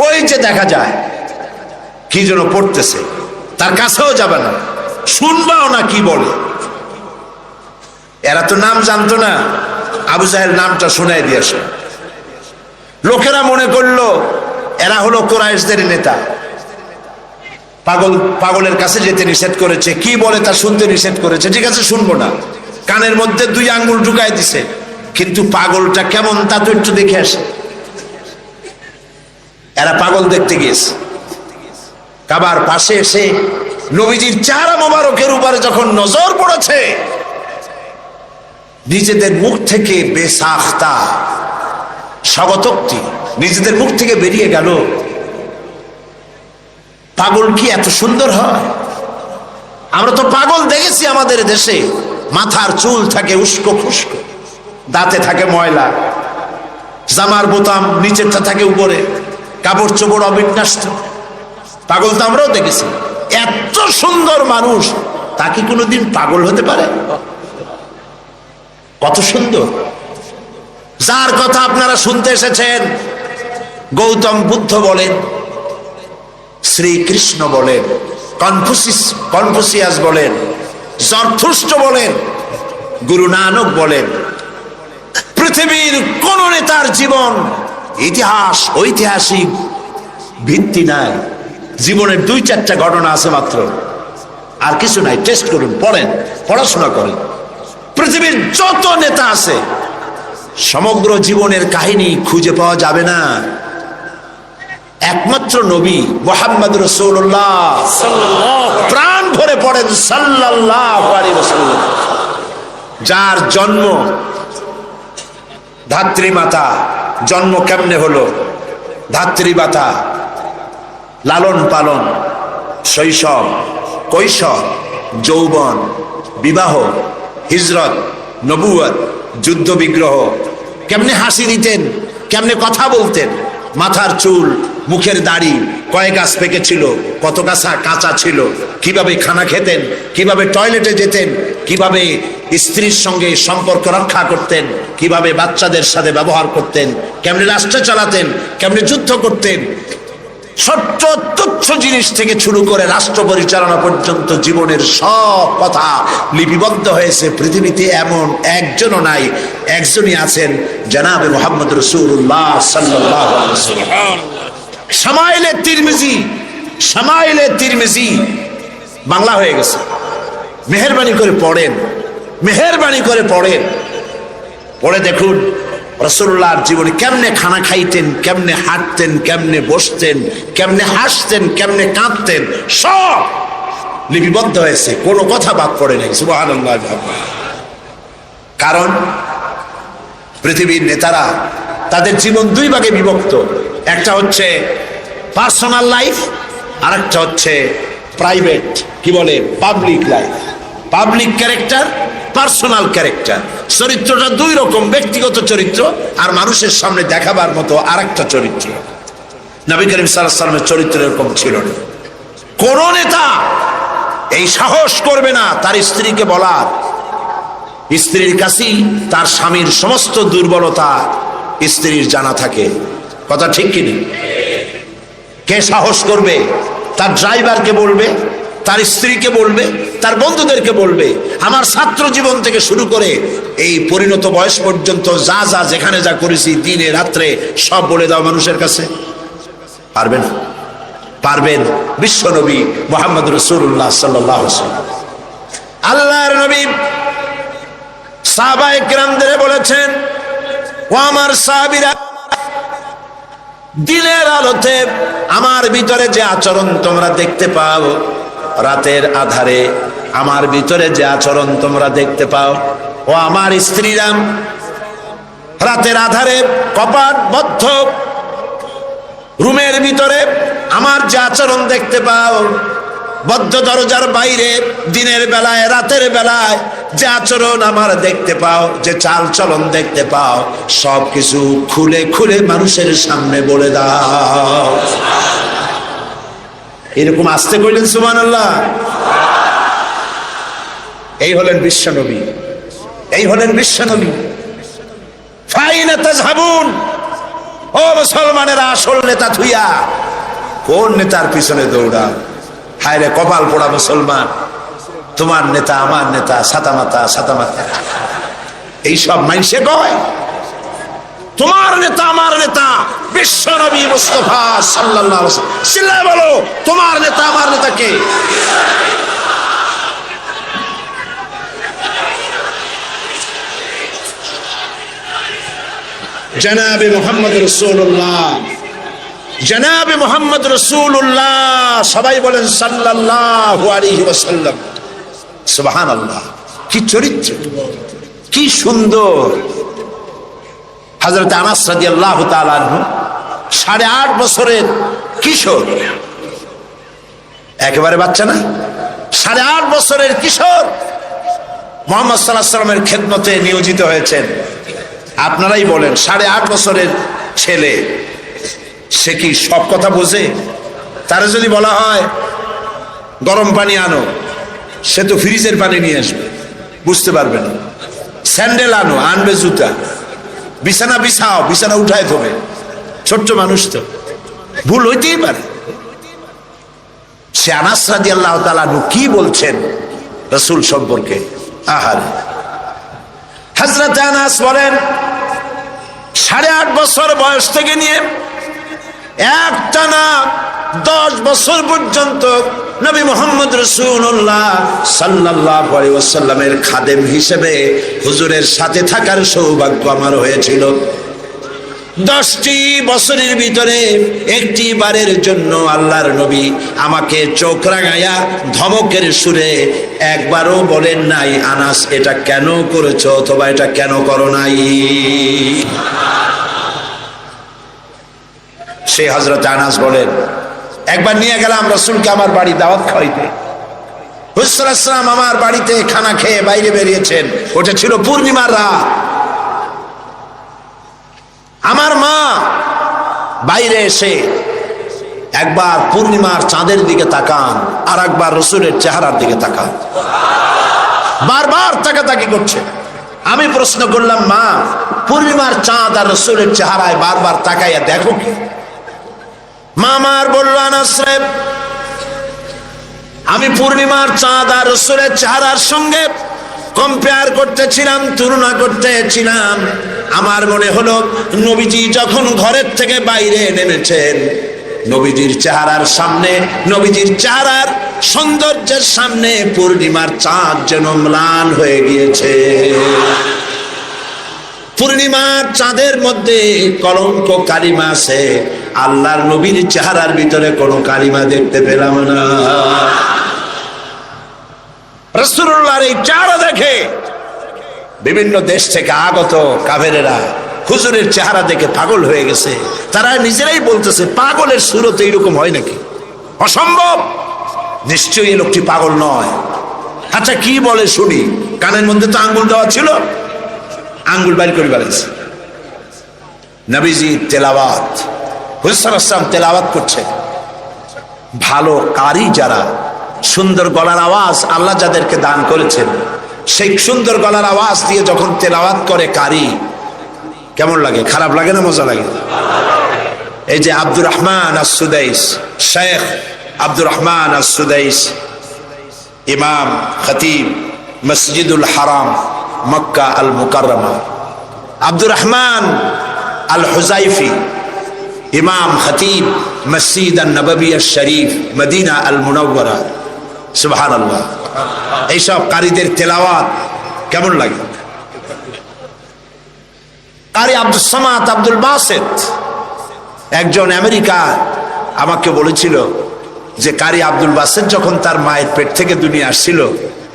ওই যে দেখা যায় কি যেন পড়তেছে, তার কাছেও যাবে না, শুনবাও না কি বলে। এরা তো নাম জানতো না, আবু জাহেল নামটা শোনাই দিয়েছে। লোকেরা মনে করলো এরা হলো কুরাইশদের নেতা। পাগলের কাছে যেতে নিষেধ করেছে, কি বলে তা শুনতে নিষেধ করেছে। ঠিক আছে, শুনবো না। কানের মধ্যে 2 আঙ্গুল ঢুকাই দিছে, কিন্তু পাগলটা কেমন তা তো একটু দেখে আসে। এরা পাগল দেখতে গিয়েছে। কাবার পাশে এসে নবীজির চেহারা মোবারকের উপরে যখন নজর পড়েছে, নিজেদের মুখ থেকে বেসাখতা স্বাগতোক্তি নিজেদের মুখ থেকে বেরিয়ে গেল, পাগল কি এত সুন্দর হয়? আমরা তো পাগল দেখেছি আমাদের দেশে, মাথার চুল থাকে উস্কো খুস্কো, দাঁতে থাকে ময়লা, জামার বোতাম নিচেরটা থাকে উপরে, কাপড় চোপড় অবিন্যস্ত। পাগল তো আমরাও দেখেছি। এত সুন্দর মানুষ, তা কি কোনোদিন পাগল হতে পারে? কত সুন্দর। যার কথা আপনারা শুনতে এসেছেন, গৌতম বুদ্ধ বলেন, শ্রীকৃষ্ণ বলেন, কনফুসিয়াস বলেন, জরথুস্ট্র বলেন, গুরু নানক বলেন, পৃথিবীর কোন নেতার জীবন ইতিহাস ঐতিহাসিক ভিত্তি নাই। জীবনের 2-4টা ঘটনা আছে মাত্র, আর কিছু নাই। টেস্ট করুন, পড়েন, পড়াশোনা করেন। পৃথিবীর যত নেতা আছে, সমগ্র জীবনের কাহিনী খুঁজে পাওয়া যাবে না। একমাত্র নবী মুহাম্মদ রাসূলুল্লাহ প্রাণ ভরে পড়েন সাল্লাল্লাহু আলাইহি ওয়াসাল্লাম, যার জন্ম ধাত্রী মাতা। জন্ম কেমনে হলো? ধাত্রী মাতা, লালন পালন, শৈশব, কৈশোর, যৌবন, বিবাহ, হিজরত, নবুয়ত, যুদ্ধ বিগ্রহ, কেমনে হাসি দিতেন, কেমনে কথা বলতেন, মাথার চুল, মুখের দাড়ি কয় গাছ পেকেছিল, কত গাছা কাঁচা ছিল, কিভাবে খানা খেতেন, কিভাবে টয়লেটে যেতেন, কিভাবে স্ত্রীর সঙ্গে সম্পর্ক রক্ষা করতেন, কিভাবে বাচ্চাদের সাথে ব্যবহার করতেন, কেমনে রাষ্ট্র চালাতেন, কেমনে যুদ্ধ করতেন, ছোট্ট তুচ্ছ জিনিস থেকে শুরু করে রাষ্ট্র পরিচালনা পর্যন্ত জীবনের সব কথা লিপিবদ্ধ হয়েছে। পৃথিবীতে এমন একজনও নাই, একজনই আছেন, জনাবে মুহাম্মদ রাসূলুল্লাহ সাল্লাল্লাহু আলাইহি ওয়াসাল্লাম। শামাইলে তিরমিজি বাংলা হয়ে গেছে। মেহেরবানি করে পড়েন, মেহেরবানি করে পড়েন, পড়ে দেখুন রাসূলুল্লাহর জীবনে কেমনে খানা খাইতেন, কেমনে হাঁটতেন, কেমনে বসতেন, কেমনে হাসতেন, কেমনে কাঁদতেন, সব লিপিবদ্ধ হয়েছে, কোনো কথা বাদ পড়ে নাই। সুবহানাল্লাহ। কারণ পৃথিবীর নেতারা তাদের জীবন 2 ভাগে বিভক্ত। একটা হচ্ছে পার্সোনাল লাইফ, আর একটা হচ্ছে প্রাইভেট, কি বলে, public life. Public character, personal character. চরিত্রটা 2 রকম, ব্যক্তিগত চরিত্র আর মানুষের সামনে দেখাবার মতো আরেকটা চরিত্র। নবী করিম সাল্লাল্লাহু আলাইহি ওয়াসাল্লামের চরিত্র এরকম ছিল না। কোন নেতা এই সাহস করবে না তার স্ত্রীকে বলার। স্ত্রীর কাছেই তার স্বামীর সমস্ত দুর্বলতা স্ত্রীর জানা থাকে। কথা ঠিক কিনা? কে সাহস করবে? তার ড্রাইভারকে বলবে, তার স্ত্রীকে বলবে, তার বন্ধুদেরকে বলবে। আমার ছাত্র জীবন থেকে শুরু করে এই পরিণত বয়স পর্যন্ত যা যা যেখানে যা করেছি দিনে রাত্রে সব বলে দাও মানুষের কাছে। পারবে না? পারবেন বিশ্ব নবী মুহাম্মদ রাসূলুল্লাহ সাল্লাল্লাহু আলাইহি ওয়াসাল্লাম। আল্লাহর নবী সাহাবায়ে কিরামদের বলেছেন, ও আমার সাহাবীরা, দিনের আলোতে আমার ভিতরে যে আচরণ তোমরা দেখতে পাও, রাতের আধারে আমার ভিতরে যে আচরণ তোমরা দেখতে পাও, ও আমার স্ত্রীরা, রাতের আধারে কপাট বদ্ধ রুমের ভিতরে আমার যে আচরণ দেখতে পাও, বদ্ধ দরজার বাইরে দিনের বেলায় রাতের বেলায় যে আচরণ আমার দেখতে পাও, যে চাল চলন দেখতে পাও, সবকিছু খুলে খুলে মানুষের সামনে বলে দাও। এরকম আসতে কইলেন সুবহানাল্লাহ। এই হলেন বিশ্বনবী, এই হলেন বিশ্বনবী। ফাইনা তাযহাবুন, ও মুসলমানেরা, আসল নেতা থুইয়া কোন নেতার পিছনে দৌড়া? হায় রে কপাল পোড়া মুসলমান, তোমার নেতা আমার নেতা সাতামাতা সাতামাতা এইসব মাইনসে কয়। তোমার নেতা আমার নেতা বিশ্ব নবী মুস্তাফা সাল্লাল্লাহু আলাইহি ওয়াসাল্লাম। চিল্লায় বলো, তোমার নেতা আমার নেতা কে? জনাবে মুহাম্মদ রাসূলুল্লাহ, জনাবে মুহাম্মদ রাসূলুল্লাহ। সবাই বলেন সাল্লাল্লাহু আলাইহি ওয়াসাল্লাম। সুবহানাল্লাহ, কি চরিত্র, কি সুন্দর। হযরত আনাস রাদিয়াল্লাহু তাআলা আনহু 8.5 বছরের কিশোর, একেবারে বাচ্চা না, 8.5 বছরের কিশোর মুহাম্মদ সাল্লাল্লাহু আলাইহি ওয়াসাল্লামের খেদমতে নিয়োজিত হয়েছেন। আপনারাই বলেন, 8.5 বছরের ছেলে, সে কি সব কথা বোঝে? তারা যদি বলা হয় গরম পানি আনো, সে তো ফ্রিজের পানি নিয়ে আসবে, বুঝতে পারবে না। স্যান্ডেল আনো, আনবে জুতা। বিছানা বিছাও, বিছানা উঠায় দেবে। ছোট্ট মানুষ তো, ভুল হইতেই পারে। সে আনাস রাদিয়াল্লাহু তাআলা আনহু কি বলছেন রাসূল সম্পর্কে? আহারে, হযরত আনাস বলেন, 8.5 বছর বয়স থেকে নিয়ে একটানা 10 বছর পর্যন্ত নবী মুহাম্মদ রাসূলুল্লাহ সাল্লাল্লাহু আলাইহি ওয়াসাল্লামের খাদেম হিসেবে হুজুরের সাথে থাকার সৌভাগ্য আমার হয়েছিল। 10টি বছরের ভিতরে একটি বারের জন্য আল্লাহর নবী আমাকে চোখ রাঙাইয়া ধমকের সুরে একবারও বলেন নাই, আনাস এটা কেন করেছো অথবা এটা কেন করো নাই। সেই হযরত আনাস বলেন, একবার নিয়ে গেলাম রাসূলকে আমার বাড়ি দাওয়াত খাওয়াইতে। হুজুর সাল্লাল্লাহু আলাইহি ওয়াসাল্লাম আমার বাড়িতে খানা খেয়ে বাইরে বেরিয়েছেন। ওটা ছিল পূর্ণিমার রাত। আমার মা বাইরে এসে একবার পূর্ণিমার চাঁদের দিকে তাকান, আর একবার রাসূলের চেহারার দিকে তাকান, বারবার তাকাতাকি করছে। আমি প্রশ্ন করলাম, মা, পূর্ণিমার চাঁদ আর রাসূলের চেহারায় বারবার তাকাইয়া দেখো কি? মা আমার বলল, আনাস রে, আমি পূর্ণিমার চাঁদ আর রাসূলের চেহারার সঙ্গে কম্পেয়ার করতেছিলাম, তুলনা করতেছিলাম। আমার মনে হলো নবীজি যখন ঘরের থেকে বাইরে নেমেছেন, নবীজির চেহারার সামনে, নবীজির চেহারার সৌন্দর্যের সামনে পূর্ণিমার চাঁদ যেন ম্লান হয়ে গিয়েছে। পূর্ণিমার চাঁদের মধ্যে কলঙ্ক কালিমা আছে, আল্লাহর নবীর চেহারার ভিতরে কোনো কালিমা দেখতে পেলাম না। রাসূলুল্লাহর এই চেহারা দেখে বিভিন্ন দেশ থেকে আগত কাফেরেরা হুজুরের চেহারা দেখে পাগল হয়ে গেছে। তারা নিজেরাই বলতেছে, পাগলের সুরত এইরকম হয় নাকি? অসম্ভব, নিশ্চয়ই এই লোকটি পাগল নয়। আচ্ছা কি বলে শুনি। কানের মধ্যে তো আঙ্গুল দেওয়া ছিল, আঙ্গুল বাইর করে বেড়াচ্ছে। নবীজি তেলাওয়াত, হুজুর সাল্লাল্লাহু আলাইহি ওয়াসাল্লাম তেলাওয়াত করছে। ভালো কারি যারা, সুন্দর গলার আওয়াজ আল্লাহ যাদেরকে দান করেছেন, সেই সুন্দর গলার আওয়াজ দিয়ে যখন তেলাওয়াত করে কারি, কেমন লাগে? খারাপ লাগে না মজা লাগে? এই যে আব্দুর রহমান আস-সুদাইস, শেখ আব্দুর রহমান আস-সুদাইস, ইমাম খতিব মসজিদুল হারাম মক্কা আল মুকাররমা, আব্দুর রহমান আল হুজাইফি, ইমাম খতিব মসজিদ নববী শরীফ মদিনা আল মুনাওয়ারা, সুবহানাল্লাহ। এইসব কারীদের তেলাওয়াত কেমন লাগে? কারি আব্দুল সামাদ আব্দুল বাসেত, একজন আমেরিকা আমাকে বলেছিল যে কারি আব্দুল বাসেত যখন তার মায়ের পেট থেকে দুনিয়া আসছিল,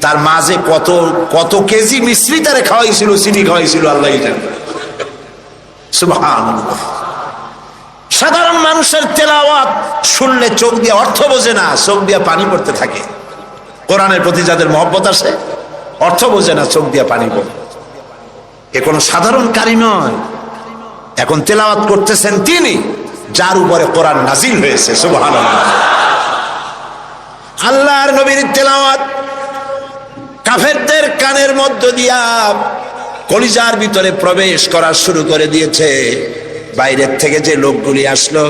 তার মা যে কত কত কেজি মিশ্রি তারে খাওয়াইছিল, চিনি খাওয়াইছিল, আল্লাহ জানে। সুবহানাল্লাহ। সাধারণ মানুষের তেলাওয়াত শুনলে চোখ দিয়ে অর্থ বোঝে না, চোখ দিয়ে পানি পড়তে থাকে। কোরআনের প্রতি যাদের মহব্বত আছে, অর্থ বোঝে না, চোখ দিয়ে পানি পড়ে। এ কোনো সাধারণ কারি নয়। এখন তেলাওয়াত করতেছেন তিনি, যার উপরে কোরআন নাজিল হয়েছে। সুবহানাল্লাহ। আল্লাহর নবীর তেলাওয়াত কাফেরদের কানের মধ্য দিয়া কলিজার ভিতরে প্রবেশ করা শুরু করে দিয়েছে। বাইরের থেকে যে লোকগুলি আসলো,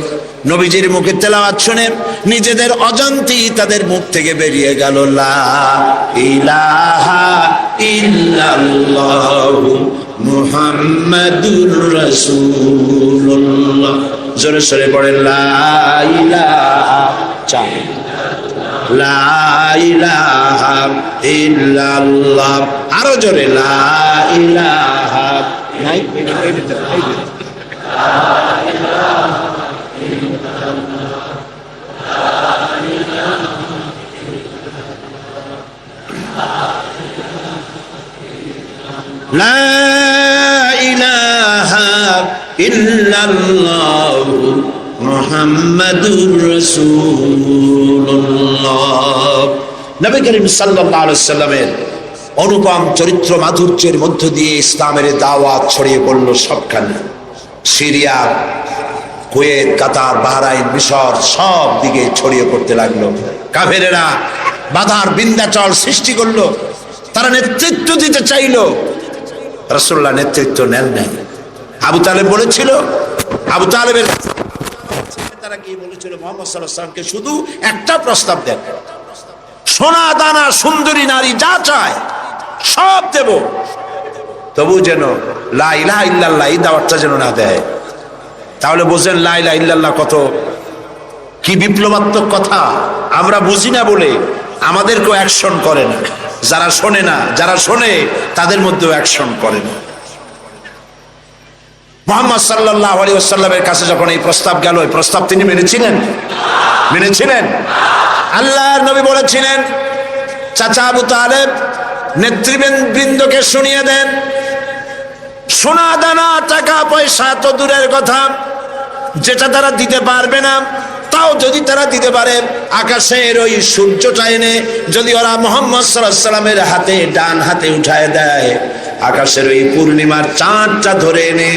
নবীজির মুখে তেলাওয়াত শুনে নিজেদের অজান্তেই তাদের মুখ থেকে বেরিয়ে গেল লা ইলাহা ইল্লাল্লাহু মুহাম্মাদুর রাসূলুল্লাহ। জোরে সরে পড়েন লা ইলাহা লা ইলাহা ইল্লাল্লাহ। আরো জোরে লা ইলাহা। নাই লা ইলাহা ইল্লাল্লাহু মুহাম্মাদুর রাসূলুল্লাহ। নবী করিম সাল্লাল্লাহু আলাইহি সাল্লামের অনুপম চরিত্র মাধুর্যের মধ্য দিয়ে ইসলামের দাওয়াত ছড়িয়ে পড়ল সবখানে। সিরিয়া, কুয়েত, কাতার, বাহরাইন, মিশর সব দিকে ছড়িয়ে পড়তে লাগলো। কাফেরেরা বাধার বিন্ধ্যাচল সৃষ্টি করলো। তারা নেতৃত্ব দিতে চাইলো, রাসূলুল্লাহ নেতৃত্ব নেন নাই। আবু তালেব বলেছিল, আবু তালেবের তারা কি বলেছিল, মুহাম্মদ সাল্লাল্লাহু আলাইহি ওয়াসাল্লামকে শুধু একটা প্রস্তাব দেন, সোনা দানা সুন্দরী নারী যা চায় সব দেব, তবু যেন লা ইলাহা ইল্লাল্লাহ এই দাওয়াতটা যেন না দেয়। তাহলে বোঝেন লা ইলাহা ইল্লাল্লাহ কত কি বিপ্লবাত্মক কথা। আমরা বুঝি না বলে আমাদেরকেও অ্যাকশন করে না, যারা শোনে না, যারা শোনে তাদের মধ্যেও অ্যাকশন করে না। মুহাম্মদ সাল্লাল্লাহু আলাইহি ওয়াসাল্লামের কাছে যখন এই প্রস্তাব গেল, এই প্রস্তাব তিনি মেনেছিলেন? মেনেছিলেন? আল্লাহর নবী বলেছিলেন, চাচা আবু তালেব নেতৃবৃন্দকে শুনিয়ে দেন, সোনা দানা টাকা পয়সা তো দূরের কথা, যেটা তারা দিতে পারবে না, তাও যদি তারা দিতে পারে আকাশের ওই সূর্যটা এনে যদি ওরা মুহাম্মদ সাল্লাল্লাহু আলাইহি ওয়াসাল্লামের হাতে ডান হাতে উঠায় দেয়, আকাশের ওই পূর্ণিমার চাঁদটা ধরে এনে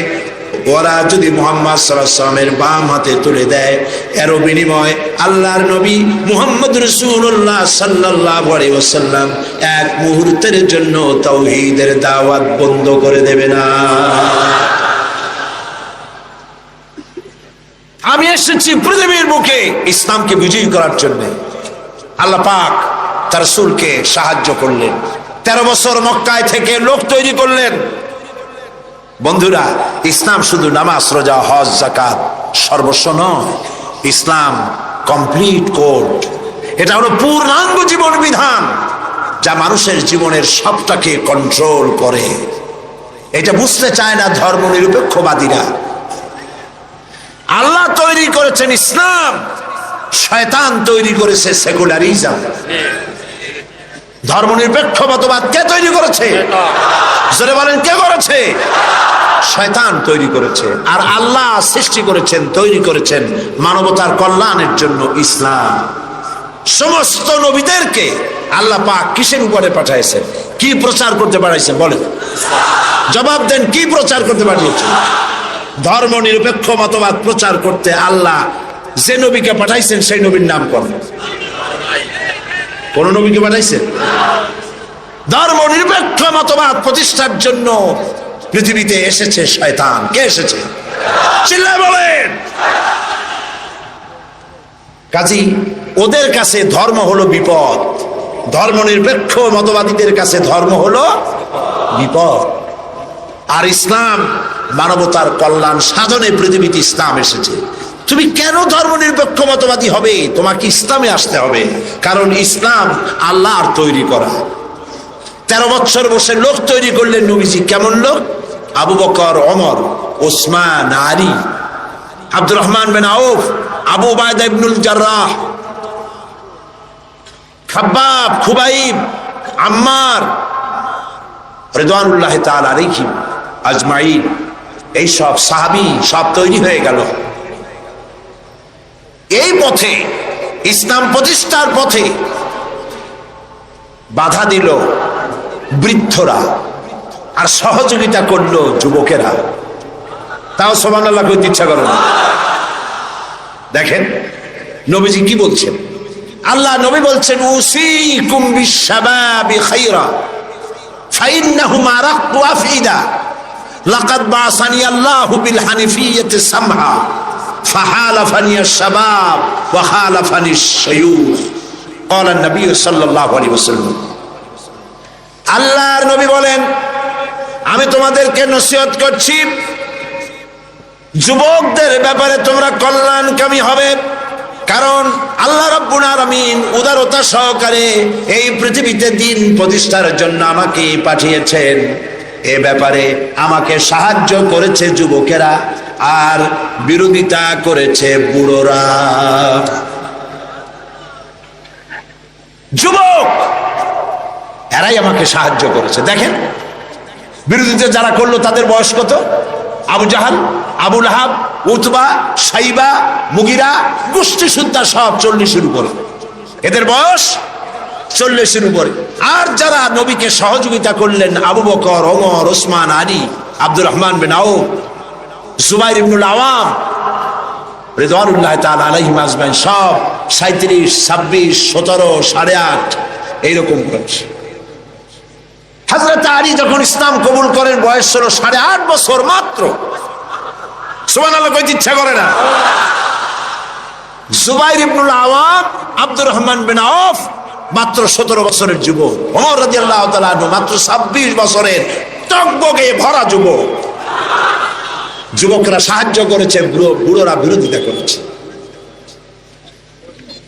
ওরা যদি মুহাম্মদ সাল্লাল্লাহু আলাইহি ওয়াসাল্লামের বাম হাতে তুলে দেয়, এর বিনিময় আল্লাহর নবী মুহাম্মদ রাসূলুল্লাহ সাল্লাল্লাহু আলাইহি ওয়াসাল্লাম এক মুহূর্তের জন্য তাওহীদের দাওয়াত বন্ধ করে দেবে না। আমি এসেছি পৃথিবীর বুকে ইসলামকে বিজয়ী করার জন্য। আল্লাহ পাক তার রাসূলকে সাহায্য করলেন, 13 বছর মক্কায় থেকে লোক তৈরি করলেন। বন্ধুরা, ইসলাম শুধু নামাজ, রোজা, হজ, যাকাত সর্বস্ব নয়। ইসলাম কমপ্লিট কোড, এটা হলো পূর্ণাঙ্গ জীবন বিধান যা মানুষের জীবনের সবটাকে কন্ট্রোল করে। এটা বুঝতে চায় না ধর্ম নিরপেক্ষবাদীরা। আল্লাহ তৈরি করেছেন ইসলাম, শয়তান তৈরি করেছে সেকুলারিজম। ধর্ম নিরপেক্ষবাদ কে তৈরি করেছে? জোরে বলেন, কে করেছে? শয়তান তৈরি করেছে। আর আল্লাহ সৃষ্টি করেছেন, তৈরি করেছেন মানবতার কল্যাণের জন্য ইসলাম। সমস্ত নবীদেরকে আল্লাহ পাক কিসের উপরে পাঠাইছেন? কি প্রচার করতে পাঠাইছেন? বলেন, জবাব দেন, কি প্রচার করতে পাঠিয়েছেন? ধর্ম নিরপেক্ষ মতবাদ প্রচার করতে আল্লাহ যে নবীকে পাঠাইছেন সেই নবীর নাম করেন। কোন নবীকে পাঠাইছে? ধর্ম নিরপেক্ষ মতবাদ প্রতিষ্ঠার জন্য পৃথিবীতে এসেছে শয়তান। কে এসেছে? চিল্লায় বলেন। কাজী ওদের কাছে ধর্ম হলো বিপদ, ধর্ম নিরপেক্ষ মতবাদীদের কাছে ধর্ম হলো বিপদ। আর ইসলাম মানবতার কল্যাণ সাধনে পৃথিবীতে ইসলাম এসেছে। তুমি কেন ধর্ম নিরপেক্ষ মতবাদী হবে? তোমাকে ইসলামে আসতে হবে, কারণ ইসলাম আল্লাহর তৈরি করা। 13 বছর বসে লোক তৈরি করলেন নবীজি। কেমন লোক? আবু বকর, ওমর, ওসমান, আলী, আব্দুর রহমান বিন আউফ, আবু উবাইদা ইবনুল জাররাহ, খাব্বাব, খুবাইব, আম্মার রিদওয়ানুল্লাহি তাআলা আলাইহিম আজমাইন। এই সব সাহাবী সব তৈরি হয়ে গেল। এই পথে ইসলাম প্রতিষ্ঠার পথে বাধা দিল বৃদ্ধরা, আর সহযোগিতা করলো যুবকেরা। তাও সুবহানাল্লাহ কইতে ইচ্ছা করে না। দেখেন নবীজি কি বলছেন। আল্লাহ নবী বলছেন, উসিকুম বিশ-শাবাবি খায়রা ফাইন্নাহুম আরাক্কু আফইদা লাকাদ বাসানি আল্লাহু বিল হানিফিয়্যাতি সামহা ফাহালাফানি আশ-শাবাব ওয়া খালাফানি আশ-শায়ুখ। ক্বালা নবী সাল্লাল্লাহু আলাইহি ওয়াসাল্লাম। আল্লাহর নবী বলেন, আমি তোমাদেরকে নসিহত করছি, যুবকদের ব্যাপারে তোমরা কল্যাণকামী হবে, কারণ আল্লাহ রাব্বুল আলামিন উদারতা সহকারে এই পৃথিবীতে দ্বীন প্রতিষ্ঠার জন্য আমাকে পাঠিয়েছেন। এ ব্যাপারে আমাকে সাহায্য করেছে যুবকেরা, আর বিরোধিতা করেছে বুড়োরা। যুবক এরাই আমাকে সাহায্য করেছে। দেখেন বিরোধিতা যারা করলো তাদের বয়স কত? আবু জাহাল, আবু লাহাব, উতবা, সাইবা, মুগিরা, গোষ্ঠী সুদ্ধা সব 40-এর উপরে। এদের বয়স 40-এর উপরে। আর যারা নবীকে সহযোগিতা করলেন, আবু বকর, ওমর, ওসমান, আলী, আব্দুর রহমান বিন আউফ, জুবাইর ইবনুল আওয়াম রিদওয়ানুল্লাহি তাআলা আলাইহিম আজমাইন, সব 37, 26, 17, 8.5 এইরকম করেছে। হযরত আলী যখন ইসলাম কবুল করেন বয়স ছিল 8.5 বছর মাত্র। সুবহানাল্লাহ কইতে ইচ্ছা করে না। জুবাইর ইবনুল আওয়াম, আব্দুর রহমান বিন আউফ মাত্র 17 বছরের যুবক। ওমর রাদিয়াল্লাহু তাআলা আনহু মাত্র 26 বছরের টগবগে ভরা যুবক। যুবকরা সাহায্য করেছে, বুড়োরা বিরোধিতা করেছে।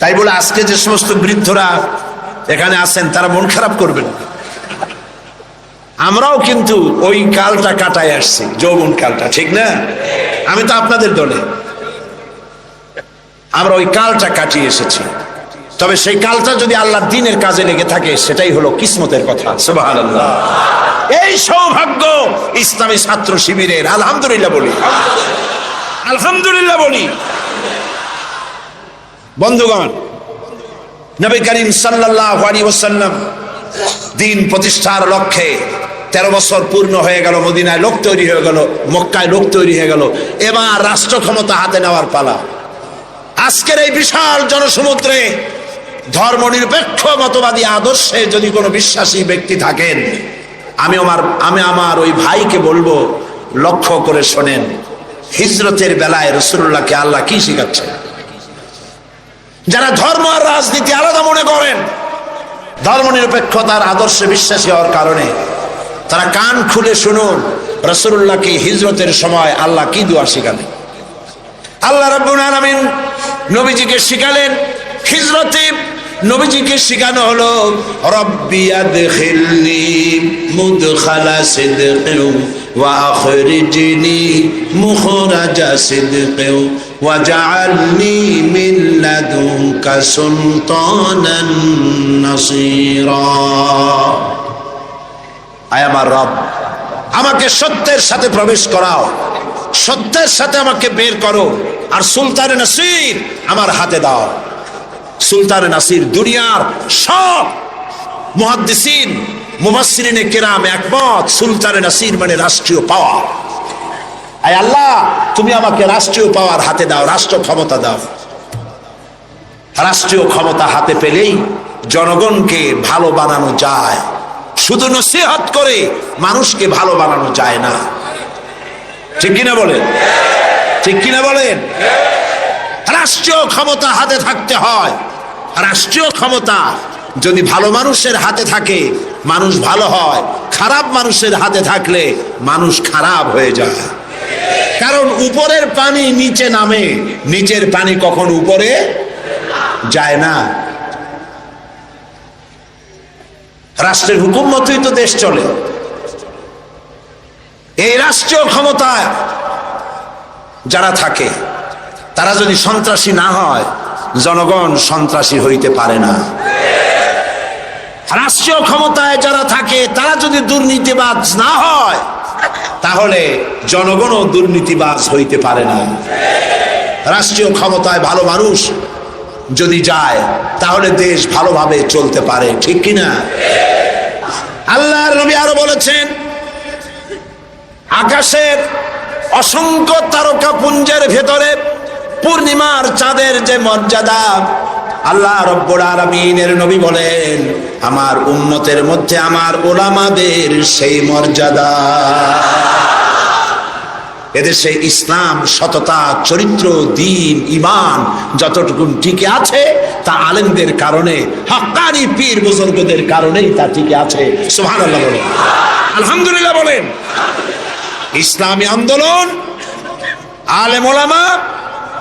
তাই বলে আজকে যে সমস্ত বৃদ্ধরা এখানে আছেন তারা মন খারাপ করবেন। আমরাও কিন্তু ওই কালটা কাটায় আসছি, যৌবন কালটা, ঠিক না? আমি তো আপনাদের দলে, আমরা ওই কালটা কাটিয়ে এসেছি। তবে সেই কালটা যদি আল্লাহর দ্বীনের কাজে লেগে থাকে সেটাই হলো কিসমতের কথা। সুবহানাল্লাহ। এই সৌভাগ্য ইসলামী ছাত্র শিবিরের। আলহামদুলিল্লাহ বলি, আলহামদুলিল্লাহ বলি। বন্ধুগণ, নবী করিম সাল্লাল্লাহু আলাইহি ওয়াসাল্লাম দ্বীন প্রতিষ্ঠার লক্ষ্যে 13 বছর পূর্ণ হয়ে গেল। মদিনায় লোক তৈরি হয়ে গেল, মক্কায় লোক তৈরি হয়ে গেল। এবার রাষ্ট্র ক্ষমতা হাতে নেওয়ার পালা। আজকের এই বিশাল জনসমুদ্রে ধর্ম নিরপেক্ষ মতবাদী আদর্শে যদি কোনো বিশ্বাসী ব্যক্তি থাকেন, আমি আমার ওই ভাইকে বলবো, লক্ষ্য করে শোনেন, হিজরতের বেলায় রাসূলুল্লাহকে আল্লাহ কি শিখাচ্ছেন। যারা ধর্ম আর রাজনীতি আলাদা মনে করেন, ধর্ম নিরপেক্ষতার আদর্শে বিশ্বাসী হওয়ার কারণে তারা কান খুলে শুনুন রাসূলুল্লাহকে হিজরতের সময় আল্লাহ কি দোয়া শিখালেন। আল্লাহ রাব্বুল আলামিন নবীজিকে শিখালেন হিজরতে। নবীজিকে শিখানো হলো, রব্বি আদখিলনি মুদখালা সিদকিন ওয়া আখরিজনি মুখরাজা সিদকিন ওয়াজআলনি মিন লাদুনকা সুলতানান নাসীরা। আয় আমার রব, আমাকে সত্যের সাথে প্রবেশ করাও, সত্যের সাথে আমাকে বের করো, আর সুলতানে নাসির আমার হাতে দাও। সুলতানে নাসির দুনিয়ার সব মুহাদ্দিসিন মুফাসসিরিনে কেরাম একমত, সুলতানে নাসির মানে রাষ্ট্রীয় পাওয়ার। আয় আল্লাহ, তুমি আমাকে রাষ্ট্রীয় পাওয়ার হাতে দাও, রাষ্ট্র ক্ষমতা দাও। রাষ্ট্রীয় ক্ষমতা হাতে পেলেই জনগণকে ভালো বানানো যায়, শুধু নসিহত করে মানুষকে ভালো বানানো যায় না। ঠিক কিনা বলেন? ঠিক কিনা বলেন? রাষ্ট্রীয় ক্ষমতা হাতে থাকতে হয়। রাষ্ট্রীয় ক্ষমতা যদি ভালো মানুষের হাতে থাকে মানুষ ভালো হয়, খারাপ মানুষের হাতে থাকলে মানুষ খারাপ হয়ে যায়। কারণ উপরের পানি নিচে নামে, নিচের পানি কখন উপরে যায় না। রাষ্ট্রের হুকুম মতোই তো দেশ চলে। এই রাষ্ট্রীয় ক্ষমতায় যারা থাকে তারা যদি সন্ত্রাসী না হয়, জনগণ সন্ত্রাসী হইতে পারে না। রাষ্ট্রীয় ক্ষমতায় যারা থাকে তারা যদি দুর্নীতিবাজ না হয়, তাহলে জনগণও দুর্নীতিবাজ হইতে পারে না। রাষ্ট্রীয় ক্ষমতায় ভালো মানুষ যদি যায় তাহলে দেশ ভালোভাবে চলতে পারে। ঠিক কিনা? আল্লাহর নবী আরো বলেছেন, আকাশের অসংখ্য তারকা পুঞ্জের ভেতরে পূর্ণিমার চাঁদের যে মর্যাদা, আল্লাহ রব্বুল আলামিনের নবী বলেন আমার উম্মতের মধ্যে আমার উলামাদের সেই মর্যাদা। এদেশে ইসলাম, সততা, চরিত্র, দ্বীন, ঈমান যতটুকু টিকে আছে তা আলেমদের কারণে, হক্কানি পীর বুজুর্গদের কারণেই তা টিকে আছে। সুবহানাল্লাহ বলেন, আলহামদুলিল্লাহ বলেন। ইসলামী আন্দোলন, আলেম ওলামা,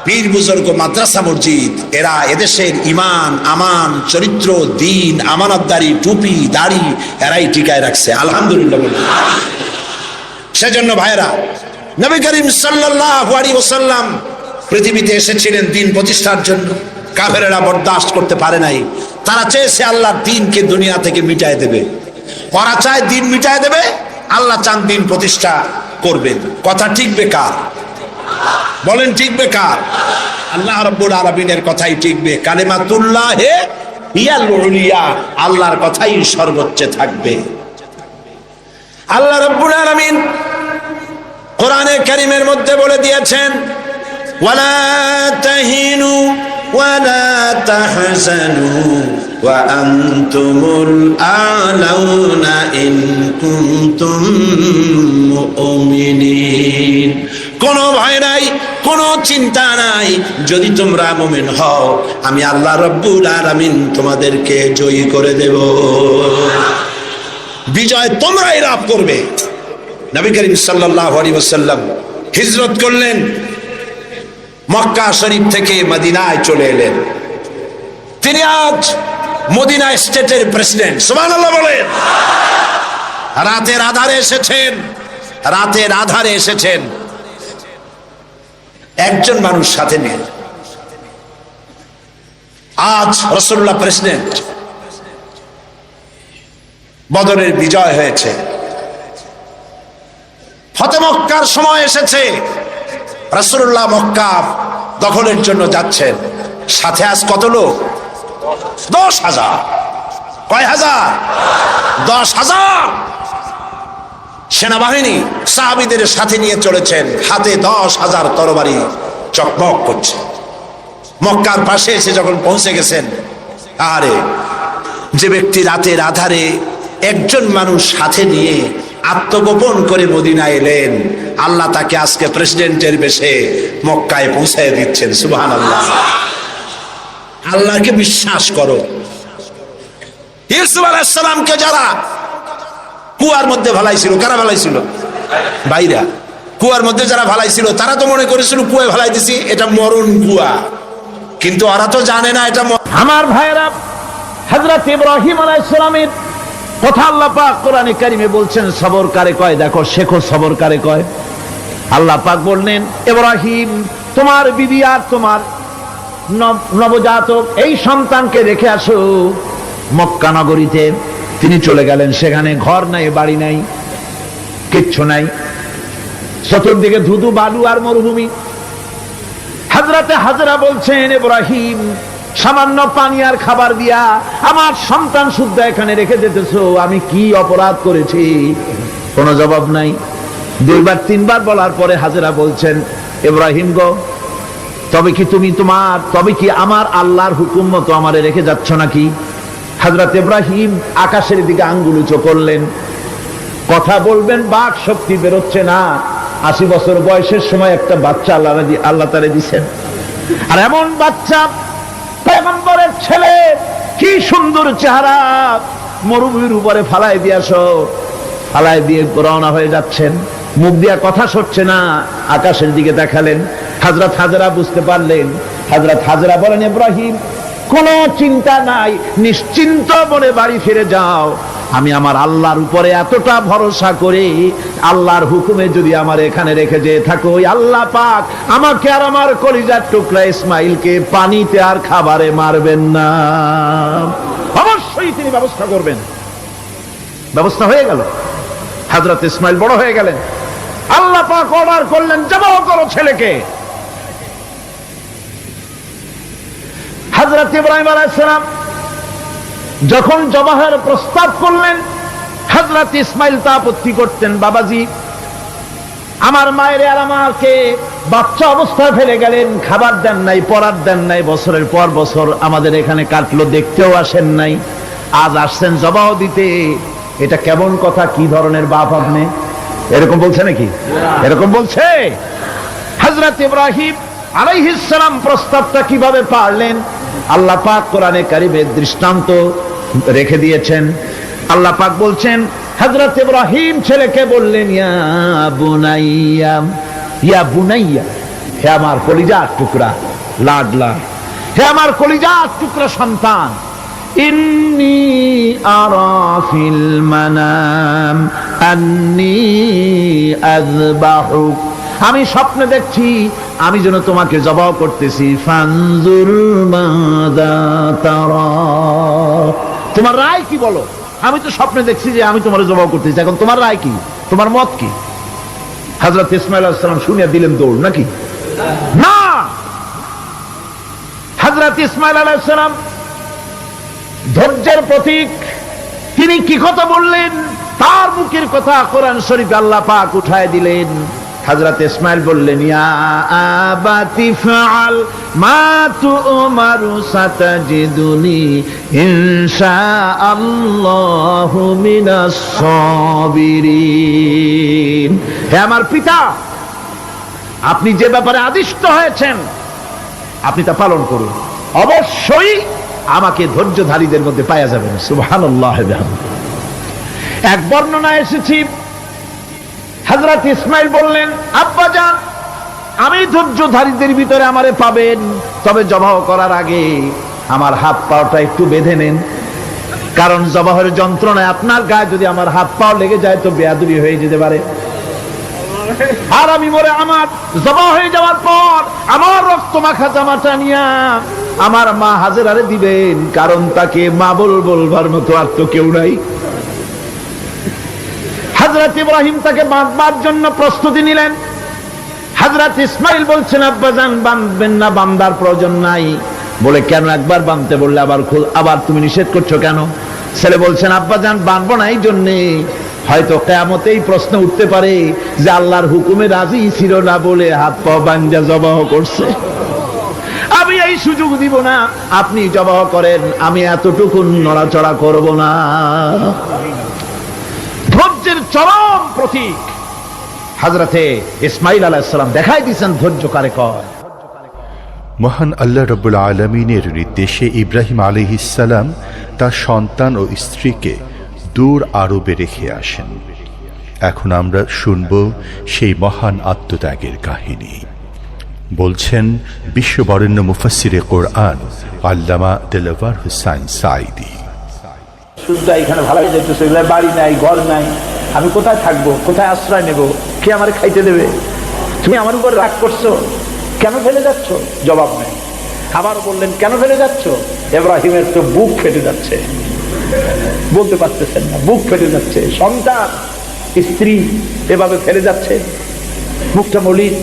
পীর বুজুর্গ, মাদ্রাসা মসজিদ, এরা এদেশের ঈমান, আমান, চরিত্র, দ্বীন, আমানতদারি, টুপি, দাড়ি এরাই টিকায় রাখছে। আলহামদুলিল্লাহ বলেন। সেজন্য ভাইরা, নবী করিম সাল্লাল্লাহু আলাইহি ওয়াসাল্লাম পৃথিবীতে এসেছিলেন দ্বীন প্রতিষ্ঠার জন্য। কাফেরেরা বরদাস্ত করতে পারে নাই। তারা চেয়েছে আল্লাহর দ্বীনকে দুনিয়া থেকে মিটায় দেবে। ওরা চায় দ্বীন মিটায় দেবে, আল্লাহ চান দ্বীন প্রতিষ্ঠা করবেন। কথা ঠিক বেকার? বলেন ঠিক বেকার? আল্লাহ রাব্বুল আলামিনের কথাই ঠিকবে। কালিমাতুল্লাহি হিয়াল উলিয়া, আল্লাহর কথাই সর্বোচ্চ থাকবে। আল্লাহ রাব্বুল আলামিন কোরআনে কারীমের মধ্যে বলে দিয়েছেন, ওয়ালা তাহিনু ওয়ালা তাহজানু ওয়া আনতুমুল আলাউনা ইন কুনতুম মুমিনিন। কোনো ভয় নাই, কোনো চিন্তা নাই, যদি তোমরা মুমিন হও আমি আল্লাহ রাব্বুল আলামিন তোমাদেরকে জয়ী করে দেব। বিজয় তোমরাই লাভ করবে। নবী করিম সাল্লাল্লাহু আলাইহি ওয়াসাল্লাম হিজরত করলেন, মক্কা শরীফ থেকে মদিনায় চলে এলেন। তিনি আজ মদিনা স্টেটের প্রেসিডেন্ট। সুবহানাল্লাহ বলেন। রাতের আধারে এসেছেন, রাতের আধারে এসেছেন, একজন মানুষ সাথে নিয়ে। আজ রাসূলুল্লাহ প্রেসিডেন্ট। বদরের বিজয় হয়েছে, ফতে মক্কার সময় এসেছে, রাসূলুল্লাহ মক্কা দখলের জন্য যাচ্ছেন। সাথে আজ কত লোক? 10,000। কয় হাজার? 10,000 সেনাবাহিনী সাহাবীদের সাথে নিয়ে চলেছেন। হাতে 10,000 তরবারি চকমক করছে। মক্কার পাশে এসে যখন পৌঁছে গেছেন, আরে যে ব্যক্তি রাতের আধারে একজন মানুষ সাথে নিয়ে আত্মগোপন করে মদিনা এলেন, আল্লাহ তাকে আজকে প্রেসিডেন্টের বেশে মক্কায় পৌঁছায় দিচ্ছেন। সুবহানাল্লাহ। আল্লাহকে বিশ্বাস করো। ইউসুফ আলাইহিস সালামকে যারা কুয়ার মধ্যে ভালাইছিল, কারা ভালাইছিল? ভাইরা। কুয়ার মধ্যে যারা ভালাইছিল তারা তো মনে করেছিল কুয়ায় ভালাই দিছি, এটা মরণ কুয়া, কিন্তু ওরা তো জানে না এটা। আমার ভাইরা, হযরত ইব্রাহিম আলাইহিস সালামের কথা আল্লাহ পাক কোরআনে কারিমে বলছেন, সবর কারে কয় দেখো, শেখো সবর কারে কয়। আল্লাহ পাক বললেন, ইব্রাহিম তোমার বিবি আর তোমার নবজাতক এই সন্তানকে রেখে আসো মক্কা নগরীতে। তিনি চলে গেলেন। সেখানে ঘর নাই, বাড়ি নাই, কিচ্ছু নাই, চতুর্দিকে ধুধু বালু আর মরুভূমি। হযরতে হাজরা বলছেন, ইব্রাহিম সামান্য পানি আর খাবার দিয়া আমার সন্তান শুদ্ধ এখানে রেখে যেতেছো, আমি কি অপরাধ করেছি? কোনো জবাব নাই। 2বার 3বার বলার পরে হাজরা বলছেন, ইব্রাহিম গো, তবে কি আমার আল্লাহর হুকুম মতো আমারে রেখে যাচ্ছ নাকি? হযরত ইব্রাহিম আকাশের দিকে আঙ্গুল উঁচু করলেন। কথা বলবেন, বাক শক্তি বেরোচ্ছে না। 80 বছর বয়সের সময় একটা বাচ্চা আল্লাহ তাআলা দিয়েছেন। আর এমন বাচ্চা, পয়গম্বরের ছেলে, কি সুন্দর চেহারা, মরুভূমির উপরে ফালাই দিয়ে রওনা হয়ে যাচ্ছেন। মুখ দিয়া কথা সরছে না, আকাশের দিকে দেখালেন। হযরত হাজরা বুঝতে পারলেন। হযরত হাজরা বলেন, ইব্রাহিম কোনো চিন্তা নাই, নিশ্চিন্ত মনে বাড়ি ফিরে যাও। আমি আমার আল্লাহর উপরে এতটা ভরসা করে, আল্লাহর হুকুমে যদি আমার এখানে রেখে যেয়ে থাকো, ওই আল্লাহ পাক আমাকে আর আমার কলিজার টুকরা ইসমাইলকে পানিতে আর খাবারে মারবেন না, অবশ্যই তিনি ব্যবস্থা করবেন। ব্যবস্থা হয়ে গেল। হযরত ইসমাইল বড় হয়ে গেলেন। আল্লাহ পাক অর্ডার করলেন, জবাহ করো ছেলেকে। হযরত ইব্রাহিম আলাইহিস সালাম যখন জবাহের প্রস্তাব করলেন, হযরত ইসমাইল তা আপত্তি করতেন, বাবাজি আমার মায়ের আর আমাকে বাচ্চা অবস্থায় ফেলে গেলেন, খাবার দেন নাই, পরার দেন নাই, বছরের পর বছর আমাদের এখানে কাটলো, দেখতেও আসেন নাই, আজ আসছেন জবাহ দিতে। এটা কেমন কথা, কি ধরনের বাপ আপনি? এরকম বলছে নাকি? এরকম বলছে? হযরত ইব্রাহিম আলাইহিস সালাম প্রস্তাবটা কিভাবে পারলেন? আল্লাহ পাক কোরআনে কারিমে দৃষ্টান্ত রেখে দিয়েছেন। আল্লাহ পাক বলছেন, হযরত ইব্রাহিম ছেলেকে বললেন, ইয়া বুনাইয়া, ইয়া বুনাইয়া, হে আমার কলিজার টুকরা লাডলা, হে আমার কলিজার টুকরা সন্তান, ইন্নী আরা ফিল মানাম আন্নী আযবাহুক, আমি স্বপ্নে দেখছি আমি যেন তোমাকে জবাহ করতেছি। ফানজুর মাযা তারা, তোমার রায় কি বলো? আমি তো স্বপ্নে দেখছি যে আমি তোমার জবাহ করতেছি, এখন তোমার রায় কি, তোমার মত কি? হযরত ইসমাঈল আলাইহিস সালাম শুনিয়া দিলেন দৌড়, নাকি না? হযরত ইসমাঈল আলাইহিস সালাম ধৈর্যের প্রতীক, তিনি কি কথা বললেন, তার মুখের কথা কোরআন শরীফে আল্লাহ পাক উঠায় দিলেন। হযরত ইসমাঈল বললেন, ইয়া আবাতি ফাআল মা তু'মারু সাতাজিদুনি ইনশাআল্লাহু মিনাস সাবিরিন, হে আমার পিতা, আপনি যে ব্যাপারে আদিষ্ট হয়েছেন আপনি তা পালন করুন, অবশ্যই আমাকে ধৈর্যধারীদের মধ্যে পাওয়া যাবে। সুবহানাল্লাহ। এক বর্ণনায় এসেছি, হযরত ইসমাঈল বললেন, আব্বাজান আমি ধৈর্যধারীদের ভিতরে আমারে পাবেন, তবে জবাহ করার আগে আমার হাত পাটা একটু বেঁধে নেন, কারণ জবাহের যন্ত্রণায় আপনার গায়ে যদি আমার হাত পাও লেগে যায় তো বেয়াদবি হয়ে যেতে পারে। আর আমি মরে আমার জবাহ হয়ে যাওয়ার পর আমার রক্ত মাখা জামাটা নিয়া আমার মা হাজেরারে দিবেন, কারণ তাকে মা বলবার মতো আর তো কেউ নাই। হযরত ইব্রাহিম তাকে বাঁধবার জন্য প্রস্তুতি নিলেন। হযরত ইসমাঈল বলছেন, আব্বাজান বাঁধবেন না, বাঁধার প্রয়োজন নাই। বলে, কেন? একবার বাঁধতে বললে আবার তুমি নিষেধ করছো কেন? ছেলে বলছেন, আব্বাজান বাঁধবো না এই জন্যে, হয়তো কিয়ামতেই প্রশ্ন উঠতে পারে যে আল্লাহর হুকুমে রাজি ছিল না বলে হাত পা বাঁধা জবাহ করছে, আমি এই সুযোগ দিব না, আপনি জবাহ করেন, আমি এতটুকু নড়াচড়া করব না। ধৈর্যের চরম প্রতীক হযরতে ইসমাঈল আলাইহিস সালাম দেখাই দিয়েছেন ধৈর্য কারে কয়। মহান আল্লাহ রাব্বুল আলামিনের নির্দেশে ইব্রাহিম আলাইহিস সালাম তার সন্তান ও স্ত্রীকে দূর আরবে রেখে আসেন। এখন আমরা শুনব সেই মহান আত্মত্যাগের কাহিনী। বলছেন বিশ্ববরেণ্য মুফাসসিরে কোরআন আল্লামা দেলাওয়ার হোসেন সাঈদী। শুদ্ধ এখানে ভালো যাইতেছে, বাড়ি নাই, ঘর নাই, আমি কোথায় থাকবো, কোথায় আশ্রয় নেব, কে আমার খাইতে দেবে? তুমি আমার উপর রাগ করছো, কেন ফেলে যাচ্ছ? জবাব নেই। আবার বললেন, কেন ফেলে যাচ্ছ? ইব্রাহিমের তো বুক ফেটে যাচ্ছে, বলতে পারতেছেন না, বুক ফেটে যাচ্ছে, সন্তান স্ত্রী এভাবে ফেলে যাচ্ছে, মুখটা মলিন।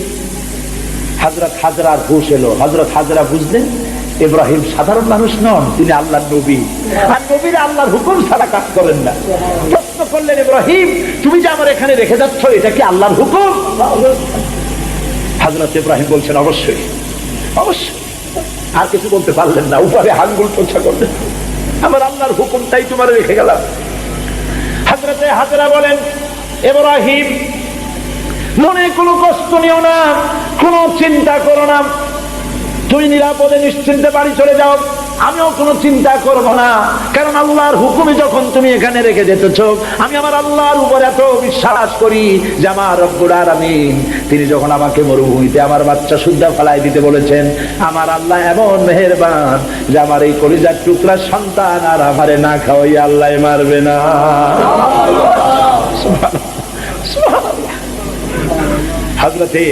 হযরত হাজরার হুঁশ এলো। হযরত হাজরা বুঝলেন ইব্রাহিম সাধারণ মানুষ নন, তিনি আল্লাহর নবী, আর নবীরা আল্লাহর হুকুম ছাড়া কাজ করেন না। প্রশ্ন করলেন, ইব্রাহিম তুমি যে আমার এখানে রেখে যাচ্ছ এটা কি আল্লাহর হুকুম? হযরত ইব্রাহিম বলছেন, অবশ্যই অবশ্যই। আর কিছু বলতে পারলেন না, উপরে আঙ্গুল টোছা করলেন। আমার আল্লাহর হুকুমটাই তোমার রেখে গেলাম। হযরতে হাজরা বলেন, ইব্রাহিম মনে কোনো কষ্ট নিও না, কোনো চিন্তা করো না, তুমি নিরাপদে নিশ্চিন্তে বাড়ি চলে যাও, আমিও কোনো চিন্তা করব না। কারণ আল্লাহর হুকুমে যখন তুমি এখানে রেখে যেতেছো, আমি আমার আল্লাহর উপর এত বিশ্বাস করি যে আমার রব্বুল আলামিন তিনি যখন আমাকে মরুভূমিতে আমার বাচ্চা সুদ্ধা ফেলাই দিতে বলেছেন, আমার আল্লাহ এমন মেহেরবান যে আমার এই কলিজার টুকরা সন্তান আর আমারে না খাওয়াই আল্লাহ মারবে না। হযরতে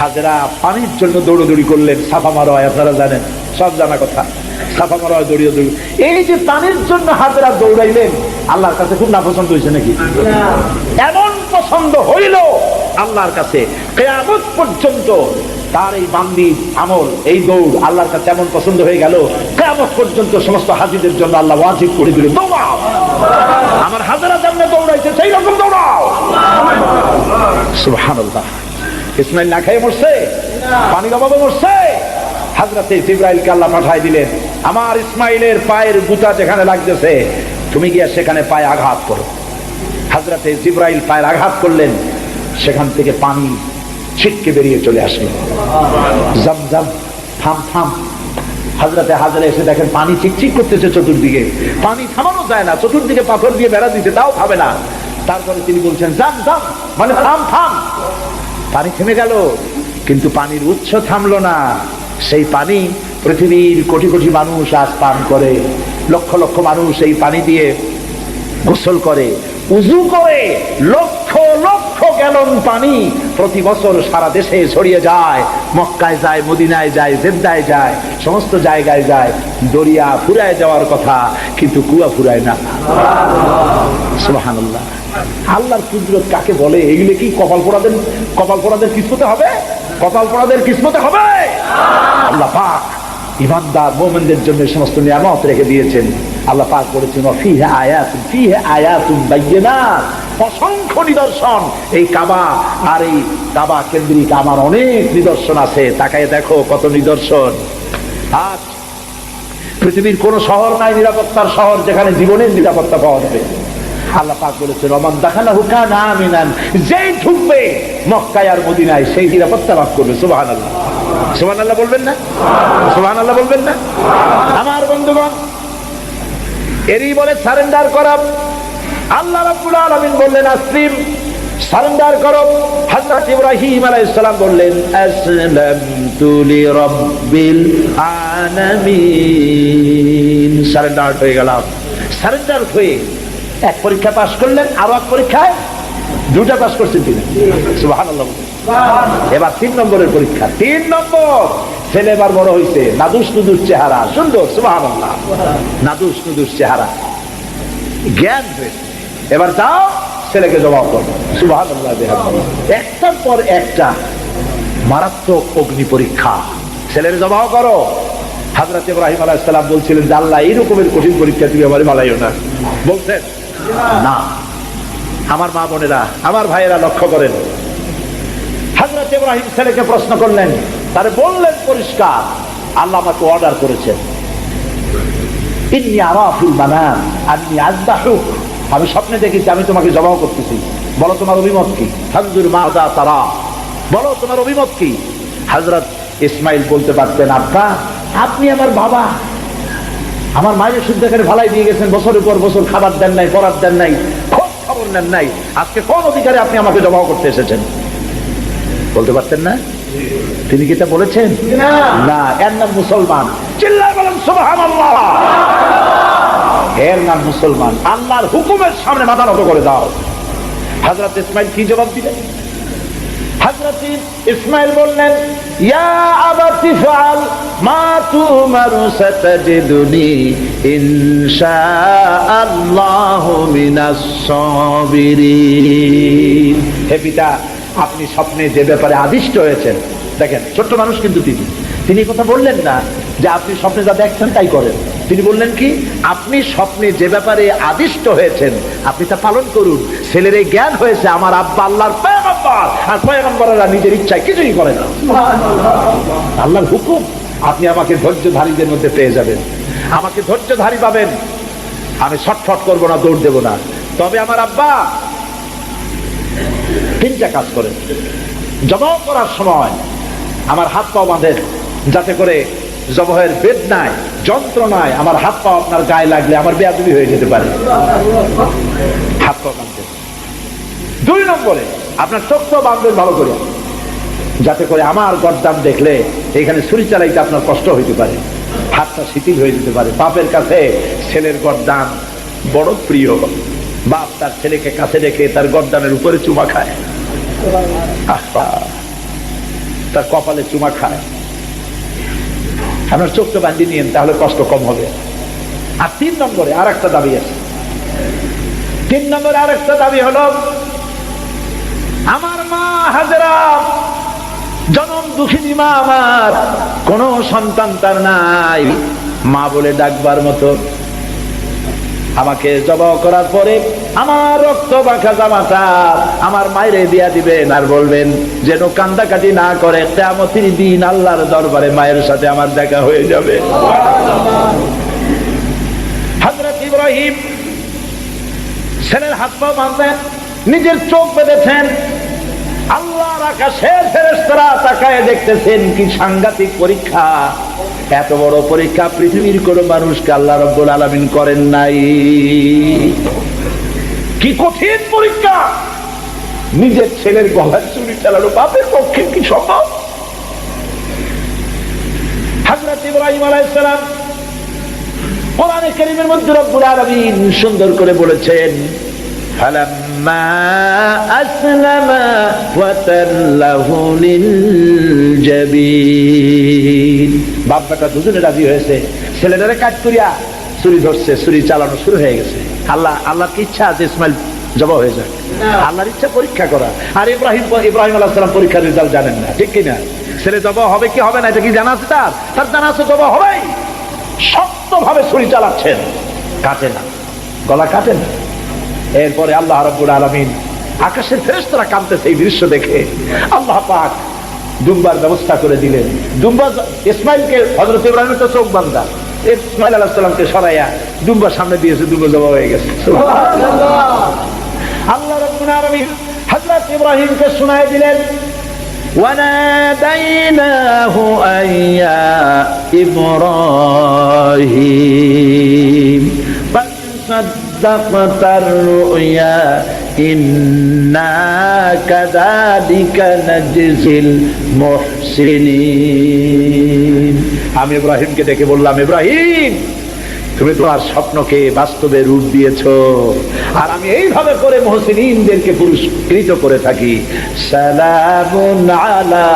হাজরা পানির জন্য দৌড়দৌড়ি করলেন, সাফা মারোয় আপনারা জানেন, সব জানা কথা, সাফা মারোয় দৌড়িয়ে দৌড়ি। এই যে পানির জন্য হাজরা দৌড়াইলেন, আল্লাহর কাছে খুব নাপছন্দ হয়েছে নাকি? এমন পছন্দ হইল আল্লাহর কাছে, কিয়ামত পর্যন্ত তার এই বান্দির আমল, এই দৌড় আল্লাহর কাছে এমন পছন্দ হয়ে গেল, কিয়ামত পর্যন্ত সমস্ত হাজীদের জন্য আল্লাহ ওয়াজিব করে দিল, দৌড়াও, আমার হাজরা যেমন দৌড়াইছে সেই রকম দৌড়াও। সুবহানাল্লাহ। ইসমাইল না খেয়ে মরছে, পানির অভাবে মরছে, হযরতে জিবরাইলকে আল্লাহ পাঠায় দিলেন, আমার ইসমাইলের পায়ের গুতা যেখানে লাগতেছে তুমি গিয়ে সেখানে পায়ে আঘাত করো। হযরতে জিবরাইল পায়ের আঘাত করলেন, সেখান থেকে পানি ছিটকে বেরিয়ে চলে আসলো। জমজম, থাম থাম। হযরতে হাজরা এসে দেখেন পানি চিকচিক করতেছে চতুর্দিকে, পানি থামানো যায় না, চতুর্দিকে পাথর দিয়ে বেড়া দিতে, তাও থামে না। তারপরে তিনি বলছেন জাম জাম, মানে থাম থাম। পানি থেমে গেল, কিন্তু পানির উৎস থামলো না। সেই পানি পৃথিবীর কোটি কোটি মানুষ আজ পান করে, লক্ষ লক্ষ মানুষ এই পানি দিয়ে গোসল করে, উযু করে। লক্ষ লক্ষ গ্যালন পানি প্রতি বছর সারা দেশে ছড়িয়ে যায়, মক্কায় যায়, মদিনায় যায়, জেদ্দায় যায়, সমস্ত জায়গায় যায়। দরিয়া ফুরায় যাওয়ার কথা, কিন্তু কুয়া ফুরায় না। সুবহানাল্লাহ। আল্লাহর কুদরত কাকে বলে? এগুলো কি কপাল পোড়াদের কিসমতে হবে? কপাল পোড়াদের কিসমতে হবে? আল্লাহ পাক ঈমানদার মুমিনদের জন্য সমস্ত নিয়ামত রেখে দিয়েছেন। আল্লাহ পাক বলেছেন, ফিহা আয়াতুন বায়্যিনাত, অসংখ্য নিদর্শন। এই কাবা আর এই কাবা কেন্দ্রিক আমার অনেক নিদর্শন আছে, তাকায় দেখো কত নিদর্শন। আজ পৃথিবীর কোন শহর নাই নিরাপত্তার শহর যেখানে জীবনের নিরাপত্তা পাওয়া যাবে। আল্লাহ পাক বলেছেন, ওমান দাখালাহু কানা আমিনান, যেই ঢুকবে মক্কায় আর মদিনায় সেই নিরাপত্তা লাভ করবে। সুবহানাল্লাহ, সুবহানাল্লাহ বলবেন না? সুবহানাল্লাহ বলবেন না? আমার বন্ধুগণ, এরই বলে সারেন্ডার করা। আল্লাহ রাব্বুল আলামিন বললেন আসলিম, সারেন্ডার করো। হযরত ইব্রাহিম আলাইহিস সালাম বললেন আসলামতু লিরাব্বিল আলামিন, সারেন্ডার হয়ে গেলাম। সারেন্ডার হয়ে এক পরীক্ষা পাস করলেন, আরো এক পরীক্ষায় দুটা পাস করছেন তিনি। সুবহানাল্লাহ। এবার 3 নম্বরের পরীক্ষা, 3 নম্বর। ছেলে এবার বড় হয়েছে, নাদুস নুদুস চেহারা, সুন্দর। সুবহানাল্লাহ। নাদুস নুদুস চেহারা, জ্ঞান হয়েছে। এবার যাও ছেলেকে জবাব করো। সুবহানাল্লাহ। একটার পর একটা মারাত্মক অগ্নি পরীক্ষা, ছেলের জবাব করো। হযরত ইব্রাহিম আলাইহিস সালাম বলছিলেন যে আল্লাহ এই রকমের কঠিন পরীক্ষা তুমি আমারে বানাইও না। বলছেন না। আমার মা বোনেরা, আমার ভাইয়েরা লক্ষ্য করেন, হযরত ইব্রাহিম ছেলেকে প্রশ্ন করলেন, তারে বললেন পরিষ্কার, আল্লাহ আমাকে অর্ডার করেছেন, ইন্নী আরা ফিল মানাম আন্নী আযবাহুক, আমি স্বপ্নে দেখেছি আমি তোমাকে জবাহ করতেছি, বলো তোমার অভিমত কি? ফানজুর মাযা তারা, বলো তোমার অভিমত কি? হযরত ইসমাইল বলতে পারতেন, আব্বা আপনি আমার বাবা, আমার মায়ের শুদ্ধ করে ভালাই দিয়ে গেছেন, বছরের পর বছর খাবার দেন নাই, পড়ার দেন নাই, খোঁজ খবর নেন নাই, আজকে কোন অধিকারে আপনি আমাকে জবাহ করতে এসেছেন? বলতে পারতেন না? তিনি কি তা বলেছেন? না। এর নাম মুসলমান। চিল্লায় বলেন সুবহানাল্লাহ। এর নাম মুসলমান। আল্লাহর হুকুমের সামনে মাথা নত করে দাও। হযরত ইসমাইল কি জবাব দিলেন? হযরত ইসমাইল বললেন, ইয়া আবাতি ফাআল মা তুমারু সাতাজিদুনি ইনশাআল্লাহু মিনাস সাবিরিন। হে পিতা, আপনি স্বপ্নে যে ব্যাপারে আদিষ্ট হয়েছেন, দেখেন ছোট্ট মানুষ কিন্তু তিনি কথা বললেন না যে আপনি স্বপ্নে যা দেখছেন তাই করেন। তিনি বললেন কি, আপনি স্বপ্নে যে ব্যাপারে আদিষ্ট হয়েছেন আপনি তা পালন করুন। ছেলের এই জ্ঞান হয়েছে, আমার আব্বা আল্লাহর পয়গম্বর, আর পয়গম্বরেরা নিজের ইচ্ছায় কিছুই করে না। আল্লাহর হুকুম, আপনি আমাকে ধৈর্যধারীদের মধ্যে পেয়ে যাবেন, আমাকে ধৈর্যধারী পাবেন। আমি ছটফট করবো না, দৌড় দেবো না। তবে আমার আব্বা তিনটা কাজ করেন। জবাহ করার সময় আমার হাত পা বাঁধেন, যাতে করে জবাহের বেদনায় যন্ত্রণায় আমার হাত পা আপনার গায়ে লাগলে আমার বেয়াদবি হয়ে যেতে পারে। হাত পা বাঁধবেন। 2 নম্বরে আপনার চোখ তো বাঁধবেন ভালো করে, যাতে করে আমার গর্দান দেখলে এখানে ছুরি চালাইতে আপনার কষ্ট হইতে পারে, হাতটা শিথিল হয়ে যেতে পারে। বাপের কাছে ছেলের গর্দান বড় প্রিয়। বাপ তার ছেলেকে কাছে রেখে তার গর্দানের উপরে চুমা খায়, তার কপালে চুমা খায়। আপনার চোখটা বাঁধিয়ে নিয়েন, তাহলে কষ্ট কম হবে। আর 3 নম্বরে আর একটা দাবি আছে। 3 নম্বরে আর একটা দাবি হলো, আমার মা হাজেরা, জনম দুঃখিনী মা, আমার কোন সন্তান তার নাই, মা বলে ডাকবার মতো। আমাকে জবাহ করার পরে আমার রক্ত মাখা জামাটা আমার মায়েরে দিয়া দিবেন, আর বলবেন যেন কান্দাকাটি না করে। কিয়ামতের দিন আল্লাহর দরবারে মায়ের সাথে আমার দেখা হয়ে যাবে। হযরত ইব্রাহিম ছেলের হাত পা বাঁধলেন, নিজের চোখ বেঁধেছেন। আল্লাহর আকাশের ফেরেশতারা তাকায় দেখতেছেন, কি সাংঘাতিক পরীক্ষা। এত বড় পরীক্ষা পৃথিবীর কোন মানুষকে আল্লাহ রাব্বুল আলামিন করেন নাই। কি কঠিন পরীক্ষা! নিজের ছেলের গলায় ছুরি চালানো বাপের পক্ষে কি সম্ভব? হযরত ইব্রাহিম আলাইহিস সালাম কোরআনে কারীমের মধ্যে রব্বুল আলামিন সুন্দর করে বলেছেন, ফালাম্মা আসলামা ওয়া তাল্লাহু লিল জাবিন। বাপ বেটা দুজনে রাজি হয়েছে, ছেলেটারে কাট করিয়া ছুরি ধরছে, ছুরি চালানো শুরু হয়ে গেছে। আল্লাহর কি ইচ্ছা আছে ইসমাইল জবাহ হয়ে যায়? আল্লাহর ইচ্ছা পরীক্ষা করা। আর ইব্রাহিম আলাইহিস সালাম পরীক্ষার রেজাল্ট জানেন না, ঠিক কিনা? ছেলে জবাহ হবে কি হবে না এটা কি জানা আছে? তার জানা আছে জবাহ হবেই। শক্তভাবে ছুরি চালাচ্ছেন, কাটে না, গলা কাটে না। এরপরে আল্লাহ রাব্বুল আলামিন, আকাশের ফেরেশতারা কাঁদতেছে এই দৃশ্য দেখে। আল্লাহ পাক দুম্বার ব্যবস্থা করে দিলেন। দুম্বা ইসমাইলকে, হযরত ইব্রাহিমের তো চোখ বাঁধা, ইসমাইল আলাইহিস সালামকে সরাইয়া দুম্বার সামনে দিয়েছে, দুম্বা জবাহ হয়ে গেছে। সুবহানাল্লাহ। আল্লাহ রাব্বুল আলামিন হযরত ইব্রাহিমকে শোনায় দিলেন, ওয়ানাদাইনাহু আইয়া ইব্রাহিম সাদাকাতার রুয়া ইন্না কাযালিকা নাজজিল মুহসিনিন। আমি ইব্রাহিমকে ডেকে বললাম, ইব্রাহিম, তুমি তোমার স্বপ্নকে বাস্তবে রূপ দিয়েছো, আর আমি এইভাবে করে মুহসিনিনদেরকে পুরস্কৃত করে থাকি। সালামুন আলা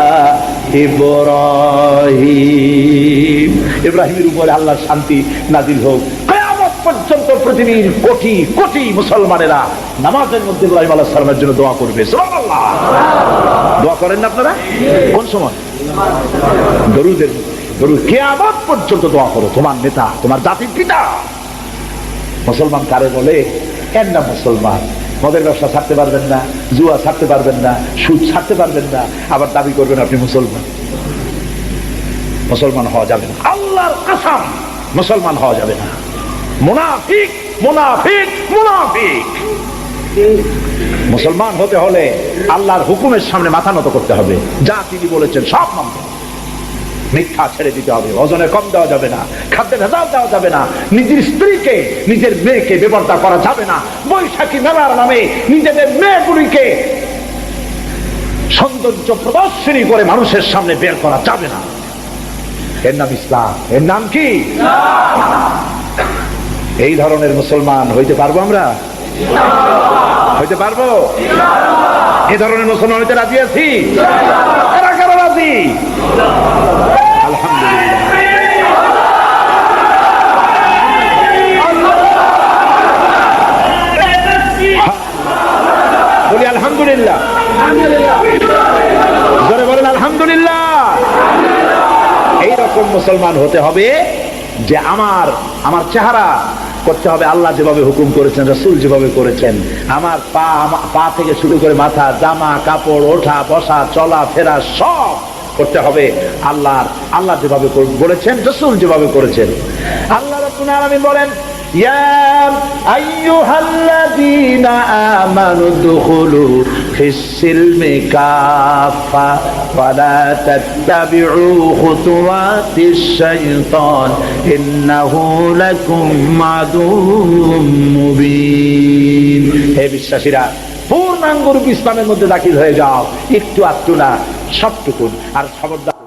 ইব্রাহিম। ইব্রাহিমের উপরে আল্লাহর শান্তি নাজিল হোক। কিয়ামত পর্যন্ত পৃথিবীর কোটি কোটি মুসলমানেরা নামাজের মধ্যে ইব্রাহিম আলাইহিস সালামের জন্য দোয়া করবে। সুবহানাল্লাহ। দোয়া করেন না আপনারা? কোন সময়? দরুদের দরুদ। কিয়ামত পর্যন্ত দোয়া করো, তোমার নেতা, তোমার জাতির পিতা। মুসলমান কারে বলে? এর নাম মুসলমান। মদের ব্যবসা ছাড়তে পারবেন না, জুয়া ছাড়তে পারবেন না, সুদ ছাড়তে পারবেন না, আবার দাবি করবেন আপনি মুসলমান। মুসলমান হওয়া যাবে না, আল্লাহর কসম, মুসলমান হওয়া যাবে না। মুনাফিক, মুনাফিক, মুনাফিক। মুসলমান হতে হলে আল্লাহর হুকুমের সামনে মাথা নত করতে হবে, যা তিনি বলেছেন সব মানতে হবে। মিথ্যা ছেড়ে দিতে হবে, ওজনে কম দেওয়া যাবে না, খাদ্যে ভেজাল দেওয়া যাবে না, নিজের স্ত্রীকে, নিজের মেয়েকে বেপরদা করা যাবে না, বৈশাখী মেলার নামে নিজেদের মেয়েগুলিকে সৌন্দর্য প্রদর্শনী করে মানুষের সামনে বের করা যাবে না। এর নাম ইসলাম। এর নাম কি? এই ধরনের মুসলমান হইতে পারবো আমরা? হইতে পারবো? এই ধরনের মুসলমান হইতে রাজি আছি? এরা কারা রাজি? বলি আলহামদুলিল্লাহ। জোরে বলেন আলহামদুলিল্লাহ। এইরকম মুসলমান হতে হবে যে আমার চেহারা করতে হবে আল্লাহ যেভাবে হুকুম করেছেন, রাসূল যেভাবে করেছেন। আমার পা থেকে শুরু করে মাথা, জামা কাপড়, ওঠা বসা, চলা ফেরা সব করতে হবে আল্লাহ যেভাবে বলেছেন, রাসূল যেভাবে করেছেন। আল্লাহ রাব্বুল আলামিন বলেন, يا أيها الذين آمنوا ادخلوا في السلم كافة ولا تتبعوا خطوات الشيطان إنه لكم عدو মুবিন। হে বিশ্বাসীরা, পূর্ণাঙ্গ রূপ ইসলামের মধ্যে দাখিল হয়ে যাও, একটু আধটু না, সবটুকুন। আর খবরদার